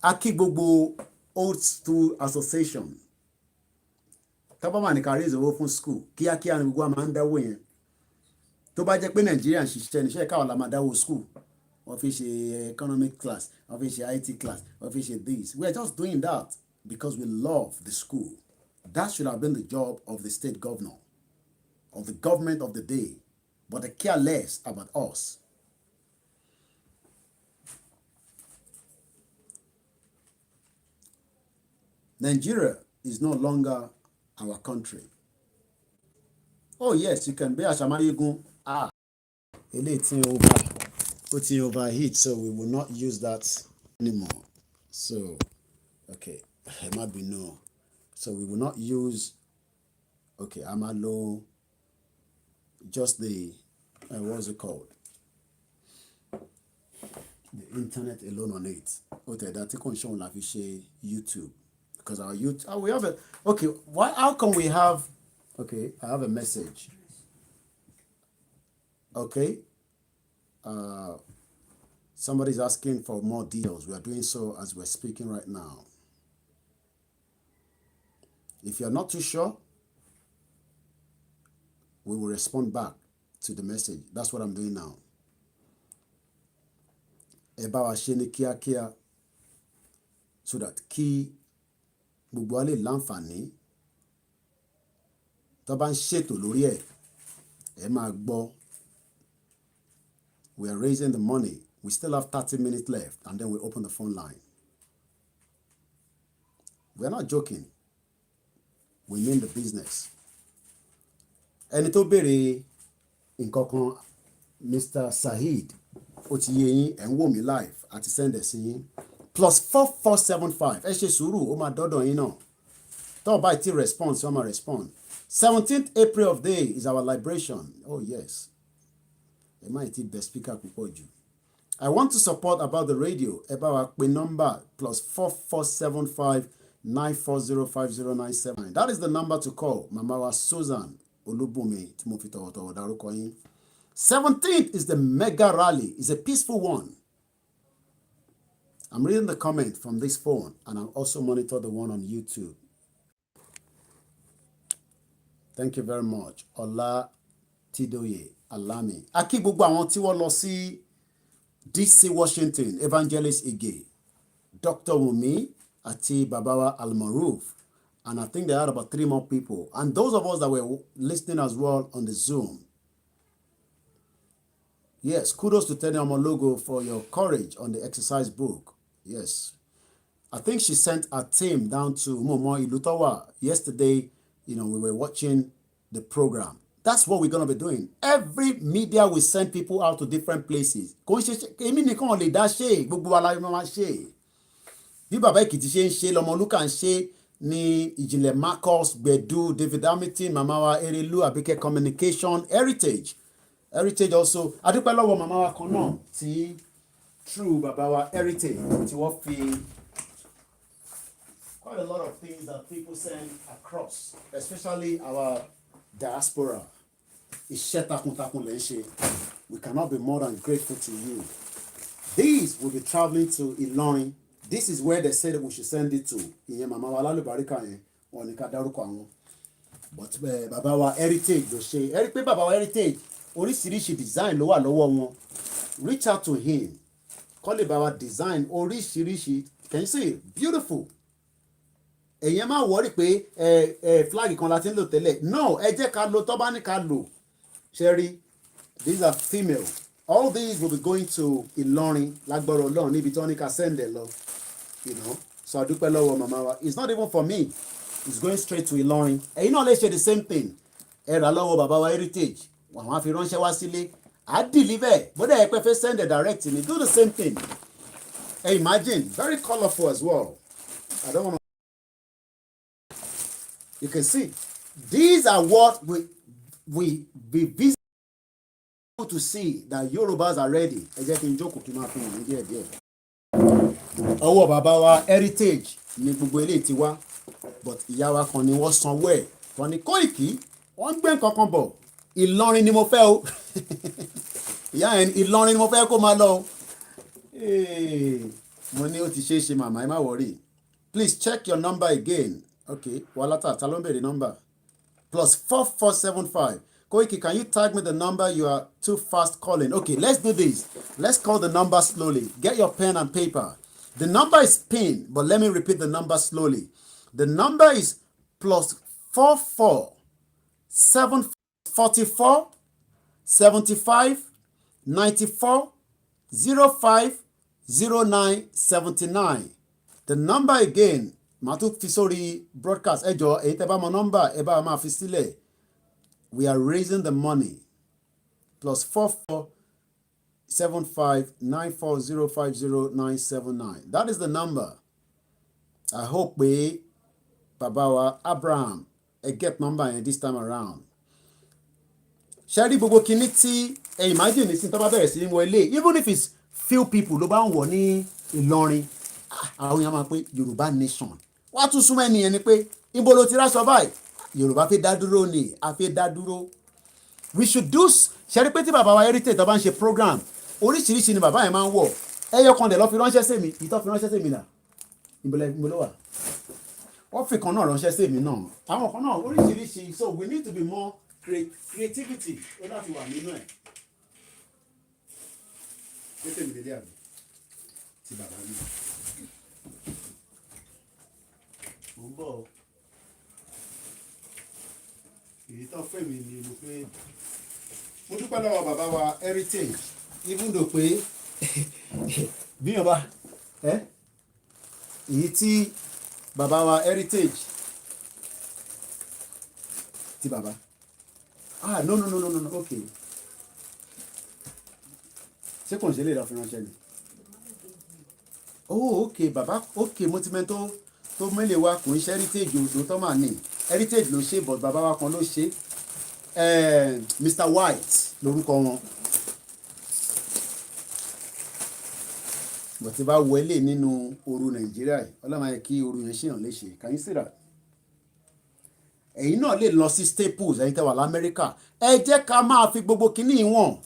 Aki gbogbo Old School Association. Tábàmà ní kárí ìzòwò fún school. Kíákíá ni gbogbo àmà ń dáwó yẹn. Tó bá jẹ́ pé Nàìjíríà ń ṣiṣẹ́ níṣẹ́ káwọn la máa dáwó school. Wọ́n fi ṣe economic class, wọ́n fi ṣe IT class, wọ́n fi ṣe this. We are just doing that because we love the school. That should have been the job of the state governor, of the government of the day. But they care less about us. Nigeria is no longer our country. Oh yes, you can be a Shamayigun. Putting overheat, so we will not use that anymore. So, okay, it might be no. So we will not use, okay, Amalo, just the, what's it called? The internet alone on it. Okay, that can show on YouTube. Because our YouTube, we have a, okay, why, how can we have, okay, I have a message. Okay. Somebody's asking for more details. We are doing so as we're speaking right now. If you're not too sure, we will respond back to the message. That's what I'm doing now. Eba wa ṣe ní kíákíá. so that kí gbogbo wa lè láǹfààní tó bá ń ṣètò lórí ẹ̀ ẹ máa gbọ́. We are raising the money. We still have 30 minutes left and then we open the phone line. We are not joking. We mean the business. Ẹni tó béèrè nǹkan kan Mr. Saheed ó ti yé yín ẹ̀ ń wò mí live àti send ẹ̀ sí yín +4475 ẹ ṣe sùúrù ó máa dọ́dọ̀ yín náà tó bá ti respond so máa respond. 17th April of day is our liberation. Oh yes. Ẹ má ti bẹ̀ speaker púpọ̀ jù. I want to support about the radio. Ẹ bá wa pe number +4475 9405097. That is the number to call. Mama wa Susan Olúbùnmi tí mo fi tọ̀wọ̀tọ̀wọ̀ dárúkọ yín. 17th is the mega rally. It's a peaceful one. I'm reading the comment from this phone and I'll also monitor the one on YouTube. Thank you very much. Ọlá Tidoye Alami. A kí gbogbo àwọn tí wọ́n lọ sí DC Washington, Evangelist Ige, Dr. Wumi àti Babawa Almaroof. And I think they had about 3 more people. And those of us that were listening as well on the Zoom. Yes, kudos to Teni Omologo for your courage on the exercise book. Yes. I think she sent a team down to Momo Ilutowa yesterday. We were watching the program. That's what we're going to be doing. Every media will send people out to different places. Bí bàbá Èkìtì ṣe ń ṣe lọ́mọ Olúkà ń ṣe ní Ìjìnlẹ̀ Marcus Gbẹ̀du David Hamilton màmá wa Erelu Abike Communication Heritage also adúpẹ́ lọ́wọ́ màmá wa kan náà tí true bàbá wa Heritage tí wọ́n fi quite a lot of things that people send across, especially our diaspora. Iṣẹ́ takuntakun lẹ́ ń ṣe. We cannot be more than grateful to you. These will be traveling to Ilorin. This is where they said that we should send it to. Ìyẹn màmá wa lálùbáríkà yẹn wọ́n ní ká dárúkọ àwọn. But bàbá wa Heritage ló ṣe. Ẹ rí pé bàbá wa Heritage oríṣiríṣi design ló wà lọ́wọ́ wọn. Reach out to him. Kọ́ lè bá wa design oríṣiríṣi. Can you see? Beautiful. Èyàn máa wọ́rí pé flag kan la ti ń lò tẹ́lẹ̀. No, ẹ jẹ́ ká lo tó bá ní ká lò. Sherry, these are female. All these will be going to Ìlọrin lágbára Ọlọ́run níbi tí wọ́n ní ká send ẹ̀ lọ. So adúpẹ́ lọ́wọ́ màmá wa. It's not even for me. It's going straight to Ìlọrin. Ẹ̀yin náà lè ṣe the same thing. Ẹ rà lọ́wọ́ bàbá wa Heritage. Àwọn á fi ránṣẹ́ wá sílé. I deliver. Bódà ẹ pẹ́ fẹ́ send it direct to me. Do the same thing. Hey, imagine. Very colorful as well. I don't want to. You can see. These are what we visit to see that Yorubas are ready. Ẹ jẹ́ kí n jókòó kí n máa fi hàn ní díẹ̀díẹ̀. Ọwọ́ bàbá wa Heritage ni gbogbo eléyìí ti wá. But ìyá wa kan ni wọ́n sanwó ẹ̀. Wọ́n ní Kóìkì wọ́n ń gbé nǹkan kan bọ̀. Ìlọrin ni mo fẹ́ o. Ìyá yẹn Ìlọrin ni mo fẹ́ kó máa lọ o. Mo ní ó ti ṣe é ṣe màmá ẹ má worry. Please check your number again. Okay, Walata, ta ló ń bèrè number. +4475. Koiki, can you tag me the number? You are too fast calling. Okay, let's do this. Let's call the number slowly. Get your pen and paper. The number is pinned, but let me repeat the number slowly. The number is +44 744 75 94 05 09 79. The number again, màá tún fi sórí broadcast. Ẹ jọ̀ọ́ èyí tẹ́ bá mọ number ẹ bá máa fi sílẹ̀. We are raising the money. +44 75 94 05 09 79. That is the number. I hope pé bàbá wa Abraham ẹ get number yẹn this time around. Ṣé rí gbogbo kinní tí ẹ imagine ní sin tó bá bẹ̀rẹ̀ sí ní wọ ilé, even if it's few people ló bá ń wọ̀ ní Ìlọrin, àwọn èèyàn máa pé Yorùbá nation. Wá tún súnmọ́ ẹnìyẹn ni pé ibo ló ti ráṣọ báyìí? Yorùbá fẹ́ dá dúró ni, a fẹ́ dá dúró. We should do ṣe rí pé tí bàbá wa Heritage tó bá ń ṣe program oríṣiríṣi ni bàbá yẹn máa ń wọ̀. Ẹyọ kan dẹ̀ lọ fi ránṣẹ́ sí mi, ìtọ́ fi ránṣẹ́ sí mi nà. Ibo ló wà? Wọ́n fi kan náà ránṣẹ́ sí mi náà. Àwọn kan náà oríṣiríṣi, so we need to be more creativity ó láti wà nínú ẹ̀. Gbé tèmi délé àbí? Ti bàbá mi. bọ̀ èyí tó fẹ́ mi ni mo pé mo dúpẹ́ lọ́wọ́ bàbá wa heritage even though pé bíyàn bá èyí tí bàbá wa heritage ti bàbá no okay ṣé kò ń ṣe lè lọ fi ránṣẹ́ ni okay bàbá okay mo ti mẹ́ tó mẹ́lẹ̀ wa kò ń ṣe heritage òdo tó máa ní heritage ló ṣe but bàbá wa kan ló ṣe Mr. White lórúkọ wọn bó ti bá wọlé nínú ooru Nàìjíríà yìí ọlọ́mọ ayé kí ooru yẹn ṣèyàn léṣe can you see that ẹ̀yin náà lè lọ sí Staples ẹ̀yin tẹ́ wà l'Amẹ́ríkà ẹ jẹ́ ká máa fi gbogbo kínní wọn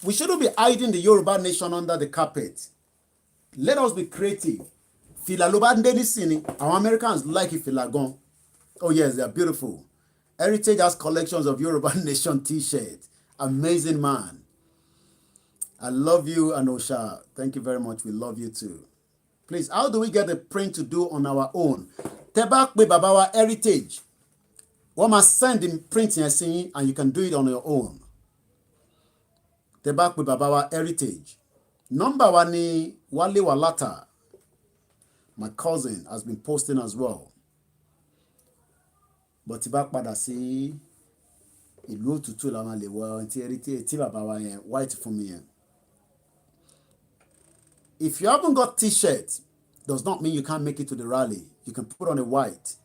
we shouldn't be hiding the Yoruba nation under the carpet let us be creative fìlà ló bá ń dé nísìnyí àwọn Americans like fìlà gan oh yes they are beautiful Heritage has collections of Yoruba nation t-shirts amazing man I love you Anosha thank you very much we love you too please how do we get the print to do on our own tẹ́ bá pè bàbá wa Heritage wọ́n máa send the print yẹn sí yín and you can do it on your own tẹ́ bá pè bàbá wa Heritage nọ́mbà wa ni Wálé Wàlátà my cousin has been posting as well but tí bá padà sí ìlú òtútù la máa lè wọ tí bàbá wa yẹn white fún mi yẹn if you haven't got t-shirt does not mean you can't make it to the rally you can put on a white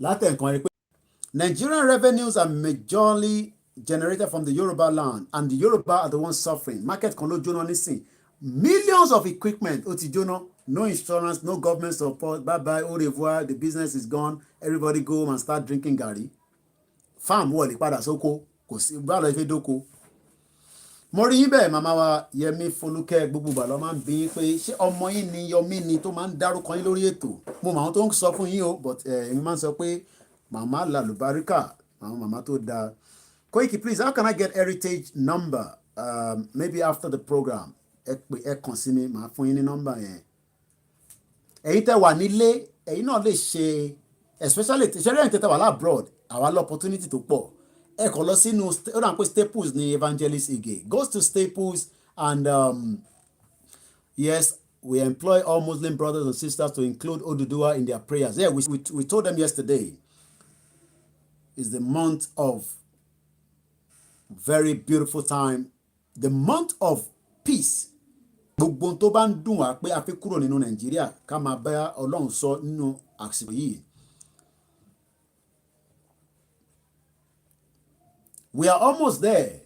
látẹ̀ǹkan rí pé Nigerian revenues are majorly generated from the Yoruba land and the Yoruba are the ones suffering market kan ló jóná nísìn millions of equipment ó ti jóná no insurance no government support bye bye au revoir the business is gone everybody go home and start drinking garri farm wọlé padà sóko kò sí bá lọ ife dóko mo rí yín bẹ́ẹ̀ màmá wa Yẹmí Folúkẹ́ gbogbo ìgbà ló máa ń bí pé ṣé ọmọ yín ni Yọmí ni tó máa ń dárúkọ yín lórí ètò mo màá tó ń sọ fún yín o but èmi máa ń sọ pé màmá làlùbáríkà àwọn màmá tó dáa Koiki please how can I get heritage number maybe after the program ẹ kàn sí mi màá fún yín ní nọ́mbà yẹn ẹ̀yin tẹ́ wà nílé ẹ̀yin náà lè ṣe especially ṣẹlẹ̀ ẹ̀yin tẹ́ wà labroad àwa lọ opportunity tó pọ̀ ẹ kàn lọ sínú ó dà pé Staples ní Evangelist Ige goes to Staples and yes we employ all Muslim brothers and sisters to include Oduduwa in their prayers yeah we told them yesterday is the month of very beautiful time the month of peace gbogbo tó bá ń dùn wá pé a fi kúrò nínú Nàìjíríà ká máa bá Ọlọ́run sọ nínú àsìkò yìí. We are almost there.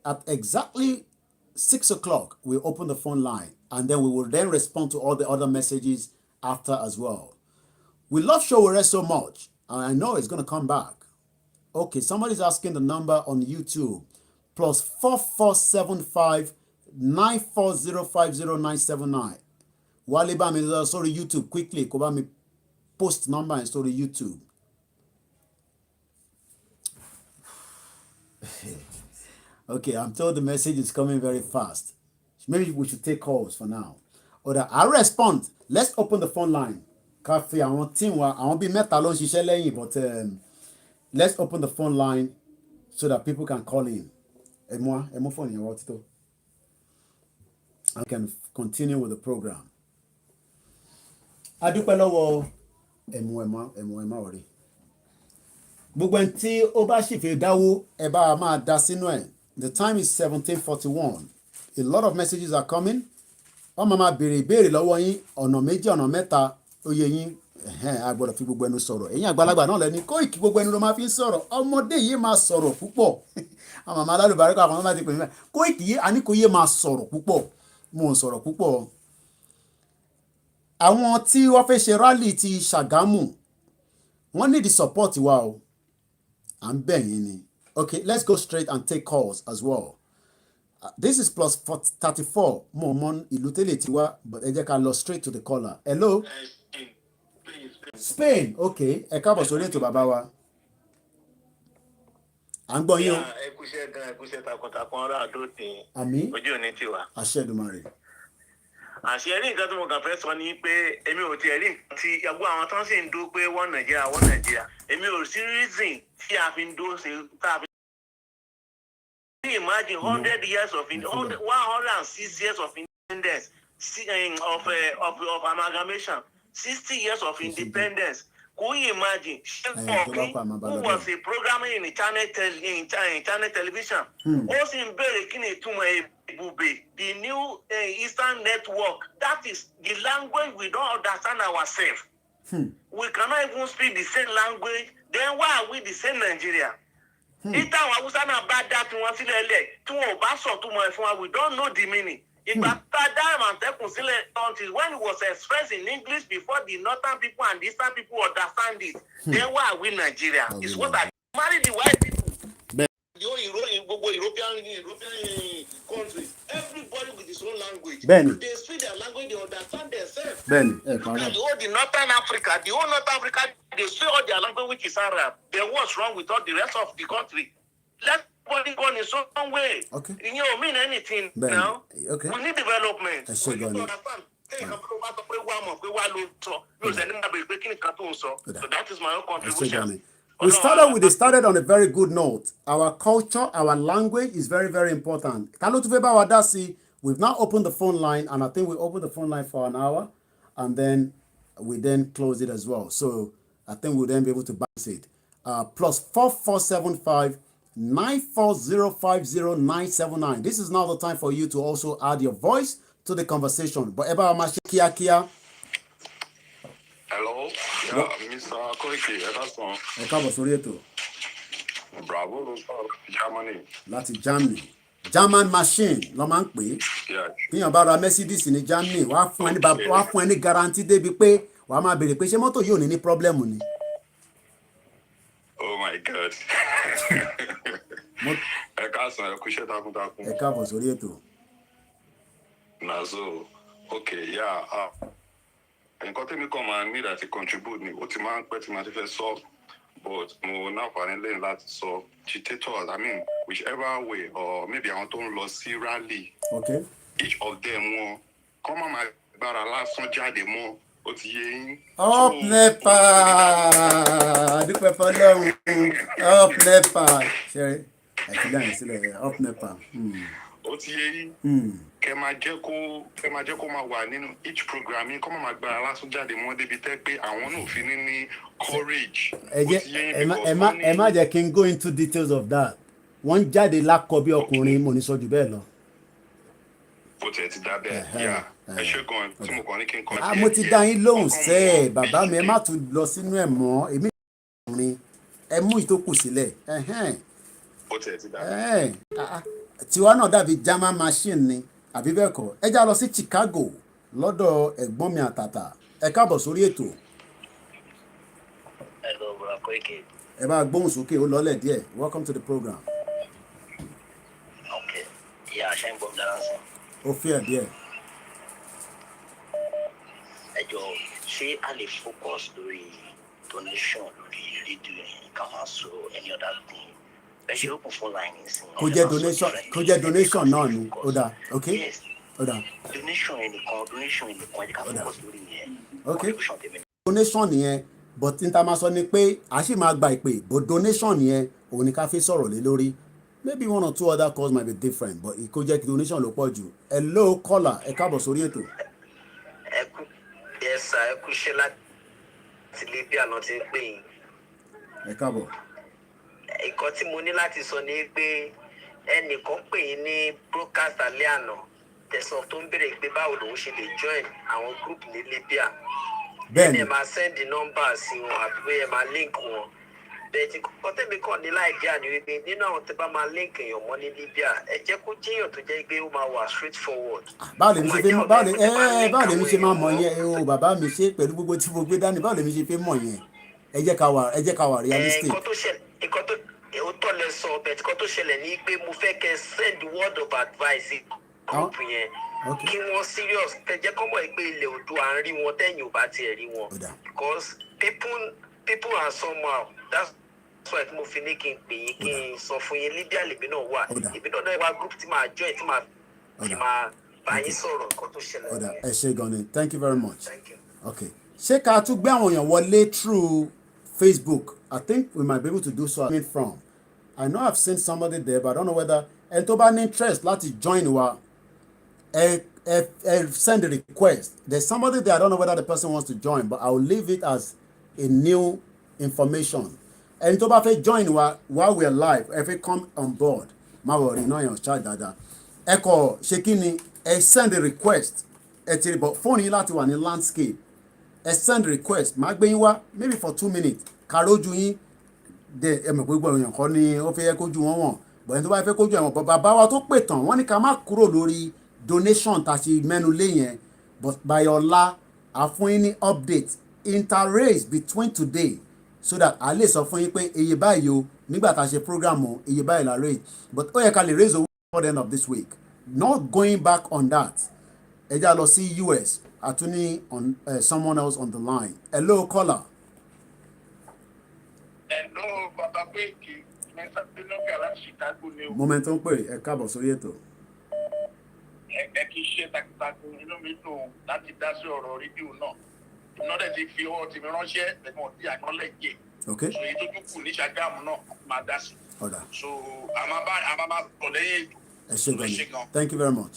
At exactly 6 o'clock, we'll open the phone line and then we will then respond to all the other messages after as well. We love Showore so much and I know it's going to come back. Okay, somebody's asking the number on YouTube. +4475 940500979. Wale bá mi lọ sórí YouTube quickly kó bá mi post number yẹn sórí YouTube. Okay, I'm told the message is coming very fast. Maybe we should take calls for now. Or I'll respond. Let's open the phone line. Ká fi àwọn team wa àwọn bíi mẹ́ta ló ń ṣiṣẹ́ lẹ́yìn but let's open the phone line so that people can call in. Ẹ mú phone yẹn wá títọ́. I can continue with the program. Adúpẹ́ lọ́wọ́ ẹ̀mú ọ̀rẹ́. Gbogbo ẹni tí ó bá sì fi dáwó ẹ bá máa dá sínú ẹ̀. The time is 17:41. A lot of messages are coming. Wọ́n máa béèrè ìbéèrè lọ́wọ́ yín ọ̀nà méjì ọ̀nà mẹ́ta oyè yín a gbọ́dọ̀ fi gbogbo ẹnu sọ̀rọ̀. Ẹ̀yin àgbàlagbà náà lẹ́ni Koiki gbogbo ẹnu ló máa fi ń sọ̀rọ̀. Ọmọdé yìí máa sọ̀rọ̀ púpọ̀. Àwọn màmá alálùbáríkà àwọn máa ti pè mí báyìí. Koiki yìí àníkò yìí máa sọ̀rọ̀ púpọ̀. Mo ń sọ̀rọ̀ púpọ̀. Àwọn tí wọ́n fẹ́ ṣe rally ti Sagamu wọ́n need the support wa o. À ń bẹ̀ yín ni. Okay, let's go straight and take calls as well. This is +34. Mo mọ ìlú tẹ́lẹ̀ tí wá, but ẹ jẹ́ ká lọ straight to the caller. Hello. Spain. Okay, ẹ káàbọ̀ sórí ètò bàbá wa. À ń gbọ́ yín o. Ẹ kúṣẹ́ gan, ẹ kúṣẹ́ takuntakun ọ̀rọ̀ àdótìn. Àmín. Ojú òní tiwa. Àṣẹ Èdùmàrè. àṣẹ rí nǹkan tí mo kàn fẹ́ sọ ni pé èmi ò tiẹ̀ rí nǹkan tí ẹgbẹ́ àwọn tó ń sì ń dó pé wọ́n Nàìjíríà èmi ò sí reason tí a fi ń dó ṣe tá a fi. Imagine 100 years of 106 years of independence of amalgamation, 60 years of independence. Could you imagine who was a programmer in the channel television? Also in the new Eastern Network. That is the language we don't understand ourselves. We cannot even speak the same language. Then why are we the same Nigeria? Ita Hausa na bad that one sílẹ̀ tí wọ́n bá sọ tó mọ̀ fún wa, we don't know the meaning. Ìgbà tá Diamond Tekun sílẹ̀ until when it was expressed in English before the northern people and the eastern people understand it. Then why are we Nigeria? It's what I marry the white people. European countries, everybody with his own language. They speak their language, they understand themselves. The Northern Africa, they speak all their language, which is Arab. Then what's wrong with all the rest of the country? Let everybody go in its own way. Okay. You don't mean anything now. Okay. We need development. So that is my own contribution. We started on a very good note. Our culture, our language is very, very important. We've now opened the phone line, and I think we opened the phone line for an hour, and then we close it as well. So I think we'll then be able to balance it. Plus 4475 94050 This is now the time for you to also add your voice to the conversation. But hello, Mr. Koiki, ẹ káàbọ̀ sórí ètò. Bravo, Germany. Láti Germany. German machine ló máa ń pè é. Tíyàn bá ra Mercedes ní Germany, wàá fún ẹni guarantee débi pé wàá máa béèrè pé ṣé mọ́tò yóò ní problem ni. Oh my God. Ẹ káàsán, ẹ kú iṣẹ́ takuntakun. Ẹ káàbọ̀ sórí ètò. Nazo, okay, yeah. Nǹkan tẹ́mi kan máa need àti contribute ni ó ti máa ń pẹ́ tí máa ti fẹ́ sọ, but mo náà fàní lẹ́yìn láti sọ agitators, I mean whichever way, or maybe àwọn tó ń lọ sí rally, okay, each of them wọn kọ́ máa gbára lásán jáde mọ́ ó ti yé yín. Up NEPA dúpẹ́ fọlọ́run up NEPA ṣe àtìlẹ́ àyè sílẹ̀ up NEPA. Ó ti yé yín. Kẹ máa jẹ́ kó máa wà nínú each program yín kọ́ máa gbára lásán jáde mọ́ débi tẹ́ pé àwọn náà fi ní courage. Ẹ má jẹ́ kí n go into details of that. Wọ́n jáde lákọ bí ọkùnrin mo ní sọ jù bẹ́ẹ̀ lọ. Bó tiẹ̀ ti dá bẹ́ẹ̀ yá ẹ ṣe gan tí mo kàn ní kí n kàn mo ti dá yín lóhùn sẹ́ ẹ̀ bàbá mi ẹ má tún lọ sínú ẹ̀ mọ́ èmi ọkùnrin ẹ mú ìtókù sílẹ̀. Bó tiẹ̀ ti dá bẹ́ẹ̀. Tiwa náà dàbí German machine ni àbí bẹ́ẹ̀ kọ́ ẹ já lọ sí Chicago lọ́dọ̀ ẹ̀gbọ́n mi àtàtà ẹ káàbọ̀ sórí ètò. Hello, bro, Koiki. Ẹ bá gbóhùn sókè ó lọ́lẹ̀ díẹ̀. Welcome to the program. Okay. Yeah, ṣe ń gbọ́ dára sí. Ó fi ẹ̀ díẹ̀. Ẹ jọ̀ọ́ ṣé a lè focus lórí donation lórí rédíò yẹn ká máa sọ any other thing. Ẹ ṣe open phone line sí. Kó jẹ́ donation náà ni ó dáa okay. Yes. Ó dáa. Donation ẹnìkan ẹ ká focus lórí yẹn. Okay. Donation nìyẹn but n ta máa sọ ni pé a sì máa gba ìpè but donation nìyẹn òun ni ká fi sọ̀rọ̀ lé lórí. Maybe one or two other calls might be different, but it could just donation ló pọ̀ jù. Hello caller, ẹ káàbọ̀ sórí ètò. Yes sir, ẹ kú iṣẹ́ láti Libya náà ti ń pè yín. Ẹ káàbọ̀. Nǹkan tí mo ní láti sọ ni pé ẹnìkan pè yín ní broadcast alẹ́ àná tẹ̀sán tó ń béèrè pé báwo lòun ṣe lè join àwọn group ní Libya. Bẹ́ẹ̀ni. Ẹ máa send the number sí wọn àbí bẹ́ẹ̀ máa link wọn. Bẹ́ẹ̀ni kọ́tẹ́mi kàn ní láìdíà ni wípé nínú àwọn tẹ́ bá máa link èèyàn mọ́ ní Libya ẹ jẹ́ kó jíyàn tó jẹ́ pé ó máa wà straight forward. Báwo lèmi ṣe máa mọ̀ yẹn o bàbá mi ṣe pẹ̀lú gbogbo tí mo gbé dání báwo lèmi ṣe fẹ́ mọ̀ yẹn ẹ jẹ́ ká wà realistic. Nǹkan tó lẹ sọ bẹ́ẹ̀ tí kò tó ṣẹlẹ̀ ní pé mo fẹ́ kẹ́ send word of advice group yẹn kí wọ́n serious kẹjẹ́ kọ́ mọ̀ pé ilẹ̀ Oòduà à ń rí wọn tẹ́yìn ò bá tiẹ̀ rí wọn because people are somehow that's why mo fi ní kí n pè yín kí n sọ fún yín Libya lèmi náà wà èmi náà wá group tí màá join tí màá báyìí sọ̀rọ̀ nǹkan tó ṣẹlẹ̀ ọ̀dà nìyẹn. ẹ ṣé gan ni thank you very much. Thank you. Okay, ṣé ká tún gbé àwọn èèyàn wọlé through Facebook? I think we might be able to do so. From I know I've seen somebody there, but I don't know whether ẹni tó bá ní interest láti join wa send a request. There's somebody there. I don't know whether the person wants to join, but I will leave it as a new information. Ẹni tó bá fẹ́ join wa while we are live, if you come on board, má worry, náà yàn ṣáà dáadáa. Ẹ kọ ṣe kí ni ẹ send a request. Ẹ ti rí bọ̀ fóònù yín láti wà ní landscape. Ẹ send request. Màá gbé yín wá maybe for 2 minutes. Kàrójú yín dé ẹ mọ̀ pé gbogbo èèyàn kọ́ ni ó fẹ́ yẹ kójú wọn wọ̀n. Bọ̀ ẹni tó bá fẹ́ kójú ẹ̀wọ̀n bọ̀ bàbá wa tó pè tán wọ́n ní ká má kúrò lórí donation tá a ṣe mẹ́nu lé yẹn, but by ọ̀la a fún yín ní update interrace between today so that a lè sọ fún yín pé iye báyìí o nígbà tá a ṣe program o iye báyìí la raise, but ó yẹ ká lè raise owó before the end of this week. Not going back on that. Ẹ já lọ sí US àtúní on someone else on the line. Hello caller. Hello, Baba Kweki. Mẹ́ta tí ló kẹ́ láti Chicago ni o. Moment tó ń pè ẹ káàbọ̀ sórí ètò. Ẹ kì í ṣe takuntakun, inú mi dùn láti dá sí ọ̀rọ̀ rédíò náà. Iná dẹ̀ ti fi ọwọ́ tèmi ránṣẹ́ ẹ̀gbọ́n tí àkọọ́lẹ̀ Okay. So èyí tó tún kù ní Sagamu náà máa dá sí. Ọ̀dà. So a máa bọ̀ lẹ́yìn ètò. Ẹ ṣé gan. Thank you very much.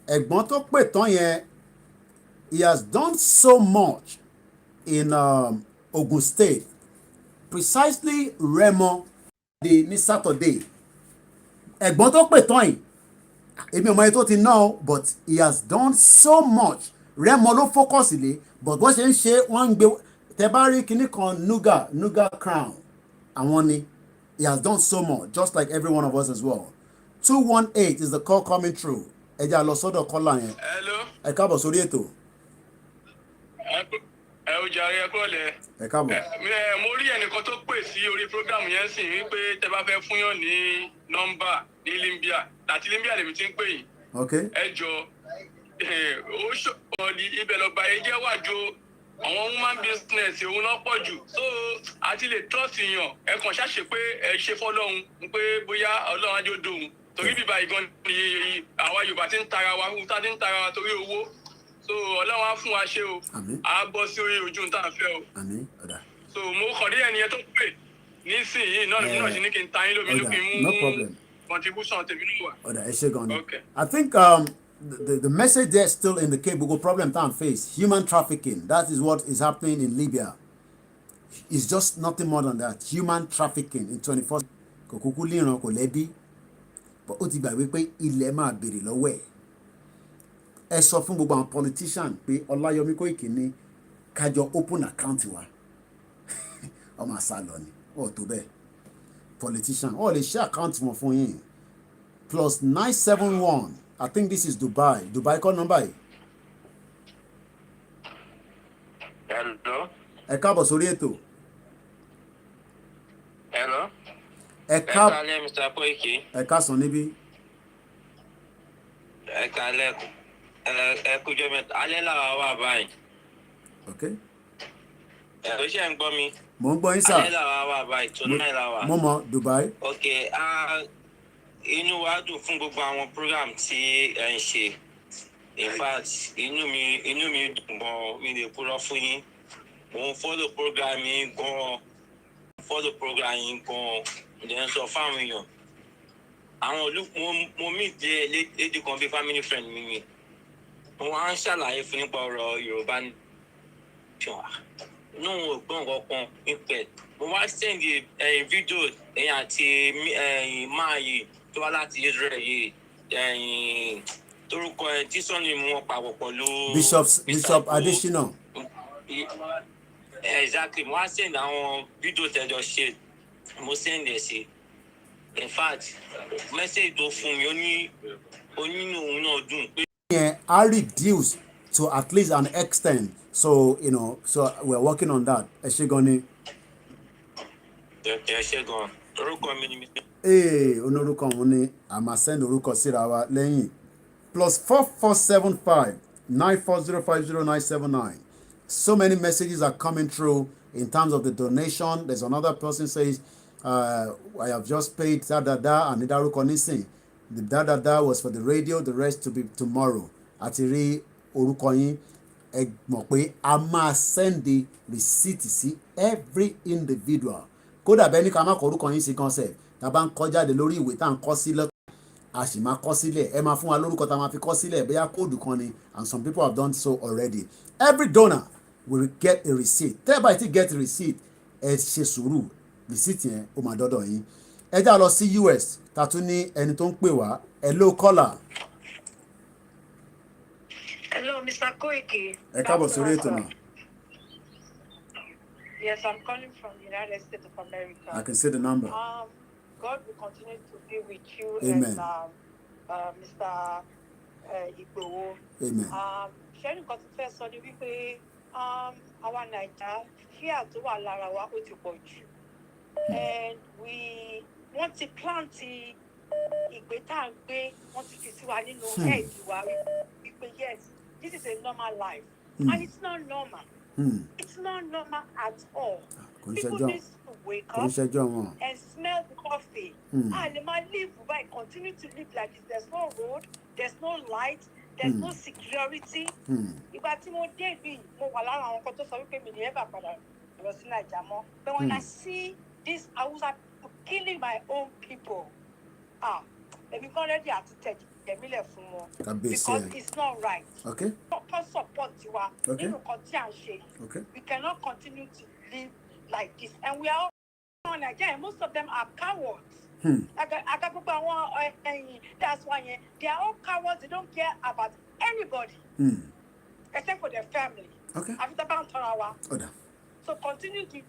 Ẹ̀gbọ́n tó pè tán yẹn, he has done so much in Ogun State, precisely Remo ní Saturday. Ẹ̀gbọ́n tó pè tán yìí, èmi ò mọ ẹni tó ti ná o, but he has done so much. Remo ló focus lé, but bó ṣe ń ṣe wọ́n ń gbé tẹ bá rí kinní kan Nuga Crown àwọn ni. He has done so much, just like every one of us as well. 218 is the call coming through. Ẹ jẹ́ lọ sọ́dọ̀ kọ́lá yẹn. Hello. Ẹ káàbọ̀ sórí ètò. Ẹ ò jàre ẹ kọ́lẹ̀. Ẹ káàbọ̀. Mo rí ẹnìkan tó pè sí orí program yẹn sì wípé tẹ bá fẹ́ fún yàn ní nọ́mbà ní Limbia láti Limbia lèmi ti ń pè yín. Okay. Ẹ jọ ó ṣòro ní ibẹ̀ lọ́gbà ẹ jẹ́ wàjò àwọn woman business òun náà pọ̀ jù so àti lè trust yàn ẹ kàn ṣàṣe pé ẹ ṣe fọ́lọ́run pé bóyá Ọlọ́run á jẹ́ ó dóhun torí bíbá ìgan ni àwa Yorùbá ti ń tara wa torí owó so Ọlọ́run á fún wa ṣe o á bọ́ sí orí ojú tá a fẹ́ o so mo kàn rí ẹnìyẹn tó pè nísìnyí náà lómi náà ṣe ní kí n ta yín lómi ló kí n mú contribution tèmi náà wà. Ọ̀dà ẹ ṣé gan ni. I think the message there still in the cable go problem time face human trafficking. That is what is happening in Libya. It's just nothing more than that. Human trafficking in 21st. Kò kúkú líran kò lẹ́bí. But ó ti gbàgbé pé ilẹ̀ máa béèrè lọ́wọ́ ẹ̀. Ẹ sọ fún gbogbo àwọn politician pé Ọláyọmí Kóìkì ní kájọ open account wa. Ọmọ àṣàlọ ni. Ó tó bẹ́ẹ̀. Politician. Ó lè ṣe account wọn fún yín. +971. I think this is Dubai. Dubai call number yìí. Hello. Ẹ káàbọ̀ sórí ètò. Hello. Ẹ káàbọ̀. Ẹ kálẹ́ Mr. Koiki. Ẹ káàsán níbí. Ẹ kálẹ́ ẹ kújọ́ mẹ́ta. Alẹ́ làwa wà báyìí. Okay. Ẹ ló ṣe ń gbọ́ mi. Mo ń gbọ́ yín sà. Alẹ́ làwa wà báyìí. Tonight làwa. Mo mọ Dubai. Okay. Inú wa dùn fún gbogbo àwọn program tí ẹ ń ṣe. In fact, inú mi dùn gan, mi lè purọ́ fún yín. Mo ń follow program yín gan. Then sọ fáwọn èèyàn. Àwọn mo meet lady kan bí family friend mi ni. Mo wá ń ṣàlàyé fún nípa ọ̀rọ̀ Yorùbá ní. Inú ò gbọ́n kankan nípẹ̀. Mo wá send video ẹ̀yìn àti máa yìí tó wá láti Israel yìí torúkọ ẹ tí sọ́ni mú wọn papọ̀ pẹ̀lú Bishop Adesina. Exactly. Mo wá send àwọn fídíò tẹ́jọ ṣe mo send ẹ̀ sí. In fact message tó fún mi onínú òun náà dùn pé. Yeah, I reduce to at least an extent. So, so we're working on that. Ẹ ṣé gan ni. Ẹ ṣé gan. Orúkọ mi ni mi. Onórúkọ òun ni a máa send orúkọ síra wa lẹ́yìn. +4475 94050 So many messages are coming through in terms of the donation. There's another person says, I have just paid and Nidarúkọ nísìn. The da was for the radio, the rest to be tomorrow. Àti rí orúkọ yín, ẹ mọ̀ pé a máa send the receipt sí every individual. Kódà bẹ́ẹ̀ ni ká má kọ orúkọ yín sí concept. Tá a bá ń kọ jáde lórí ìwé tá à ń kọ sílẹ̀, a sì máa kọ sílẹ̀. Ẹ máa fún wa lórúkọ tá a máa fi kọ sílẹ̀ bóyá kóòdù kan ni, and some people have done so already. Every donor will get a receipt. Tẹ́ ẹ bá ti get a receipt, ẹ ṣe sùúrù, receipt yẹn ó máa dọ́dọ̀ yín. Ẹ já lọ sí US tá a tún ní ẹni tó ń pè wá. Hello caller. Hello, Mr. Koiki. Ẹ káàbọ̀ sórí ètò náà. Yes, I'm calling from the United States of America. I can see the number. God will continue to be with you. Amen. And Mr. Igboho. Amen. Sharing nǹkan tí fẹ́ sọ ni wípé àwa Naija fear tó wà lára wa ó ti pọ̀ jù. And we want to plant ìgbé tá à ń gbé, wọ́n ti fi sí wa nínú head wa wípé yes, this is a normal life. And it's not normal. It's not normal at all. People need to wake up and smell the coffee. And they might live by continue to live like this. There's no road, there's no light, there's no security. Ìgbà tí mo dé bí mo wà lára àwọn kan tó sọ wípé mi ní ẹ bá padà lọ sí Naija mọ́. But when I see this Hausa killing my own people, èmi kan ready àti tẹ̀jú ẹ̀mílẹ̀ fún wọn. Because it's not right. Okay. Don't support wa nínú kan tí à ń ṣe. Okay. We cannot continue to live like this. And we are all Nigerians. Most of them are cowards. That's why they are all cowards. They don't care about anybody except for their family. Okay. So continue the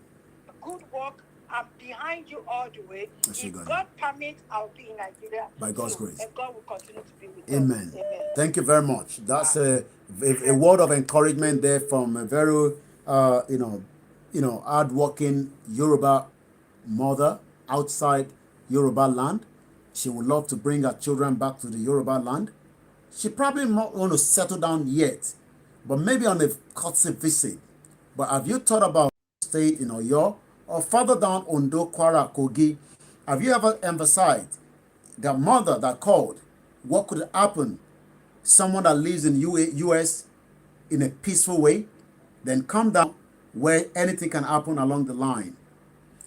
good work. I'm behind you all the way. If God permits, I'll be in Nigeria. By God's grace. And God will continue to be with us. Amen. Thank you very much. That's a word of encouragement there from a very, hardworking Yoruba mother outside Yoruba land. She would love to bring her children back to the Yoruba land. She probably not want to settle down yet, but maybe on a courtesy visit. But have you thought about stay in Oyo or further down Ondo, Kwara, Kogi? Have you ever emphasized the mother that called? What could happen? Someone that lives in US in a peaceful way, then come down where anything can happen along the line.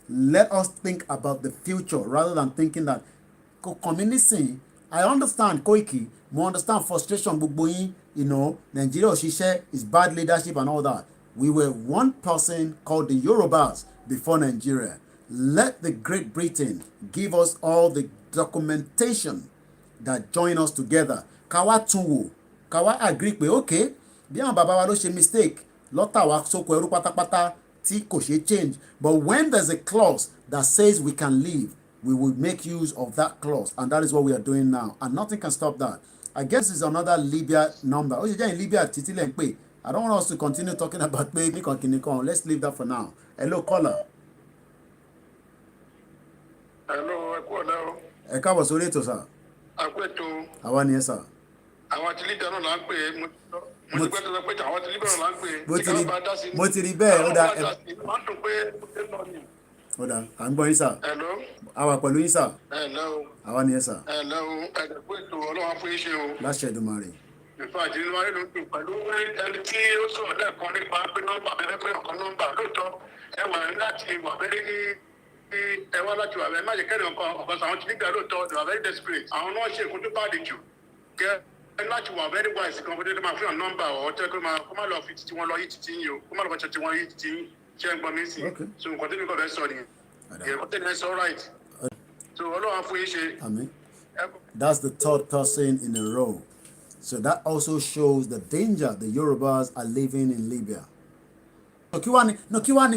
Let us think about the future rather than thinking that community. I understand Koiki, I understand frustration, Nigeria Oshishe is bad leadership and all that. We were one person called the Yorubas before Nigeria. Let the Great Britain give us all the documentation that join us together. Kawa tunwo, kawa agree pé okay, bí àwọn bàbá wa ló ṣe mistake, lọ́tà wa sóko ẹrú pátápátá tí kò ṣe change. But when there's a clause that says we can leave, we will make use of that clause, and that is what we are doing now, and nothing can stop that. I guess it's another Libya number. Ó ṣe jẹ́ in Libya títí lẹ́ ń pè. I don't want us to continue talking about pé kíkan. Let's leave that for now. Hello caller. Hello, ẹ kú ọ̀la o. Ẹ káàbọ̀ sórí ètò sà. Àpẹẹtò. Àwa ni ẹ sà. Àwọn àti Libya náà là ń pè é. Mo ti pẹ́ tó sọ pé àwọn àti Libya náà là ń pè é. Mo ti rí bẹ́ẹ̀ ó dá. Wọ́n tún pé ó lọ ni. Ó dá, à ń gbọ́ yín sà. Hello. Àwa pẹ̀lú yín sà. Hello. Àwa ni ẹ sà. Hello, ẹ̀dẹ̀gbẹ́tò ọlọ́wà fún iṣẹ́ o. Láṣẹ Èdùmàrè. Ìfàjì inú ayé ló ń dùn pẹ̀lú ẹni tí ó sọ̀rọ̀ lẹ́ẹ̀kan nípa pé nọ́mbà bẹ́ẹ̀ pé ọ̀kan nọ́mbà lóòótọ́ ẹ wà láti wà bẹ́ẹ̀ ní ẹ wá láti wà bẹ́ẹ̀ má jẹ́ kẹ́rin ọ̀kan sọ àwọn tí nígbà lóòótọ́ they were very desperate. Àwọn náà ṣe ìkúndú báàdì jù kẹ́ ẹ láti wà very wise kan fún dédé máa fún yàn nọ́mbà ọ̀tẹ́ kó má lọ fi titi wọn lọ yí titi yín o kó má lọ fọ titi wọn yí titi yín ṣé ń gbọ́ mí sí. So nǹkan tí mi kò fẹ́ sọ nìyẹn. Nǹkan tí mi sọ right. So Ọlọ́run fún yín ṣe. Amen. That's the third person in a row. So that also shows the danger the Yorubas are living in Libya. Kí wá ní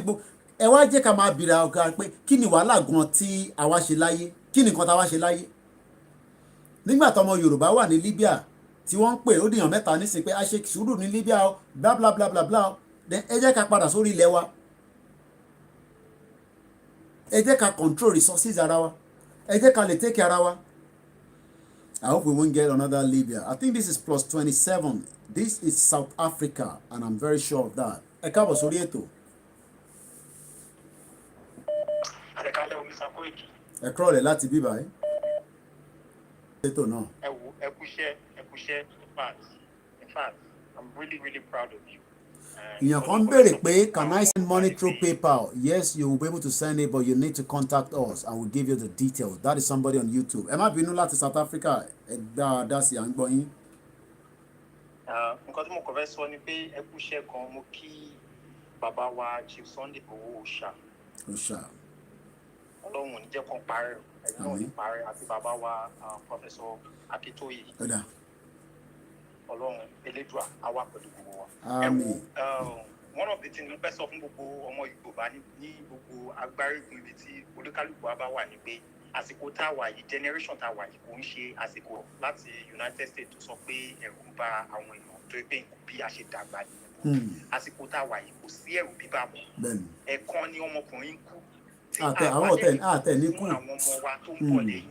gbogbo ẹ wá jẹ́ ká máa bìrà ọ̀gá pé kí ni wàhálà gan tí àwa ṣe láyé, kí ni nǹkan tá a wá ṣe láyé. Nígbà tọmọ Yorùbá wà ní Libya tí wọ́n ń pè ó dìyàn mẹ́ta nísìn pé a ṣe sùúrù ní Libya o bla bla bla bla bla, then ẹ jẹ́ ká padà sórí ilẹ̀ wa. Ẹ jẹ́ ká control resources ara wa. Ẹ jẹ́ ká lè take ara wa. I hope we won't get another Libya. I think this is plus 27. This is South Africa, and I'm very sure of that. Ẹ káàbọ̀ sórí ètò. Ẹ kúrọ̀lẹ́ láti bí báyìí. ètò náà. ẹ kú iṣẹ́ in fact I'm really proud of you. èèyàn kan béèrè pé can I send money through PayPal? Yes, you will be able to send it, but you need to contact us and we'll give you the details. That is somebody on YouTube. ẹ má bínú láti South Africa ẹ dáadáa sí à ń gbọ́ yín. nǹkan tí mo kàn fẹ́ sọ ni pé ẹ kú iṣẹ́ kan mo kí bàbá wa Chief Sunday Igboho Òòṣà ọlọ́run ò ní jẹ́ kán parẹ́ ẹ̀yin náà ní parẹ́ àti bàbá wa Professor Akintoye ọlọ́run elédùà á wà pẹ̀lú gbogbo wa. Àmín. One of the things mo fẹ́ sọ fún gbogbo ọmọ Yorùbá ní gbogbo agbárígun ibi tí olúkálùkù wa bá wà ní pé àsìkò tá a wà yìí generation tá a wà yìí kò ń ṣe àsìkò láti United States tó sọ pé ẹ̀rù ń bà àwọn èèyàn tó pé bí a ṣe dàgbà ni àsìkò tá a wà yìí kò sí ẹ̀rù bíbà mọ́ ẹ̀kan ni ọmọkùnrin kú àwọn ọ̀tẹ̀ ní kú àwọn ọmọ wa tó ń bọ̀ lẹ́yìn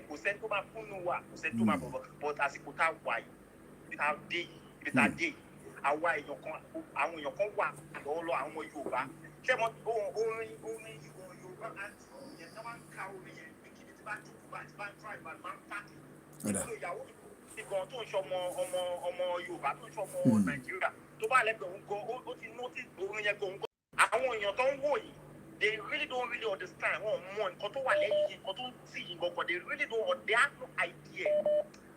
kò sẹ́ni tó máa kúnnú wa kò sẹ́ni tó máa bọ̀ but àsìkò tá a wà yìí ibi tá a dé yìí àwa àwọn èèyàn kan wà lọ́wọ́lọ́ àwọn Yorùbá ṣé mo orin Yorùbá àti ìyẹn tó máa ń ka orin yẹn ní kíbi tí bá jókòó bá ti bá ń try bá máa ń pàkì nínú ìyàwó ìgbọ̀n tó ń ṣe ọmọ Yorùbá tó ń ṣe ọmọ Nàìjíríà tó bá lẹ́gbẹ̀ẹ́ òun gan ó ti notice orin yẹn gan àwọn èèyàn tó ń wò yìí they really don't really understand wọn mọ nǹkan tó wà lẹ́yìn nǹkan tó ń tì yìí gbọ̀ngàn they really don't they have no idea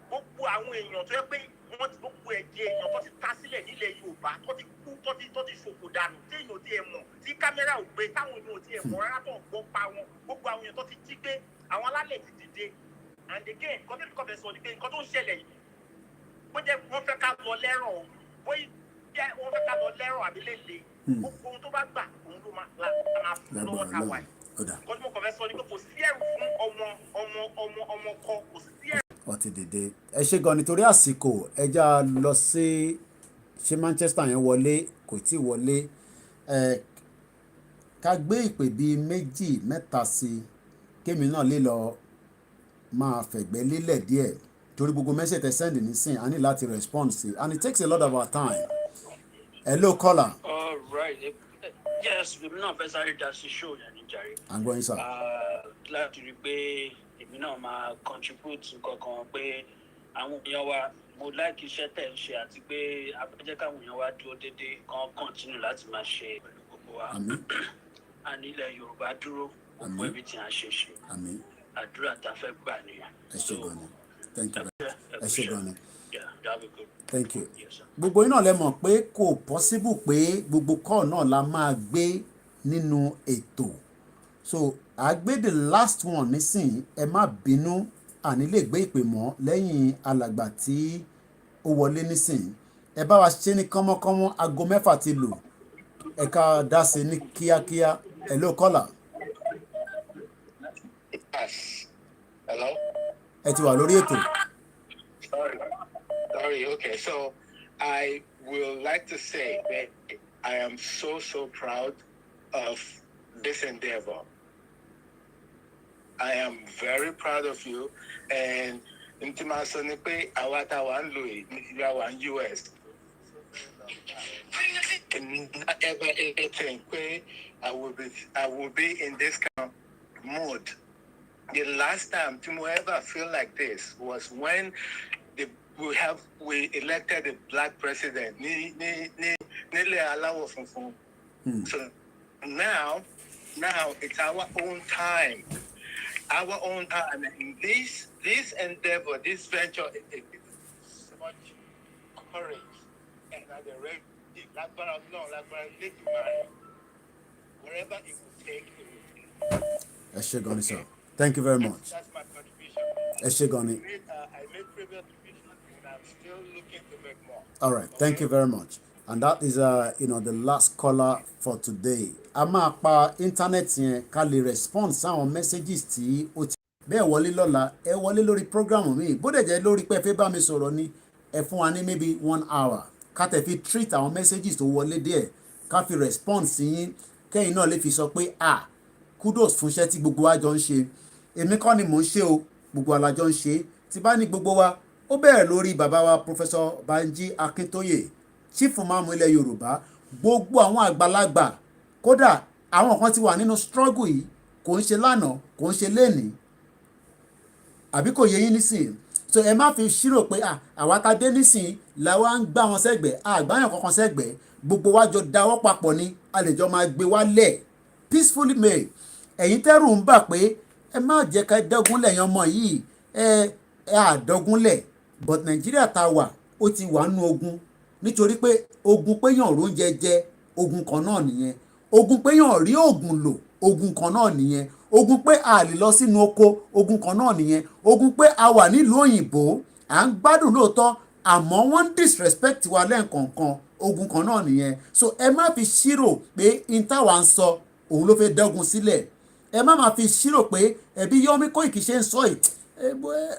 gbogbo àwọn èèyàn tó yẹ pé wọ́n ti gbogbo ẹ̀jẹ̀ èèyàn tó ti ta sílẹ̀ nílẹ̀ Yorùbá tó ti kú tó ti ṣòfò dànù tí èèyàn ti ẹ̀ mọ̀ tí kámẹ́rà ò gbé táwọn èèyàn ti ẹ̀ mọ̀ rárá tó ń gbọ́ pa wọn gbogbo àwọn èèyàn tó ti jí gbé àwọn alálẹ̀ ti dìde and again nǹkan tó fẹ́ sọ ni pé nǹkan tó ń ṣẹlẹ̀ yìí bó jẹ́ wọ́n fẹ́ ká lọ lẹ́rọ̀ bóyá wọ́n fẹ́ ká lọ lẹ́rọ̀ àbí lélẹ̀ gbogbo ohun tó bá gbà òun ló máa fún lọ́wọ́ táwa yìí nǹkan tí mo kàn fẹ́ sọ ni pé kò sí ẹ̀rù fún ọmọ kò sí ẹ̀rù. ọtí dìde ẹ ṣe gan nítorí àsìkò ẹja lọ sí ṣé Manchester yẹn wọlé kò tí ì wọlé ká gbé ìpè bíi méjì mẹ́ta sí kémi náà lè lọ máa fẹ̀gbẹ́ lélẹ̀ díẹ̀ torí gbogbo message tẹ send nísìn a ní láti respond sí and it takes a lot of our time. Hello caller. All right. Yes, èmi náà fẹ́ sáré dá sí show yẹn ní jàre. à ń gbọ́ yín sá. láti rí i pé èmi náà máa contribute kankan pé àwọn èèyàn wa mo like iṣẹ́ tẹ̀ ń ṣe àti pé àbẹ́jẹ́ káwọn èèyàn wa dúró déédéé kan continue láti máa ṣe pẹ̀lú gbogbo wa. àmín. a nílẹ̀ Yorùbá dúró gbogbo ibi tí a ṣe ṣe. àmín. àdúrà tá a fẹ́ gbà nìyẹn. ẹ ṣe gan ni thank you ẹ ṣe gan ni thank you. Yes, gbogbo iná lẹ mọ̀ pé kò possible pé gbogbo call náà la máa gbé nínú ètò so a gbé the last one nísìnyí ẹ má bínú àní lè gbé ìpè mọ́ lẹ́yìn alàgbà tí ó wọlé nísìnyí ẹ bá wa ṣe ní kánmọ́kánmọ́ aago 6 ti lù ẹ ká dá sí ní kíákíá hello caller. Hello. ẹ ti wà lórí ètò. Sorry, okay. So I will like to say that I am so proud of this endeavor. I am very proud of you. And internationally, in US. Not ever think I will be in this kind of mood. The last time Timo ever feel like this was when we elected a black president. So now it's our own time. Our own time. And this endeavor, this venture, it's so much courage. And wherever it will take, it will take. Thank you very much. That's my contribution. I made previous contributions and I'm still looking to make more. All right, thank you very much. And that is the last caller for today. A máa pa internet yẹn ká lè respond sáwọn messages tí ó ti bẹ́ẹ̀ wọlé lọ́la ẹ wọlé lórí program mi bó dẹ̀ jẹ́ lórí pé ẹ fẹ́ bá mi sọ̀rọ̀ ni ẹ fún wa ní maybe 1 hour ká tẹ̀ fi treat àwọn messages tó wọlé díẹ̀ ká fi respond sí yín kẹ́yìn náà lè fi sọ pé kudos fún iṣẹ́ tí gbogbo wa jọ ń ṣe èmi kọ́ ni mò ń ṣe o gbogbo alájọ ń ṣe tí bá ní gbogbo wa ó bẹ̀rẹ̀ lórí bàbá wa Professor Banji Akintoye chief imam ilẹ̀ Yorùbá gbogbo àwọn àgbàlagbà kódà àwọn kan ti wà nínú struggle yìí kò ń ṣe lánàá kò ń ṣe lénìí àbí kò yẹ yín nísìnyí so ẹ má fi ṣírò pé àwa ta dé nísìnyí làwa ń gbá wọn sẹ́gbẹ̀ẹ́ àgbáyàn kankan sẹ́gbẹ̀ẹ́ gbogbo wa jọ dáwọ́ papọ̀ ni a lè jọ máa gbé wálẹ̀ peacefully made ẹ̀yin tẹ́rù ń bà pé ẹ má jẹ́ ká dẹ́gunlẹ̀ yan ọmọ yìí ẹ àdọ́gúnlẹ̀ but nàìjíríà ta wà ó ti wà nú ogun nítorí pé ogun péyàn róúnjẹ jẹ ogun kan náà nìyẹn ogun péyàn rí oògùn lò ogun kan náà nìyẹn ogun pé a lè lọ sínú oko ogun kan náà nìyẹn ogun pé a wà nílùú òyìnbó à ń gbádùn lóòótọ́ àmọ́ wọ́n ń disrespect wa lẹ́ǹkọ̀ọ̀kan ogun kan náà nìyẹn so ẹ má fi ṣírò pé n táwa ń sọ òun ló fẹ́ dẹ́gun sílẹ̀ ẹ má máa fi ṣírò pé ẹbí Yọmí Kóìkì ṣe ń sọ yìí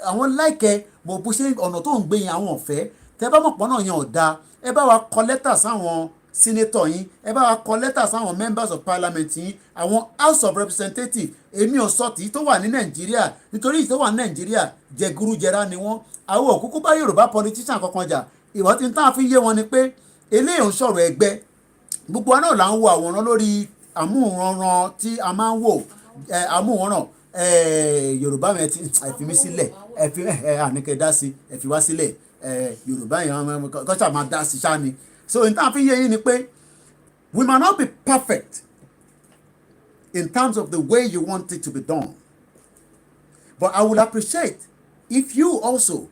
àwọn láìkẹ́ mo bó ṣe ọ̀nà tó ń gbé yẹn àwọn ọ̀fẹ́ tẹ bá mọ̀ pọ́nà yẹn ò dáa ẹ bá wa kọ lẹ́tà sáwọn senator yín ẹ bá wa kọ lẹ́tà sáwọn members of parliament yín àwọn house of representatives èmi ò sọ tí tó wà ní nàìjíríà nítorí tí tó wà ní nàìjíríà jẹgúrújẹrá ni wọ́n àwọn òkúkú bá yorùbá politician kankan jà ìwọ́n ti ń tán fi yé wọn ni pé eléyìí ń sọ̀rọ̀ ẹgbẹ́ gbogbo wa náà là ń wo àwòrán lórí àmúhùnrán tí a máa ń wò àmúhùnrán yorùbá mi ẹ fi mí sílẹ̀ ẹ fi àníkẹ́ dá sí ẹ fi wá sílẹ̀ yorùbá yẹn kọ́ṣà máa dá sí ṣáá ni so n tàn fi yé yín ni pé we might not be perfect in terms of the way you want it to be done but I would appreciate if you also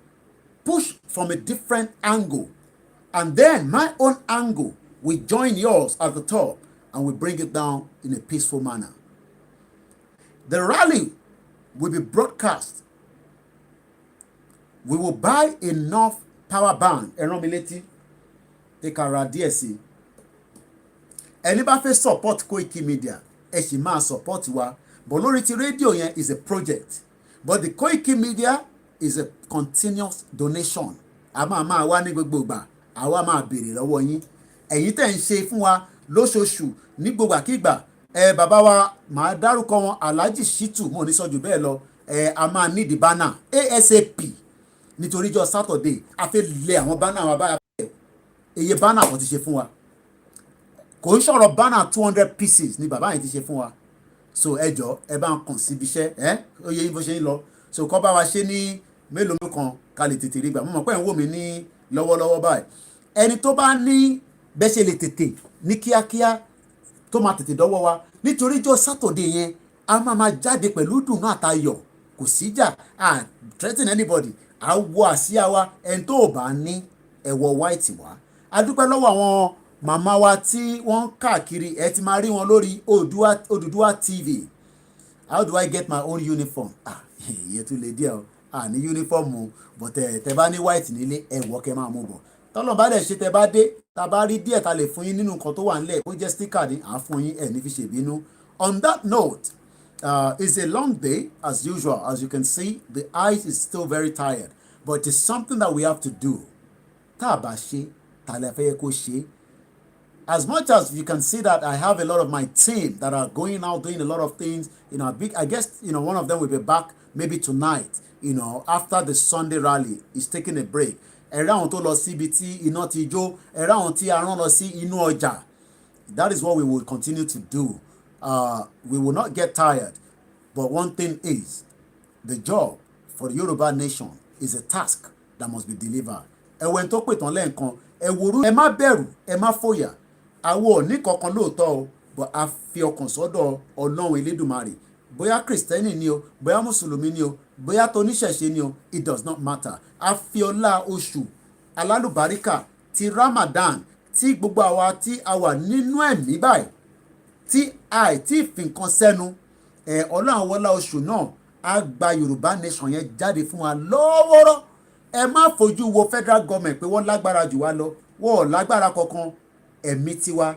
push from a different angle and then my own angle will join yours at the top and we bring it down in a peaceful manner. The rally will be broadcast. We will buy enough power band ẹran mi létí take ara díẹ̀ sí ẹni bá fẹ́ support Koiki Media ẹ sì máa support wa but lórí ti rédíò yẹn is a project but the Koiki Media is a continuous donation a máa wá ní gbogbo ìgbà àwa máa béèrè lọ́wọ́ yín ẹ̀yin tẹ̀ ń ṣe fún wa lóṣooṣù ní gbogbo àkígbà bàbá wa màá dárúkọ wọn Alhaji Shitu mo ní sọ jù bẹ́ẹ̀ lọ a máa need banner ASAP nítorí jọ Saturday a fẹ́ lé àwọn banner wa báyà pẹ́ iye banner kan ti ṣe fún wa kò ń sọ̀rọ̀ banner 200 pieces ni bàbá yẹn ti ṣe fún wa so ẹ jọ ẹ bá ń kàn síbi iṣẹ́ ó yẹ bó ṣe ń lọ so kọ́ bá wa ṣe ní mélòó kan ká lè tètè rí gbà mo mọ̀ pé ẹ̀ ń wò mí ní lọ́wọ́lọ́wọ́ báyìí ẹni tó bá ní bẹ́ẹ̀ ṣe lè tètè ní kíákíá tó máa tètè dọ́wọ́ wa nítorí jọ Saturday yẹn a máa jáde pẹ̀lú dùnú àtayọ̀ kò síjà threaten anybody a wọ àsíá wa ẹni tó bá ní ẹ̀wọ̀ white wá a dúpẹ́ lọ́wọ́ àwọn màmá wa tí wọ́n káàkiri ẹ ti máa rí wọn lórí Odùduwà TV. How do I get my own uniform? Ìyẹn tún lè díẹ̀ o ní uniform o but tẹ bá ní white nílé ẹ̀wọ̀ kẹ máa mú bọ̀ tọ́lọ̀ bá dẹ̀ ṣe tẹ bá dé ta bá rí díẹ̀ ta lè fún yín nínú nǹkan tó wà nílẹ̀ ó jẹ́ sticker ní à fún yín ẹ̀ ní fi ṣèbínú. On that note, it's a long day as usual. As you can see, the eyes is still very tired but it's something that we have to do. Tá a bá ṣe ta lè fẹ́ kó ṣe. As much as you can see that I have a lot of my team that are going out doing a lot of things, I guess, one of them will be back maybe tonight, after the Sunday rally. He's taking a break. Ẹ̀rẹ́ àwọn tó lọ sí ibi tí iná ti jó, ẹ̀rẹ́ àwọn tí a rán lọ sí inú ọjà. That is what we will continue to do. We will not get tired. But one thing is, the job for the Yoruba nation is a task that must be delivered. Ẹ̀wẹ̀ tó pè tán lẹ́ẹ̀kan, ẹ̀wòrú ẹ má bẹ̀rù, ẹ má fòyà. Àwọn ò ní kankan lóòótọ́ o but a fi ọkàn sọ́dọ̀ Ọlọ́run Elédùmarè bóyá Kristẹni ni o bóyá Mùsùlùmí ni o bóyá tóníṣẹ̀ṣe ni o it does not matter. A fi ọlá oṣù alálùbáríkà ti Ramadan tí gbogbo àwa tí a wà nínú ẹ̀mí báyìí tí àìtí fi nǹkan sẹ́nu Ọlọ́run wọlá oṣù náà á gba Yorùbá nation yẹn jáde fún wa lọ́wọ́rọ́. Ẹ má fojú wo federal government pé wọ́n lágbára jù wá lọ wọ́n ò lágbára kankan. Ẹ̀mí tiwa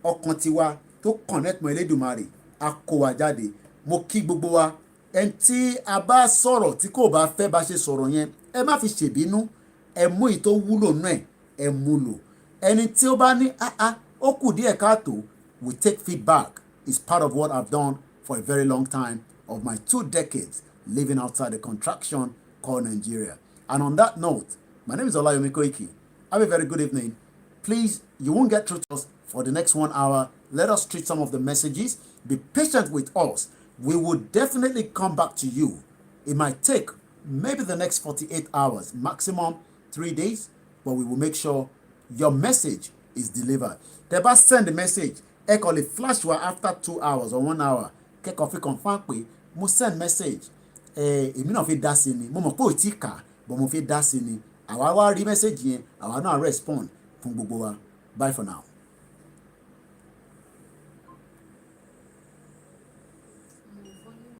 ọkàn tiwa tó connect mọ́ Elédùmarè a kó wa jáde. Mo kí gbogbo wa ẹni tí a bá sọ̀rọ̀ tí kò bá fẹ́ bá ṣe sọ̀rọ̀ yẹn ẹ má fi ṣèbínú ẹ mú ìyí tó wúlò náà ẹ mú lò. Ẹni tí ó bá ní ó kù díẹ̀ káàtó we take feedback. It's part of what I've done for a very long time of my 2 decades living outside the contraction called Nigeria. And on that note, my name is Olayomi Koiki. Have a very good evening. Please, you won't get through to us for the next 1 hour. Let us treat some of the messages. Be patient with us. We will definitely come back to you. It might take maybe the next 48 hours, maximum 3 days, but we will make sure your message is delivered. Tẹ́ bá send the message, ẹ kàn lè flash wa after 2 hours or 1 hour. Kẹ́kọ̀ọ́ fi confirm pé mo send message. Èmi náà fi dá sí ni. Mo mọ̀ pé ò tí kà, but mo fi dá sí ni. Àwa wá rí message yẹn, àwa náà respond fún gbogbo wa. Bye for now.